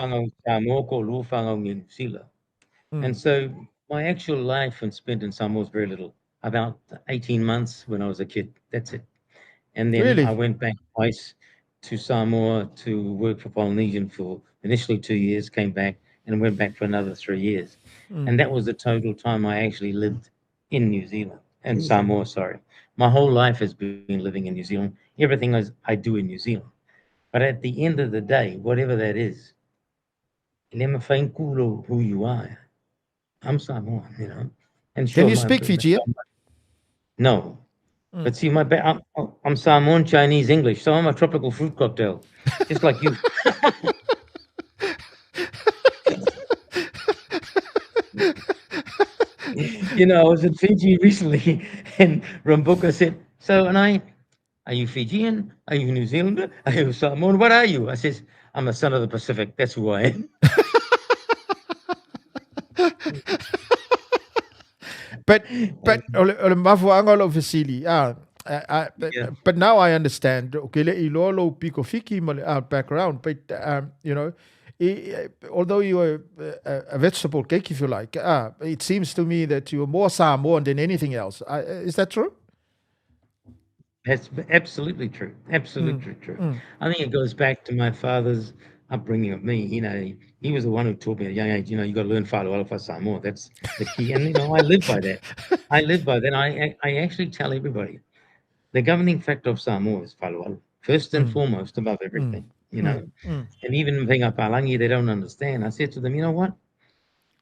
And so my actual life and spent in Samoa was very little, about 18 months when I was a kid. That's it. And then I went back twice to Samoa to work for Polynesian for initially 2 years, came back and went back for another 3 years. And that was the total time I actually lived in New Zealand, and Samoa, sorry. My whole life has been living in New Zealand. Everything I do in New Zealand. But at the end of the day, whatever that is, who you are. I'm Samoan, you know. And can you speak Fijian? No. But see, I'm Samoan, Chinese, English, so I'm a tropical fruit cocktail, just like you. You know, I was in Fiji recently, and Rambuka said, so, are you Fijian? Are you New Zealander? Are you Samoan? What are you? I says, I'm a son of the Pacific. That's who I am. But ole mafuanga lo Vasili. Yeah. But now I understand. Okay, le ilolo pico fiki background. But you know, although you are a vegetable cake, if you like, it seems to me that you are more Samoan than anything else. Is that true? That's absolutely true. Absolutely true. I think it goes back to my father's upbringing of me. You know, he was the one who taught me at a young age, you know, you got to learn Whālualofa Samoa. That's the key. And, you know, I live by that. I live by that. I actually tell everybody the governing factor of Samoa is Whālualo, first and foremost, above everything, you know. And even Venga Palangi, they don't understand. I said to them, you know what?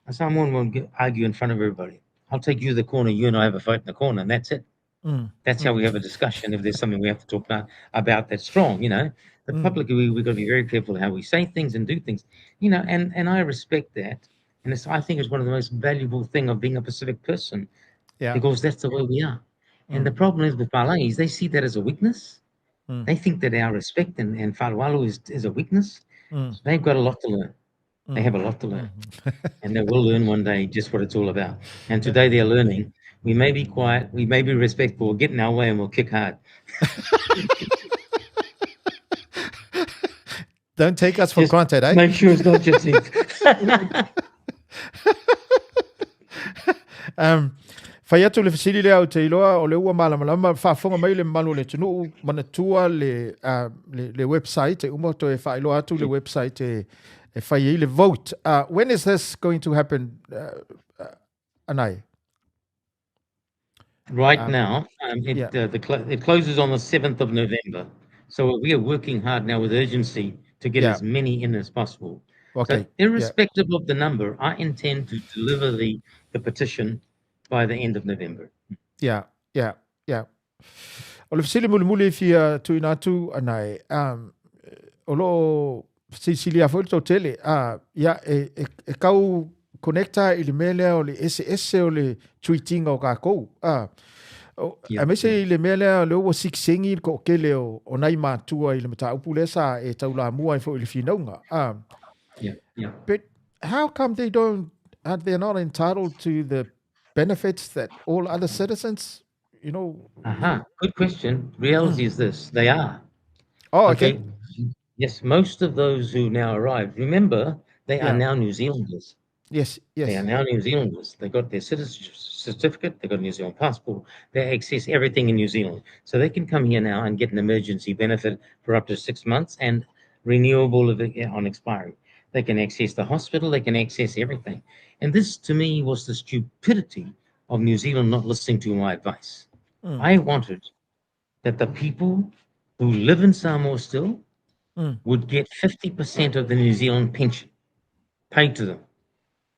A Samoan won't argue in front of everybody. I'll take you to the corner, you and I have a fight in the corner, and that's it. That's how we have a discussion if there's something we have to talk about that's strong, you know. But publicly, we've got to be very careful how we say things and do things, you know, and I respect that. And I think it's one of the most valuable thing of being a Pacific person, because that's the way we are. And the problem is with Palangis, they see that as a weakness. They think that our respect and Whālualo is a weakness. They've got a lot to learn. They have a lot to learn. And they will learn one day just what it's all about. And today they're learning. We may be quiet, we may be respectful, we'll get in our way and we'll kick hard. Don't take us for Just granted, eh? make sure it's not just it. Fai atu le fasili lea o te iloa o le ua malamalama whaafonga mai le malu le tunu manatua le website e umoto e whailoa atu le website e whai i le vote. When is this going to happen, Anai? Right now, it closes on the 7th of November. So we are working hard now with urgency to get as many in as possible. Okay. So irrespective of the number, I intend to deliver the petition by the end of November. Yeah. O le fasili muli fia tu inatu Anai. O lo sisilia foi to tele. E kau connecta i le mele o le SS o le tweeting o kākou. A me se i le mele o le ua siksengi ko kele o nai mātua i le mata upu le sa e taula mua i fo i le whinaunga. But how come they're not entitled to the benefits that all other citizens, you know? Good question. Reality is this. They are. Oh, okay. Yes, most of those who now arrived, remember, they are now New Zealanders. Yes. They are now New Zealanders. They got their citizenship certificate, they got a New Zealand passport, they access everything in New Zealand. So they can come here now and get an emergency benefit for up to 6 months and renewable on expiry. They can access the hospital, they can access everything. And this, to me, was the stupidity of New Zealand not listening to my advice. I wanted that the people who live in Samoa still would get 50% of the New Zealand pension paid to them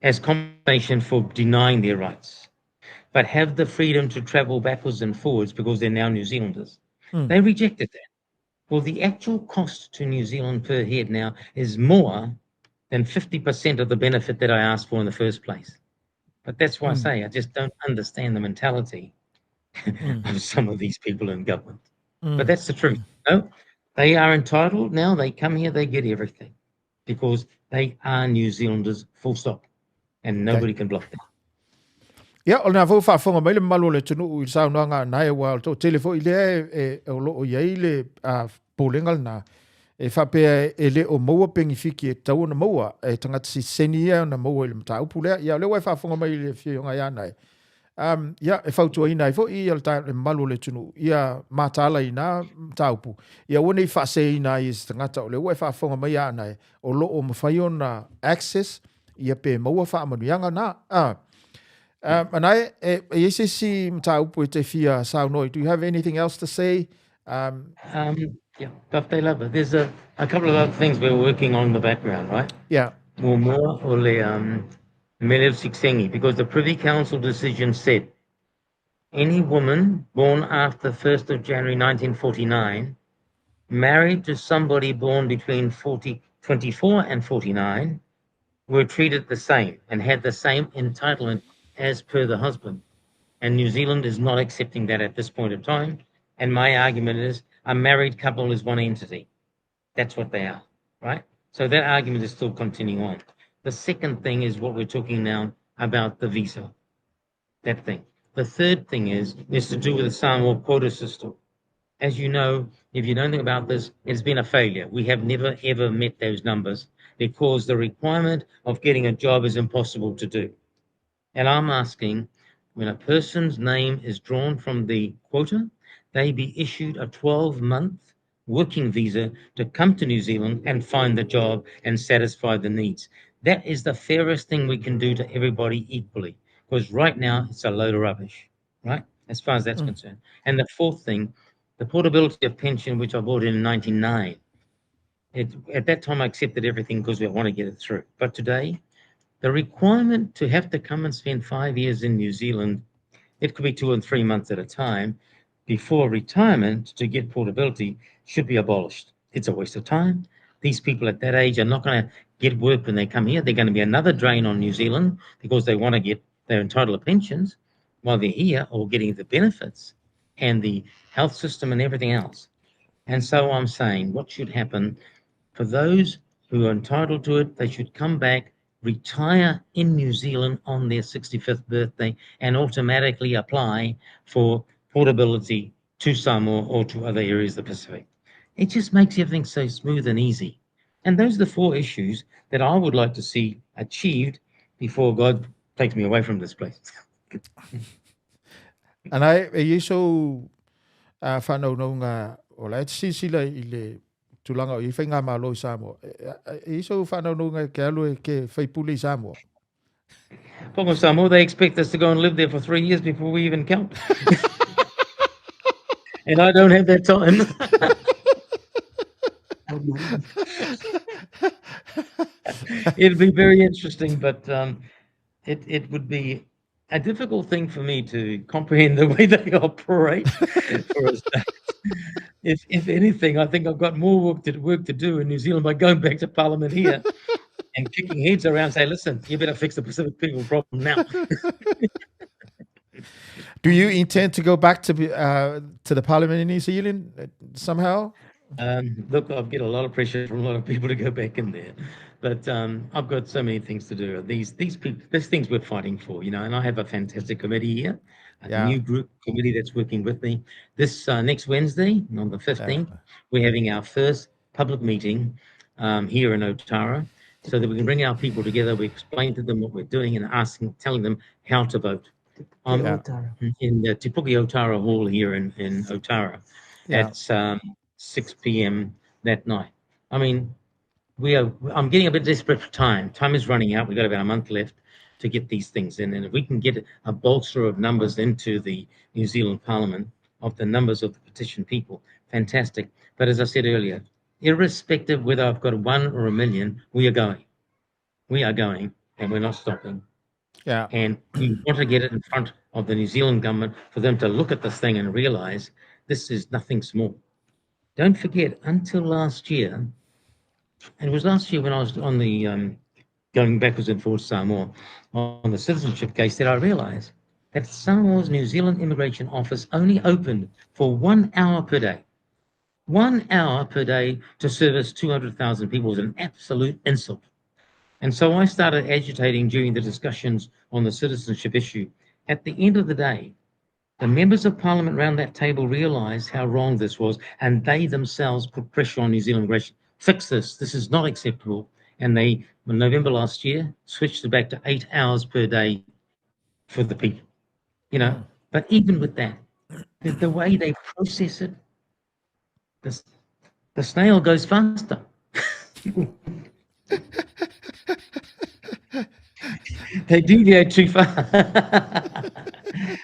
as compensation for denying their rights, but have the freedom to travel backwards and forwards because they're now New Zealanders. They rejected that. Well, the actual cost to New Zealand per head now is more than 50% of the benefit that I asked for in the first place. But that's why I say I just don't understand the mentality of some of these people in government. But that's the truth. No, they are entitled now. They come here, they get everything because they are New Zealanders, full stop. And nobody can block that. Yeah, o na fa fonga mai le malu le tunu i sa no nga nai wa to telefo ile e o lo ia ile polengal na e fa pe ele o mo pengi fiki e tau na mo e tanga si senia na mo le mta upule ya le wa fa fonga mai le fi nga ya nai e fa tu ina fo i al ta le malu le tunu ia matala ina mta upu ia wona i fa se ina is tanga ta le wa fa fonga mai ya nai o lo o mafaiona access ia pe maua wha amanuianga na. Anai, e si mta upu e te fia saunoi. Do you have anything else to say? Yeah, Taftai Lava. There's a couple of other things we're working on in the background, right? Yeah. More or le Mele Siksengi, because the Privy Council decision said any woman born after 1st of January 1949, married to somebody born between 24 and 49, were treated the same and had the same entitlement as per the husband. And New Zealand is not accepting that at this point of time. And my argument is a married couple is one entity. That's what they are, right? So that argument is still continuing on. The second thing is what we're talking now about the visa, that thing. The third thing is to do with the Samoa quota system. As you know, if you know anything about this, it's been a failure. We have never, ever met those numbers because the requirement of getting a job is impossible to do. And I'm asking, when a person's name is drawn from the quota, they be issued a 12-month working visa to come to New Zealand and find the job and satisfy the needs. That is the fairest thing we can do to everybody equally, because right now it's a load of rubbish, right? As far as that's concerned. And the fourth thing, the portability of pension, which I brought in 99. At that time, I accepted everything because we want to get it through. But today, the requirement to have to come and spend 5 years in New Zealand, it could be 2 and 3 months at a time, before retirement to get portability should be abolished. It's a waste of time. These people at that age are not going to get work when they come here. They're going to be another drain on New Zealand because they want to get their entitled pensions while they're here or getting the benefits and the health system and everything else. And so I'm saying what should happen for those who are entitled to it, they should come back, retire in New Zealand on their 65th birthday and automatically apply for portability to Samoa or to other areas of the Pacific. It just makes everything so smooth and easy. And those are the 4 issues that I would like to see achieved before God takes me away from this place. Ana e iso whanau no ngā o la sisila I le tulanga o I whainga malo I Samoa. E iso whanau no ngā ke alu e ke whaipuli I Samoa. Pongo Samoa, they expect us to go and live there for 3 years before we even count. And I don't have that time. It'll be very interesting, but it would be a difficult thing for me to comprehend the way they operate. For a start. If anything, I think I've got more work to do in New Zealand by going back to Parliament here and kicking heads around, say, listen, you better fix the Pacific people problem now. Do you intend to go back to the Parliament in New Zealand somehow? Look, I've get a lot of pressure from a lot of people to go back in there, but I've got so many things to do. These people, there's things we're fighting for, you know, and I have a fantastic committee here, a new group committee that's working with me. This next Wednesday, on the 15th, we're having our first public meeting here in Otara, so that we can bring our people together. We explain to them what we're doing and telling them how to vote. In the Te Puke Otara Hall here in Otara at 6 p.m. that night. I mean, I'm getting a bit desperate for time. Time is running out. We've got about a month left to get these things in. And if we can get a bolster of numbers into the New Zealand Parliament of the numbers of the petitioned people, fantastic. But as I said earlier, irrespective whether I've got 1 or 1 million, we are going. We are going, and we're not stopping. Yeah. And we want to get it in front of the New Zealand government for them to look at this thing and realize this is nothing small. Don't forget, until last year, and it was last year when I was on the going backwards and forwards Samoa on the citizenship case that I realized that Samoa's New Zealand Immigration Office only opened for 1 hour per day. 1 hour per day to service 200,000 people was an absolute insult. And so I started agitating during the discussions on the citizenship issue. At the end of the day, the members of Parliament around that table realised how wrong this was, and they themselves put pressure on New Zealand Immigration. Fix this. This is not acceptable. And they, in November last year, switched it back to 8 hours per day for the people. You know, but even with that, the way they process it, the snail goes faster. They deviate too far.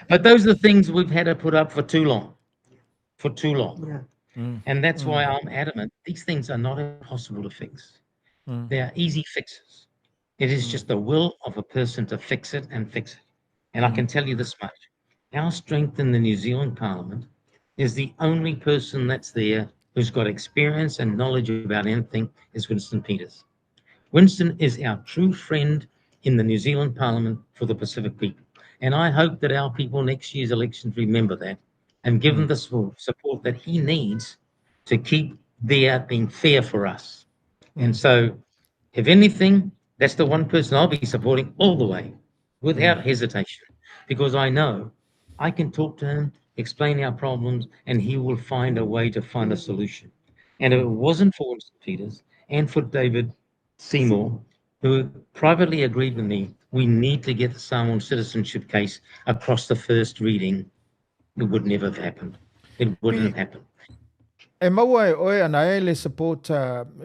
But those are the things we've had to put up for too long. Yeah. And that's why I'm adamant. These things are not impossible to fix. They are easy fixes. It is just the will of a person to fix it and fix it. And I can tell you this much. Our strength in the New Zealand Parliament is the only person that's there who's got experience and knowledge about anything is Winston Peters. Winston is our true friend in the New Zealand Parliament for the Pacific people. And I hope that our people next year's elections remember that and give him the support that he needs to keep there being fair for us. And so, if anything, that's the one person I'll be supporting all the way without hesitation, because I know I can talk to him, explain our problems, and he will find a way to find a solution. And if it wasn't for Winston Peters and for David Seymour, who privately agreed with me, we need to get the Samoan citizenship case across the first reading, it would never have happened. It wouldn't have happened. E maua e oe ana e le support,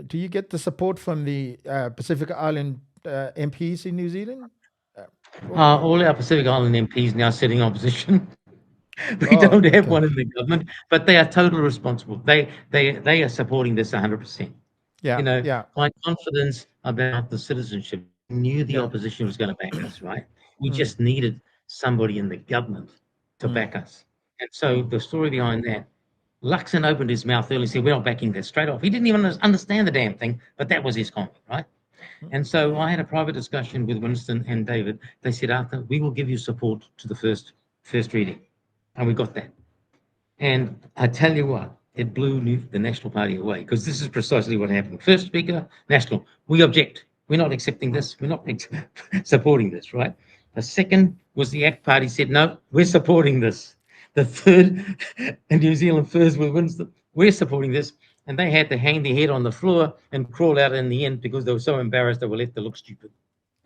do you get the support from the Pacific Island MPs in New Zealand? All our Pacific Island MPs now sitting opposition. We Oh, don't have okay. one in the government, but they are totally responsible. They are supporting this 100%. Yeah, You know, yeah. my confidence about the citizenship, knew the Yeah. opposition was going to back us, right? We just needed somebody in the government to back us. And so the story behind that, Luxon opened his mouth early and said, we're not backing this straight off. He didn't even understand the damn thing, but that was his comment, right? And so I had a private discussion with Winston and David. They said, Arthur, we will give you support to the first reading. And we got that. And I tell you what, it blew the National Party away, because this is precisely what happened. First speaker, National, we object. We're not accepting this. We're not supporting this, right? The second was the ACT Party said, no, we're supporting this. The third, and New Zealand First with Winston, we're supporting this. And they had to hang their head on the floor and crawl out in the end because they were so embarrassed they were left to look stupid.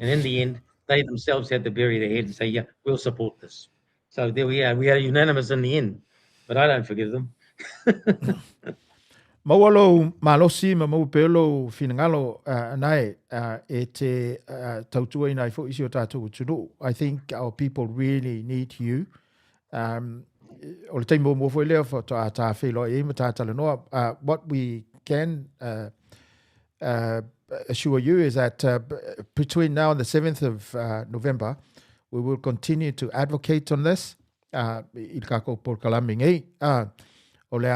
And in the end, they themselves had to bury their head and say, yeah, we'll support this. So there we are. We are unanimous in the end, but I don't forgive them. Maualo malosi ma mau pelo finangalo nai e te tautua ina I fo isi o tātou tunu. I think our people really need you. O le taimo mo foi leo fo ta whelo e ma tātala noa. What we can assure you is that between now and the 7th of November, we will continue to advocate on this. I kako por kalami ngai. O le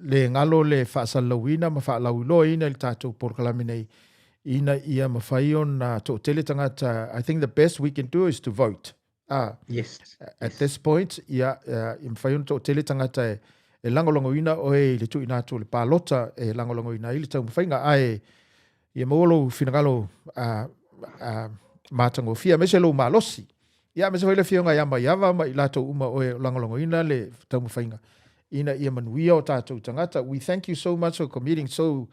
le ngalo le whaasalauina ma whaalauloina le tātou por kalami nei. Ina ia mawhai o na tō tele tangata. I think the best we can do is to vote. Yes. At this point, ia mawhai o tō tele tangata e langolongoina o e le tui nātou le pālota e langolongoina i le tau mawhainga ai ia maolo finagalo mātango fia mese lo malosi. Ia mese whaile fionga ia mai ava ma i lato uma o e langolongoina le tau mawhainga. Ina ia manuia o tātou tangata. We thank you so much for committing so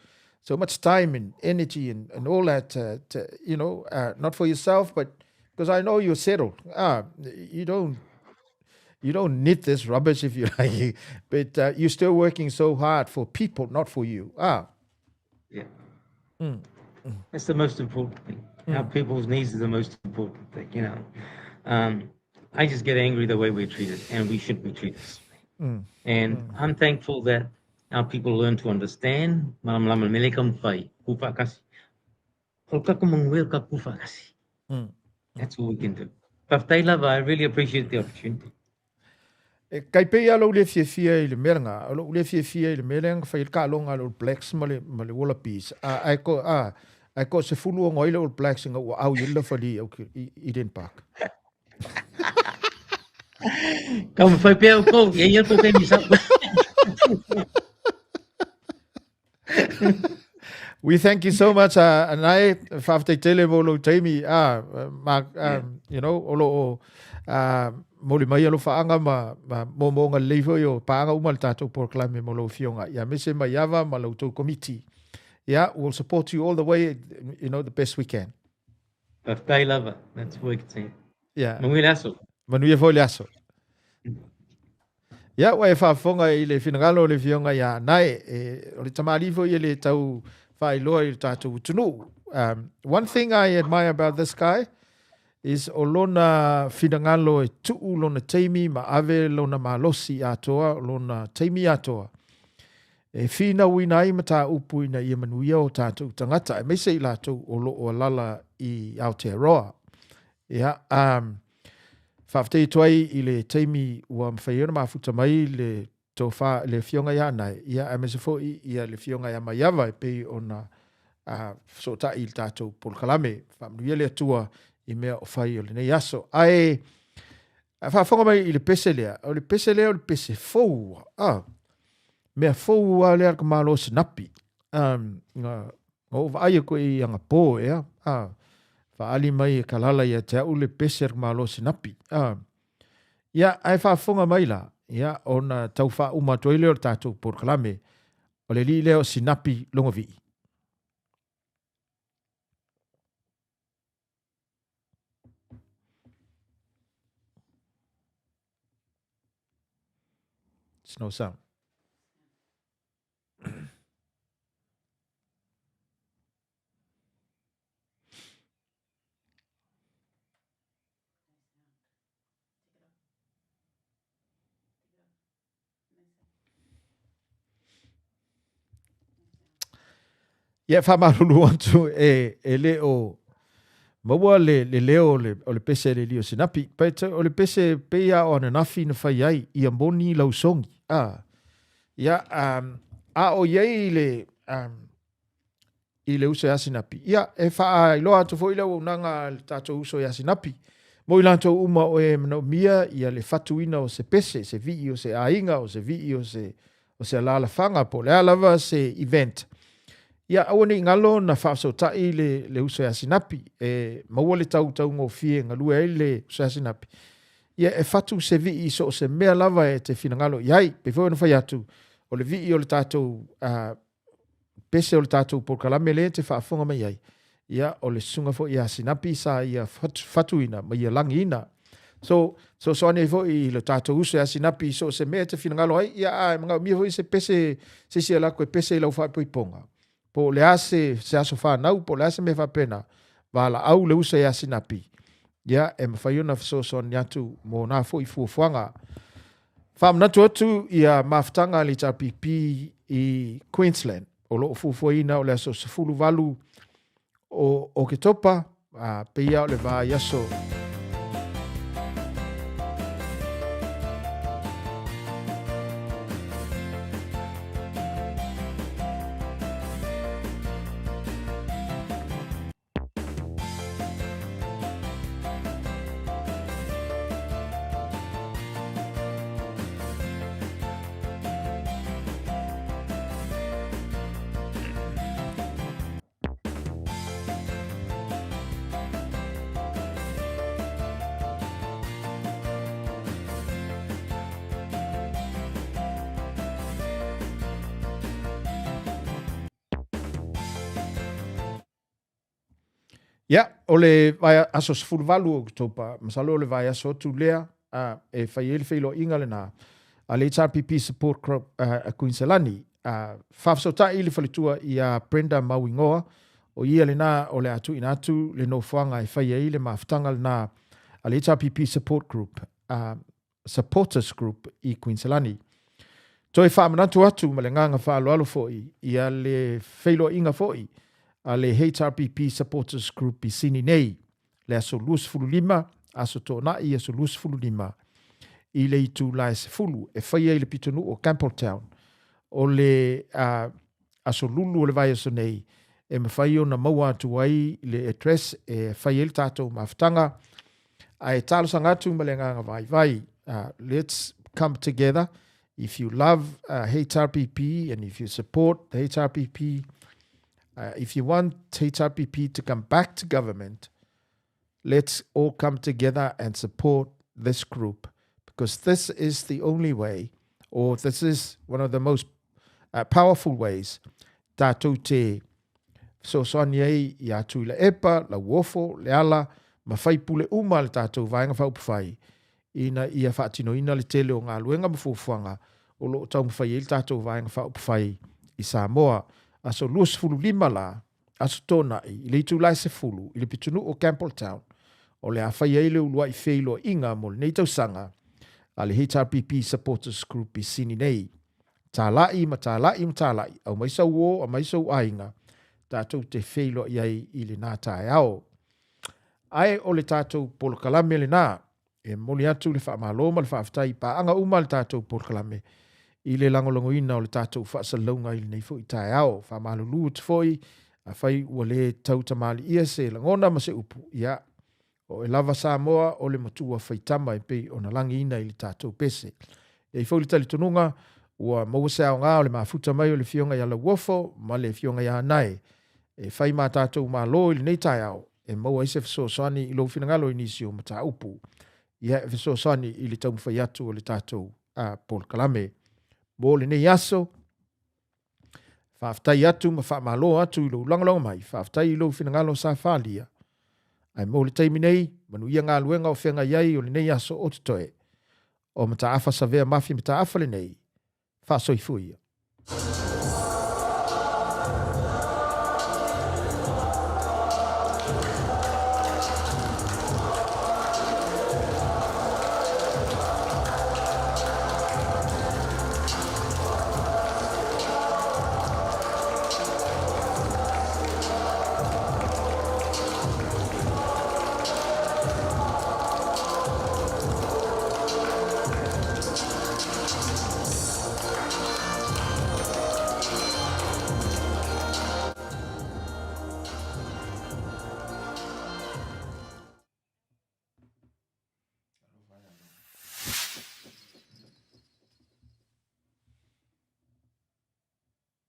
much time and energy and all that, you know, not for yourself, but because I know you're settled. You don't need this rubbish if you like, but you're still working so hard for people, not for you. Yeah. That's the most important thing. Our people's needs are the most important thing, you know. I just get angry the way we're treated, and we should be treated. And I'm thankful that our people learn to understand. That's all we can do. But they love, I really appreciate the opportunity. Kai pe alo le fia I le meranga, alo le fia I le meranga fa il ka longa lo blacks ma le wala peace. Ai ko se fulu ngoi le blacks nga au yilla fa di Eden Park. Come foi pelo co, e eu tô tendo isso. We thank you so much, and I whafte tele volo Jamie, you know, olo moli mai alo whaanga ma ngā leifo o paanga umal tātou por klame mo lo fionga. Ia mese mai ava ma lo tau committee. Yeah, we'll support you all the way, you know, the best we can. But they love it. That's what we can say. Yeah. Manui laso. Manuia foi le aso. Ia, wai whaafonga I le whinangalo le fionga ia nai, o le tamarifo I le tau whailoa I le tātou tunu. One thing I admire about this guy is o lona whinangalo e tuu lona teimi ma ave lona malosi atoa, lona teimi atoa. E whina wina I mata upu ina I manuia o tātou tangata. E meise I lātou o lo o lala I Aotearoa. Ia, whaaftei tuai I le teimi ua mwhaiona mafuta mai le tofa le fionga ia nei. Ia a mese fo ia le fionga ia mai ava e pei ona so ta I tātou polkalame. Whaamnuia le atua I mea o whai o le nei aso. Ai, whaafonga mai I le pese lea. O le pese lea o le pese fou. Mea fou a lea ka malo sinapi. O vai ko I anga po ea. Whaali mai e kalala ia te au le pese ka malo sinapi. Ia, ai whaafonga mai la. Ia, ona tau wha umatua i leo tātou Port-Kalame. O le li leo sinapi longa vi. It's no sound. Ia whamarulu atu e leo maua le leo o le pese le lio sinapi. Paita o le pese peia o ana nafi na whai ai i amboni lausongi. Ia, a o iei i le uso ya sinapi. Ia, e wha iloa atu fo i leo unanga le tato uso ya sinapi. Mo i lanto uma o e mana mia i le fatuina o se pese, se vii o se ainga, o se vii o se alala fanga po le alava se event. Ia, awane ngalo na whaaso tai le uso ya sinapi. E maua le tau ngō fie ngalua e le uso ya sinapi. Ia, e fatu se vii so se mea lava e te fina ngalo. Iai, pe fo na whai atu. O le vii o le tatou pese o le tatou Port-Kalame le te whaafonga mai ai. Ia, o le sunga fo ia sinapi sa ia fatuina, ma ia langi ina. So ane fo i le tatou uso ia sinapi so se mea te fina ngalo ai. Ia, mga mia fo i se pese, se si ala koe pese i lau whaipoiponga. Po le ase se aso whanau, po le ase me whapena. Wala au le uso ia sinapi. Ia, e mawhaiona so ni atu mo nā fo i fuafuanga. Whaamnatu atu ia maftanga li TRPP i Queensland. O loo fuafuaina o le aso sefulu walu o ke topa. Peia o le vā yaso. Ia, o le vai aso sefuluvalu o topa, masalo o le vai aso tu lea, e whai ele whailo inga le nā. A le TRPP Support Group a Queenselani, whafsota i le whalitua i a Brenda Mawingoa, o ia le nā o le atu inatu, le no whanga e whai ele maftanga le nā, a le TRPP Support Group, Supporters Group i Queenselani. Toi whamanatu atu ma le nganga whaaloalo foi, i a le whailo inga foi, a le HRPP Supporters Group i sini nei, le aso luas fulu lima, aso tōna i aso luas fulu lima, i le itu lai se fulu, e whaia i le pitonu o Campbelltown, o le aso lulu o le vai aso nei, e me whaia na maua atu ai le address, e whaia il tātou maftanga, a e talo sangatu ma le nganga vai, let's come together, if you love HRPP, and if you support the HRPP, if you want HRPP to come back to government, let's all come together and support this group, because this is the only way, or this is one of the most powerful ways, tātou te so soaniei i atu le epa, la wofo, le ala, ma whaipule uma le tātou vaenga whaupawhai, ina ia whaatino ina le tele o ngā luenga mawhuwhanga, o lo tau mwhai il tātou vaenga whaupawhai i Samoa, aso luas fulu lima la, aso tōna i le itu lai se fulu, i le pitunu o Campbelltown, o le awhai eile ulua i wheilo inga mo le neitau sanga, a le HRPP Supporters Group i sini nei. Tā lai ma tā lai ma tā lai, au maisa uo, a maisa uainga, tātou te wheilo i ai i le nā tae ao. Ai o le tātou Port-Kalame le nā, e moli atu le whaamaloma le whaaftai pa anga uma le tātou Port-Kalame, i le langolongo ina o le tātou whaasalonga i le nei fo i tae ao, whaamalulu te foi, a whai ua le tautamali ia se langona ma se upu, ia, o e lava Samoa o le matua whaitama e pei o na langi ina i le tātou pese. E i fo le tali tonunga, ua maua se ao ngā o le mafuta mai o le fionga i ala wofo, ma le fionga i anai, e whai mā tātou mā lo i le nei tae ao, e maua ise fiso soani i lo finangalo inisio ma tā upu, ia e fesoasani i le taumawhai atu o le tātou Paul Kalame. Mo le nei aso, whaaftai atu ma whaamalo atu i lo langalonga mai, whaaftai i lo whinangalo sa whalia. Ai mo le taimi nei, manu ia ngā luenga o whenga iai o le nei aso o te toe. O mata afa sa vea mafi mata afa le nei, wha soi fuia.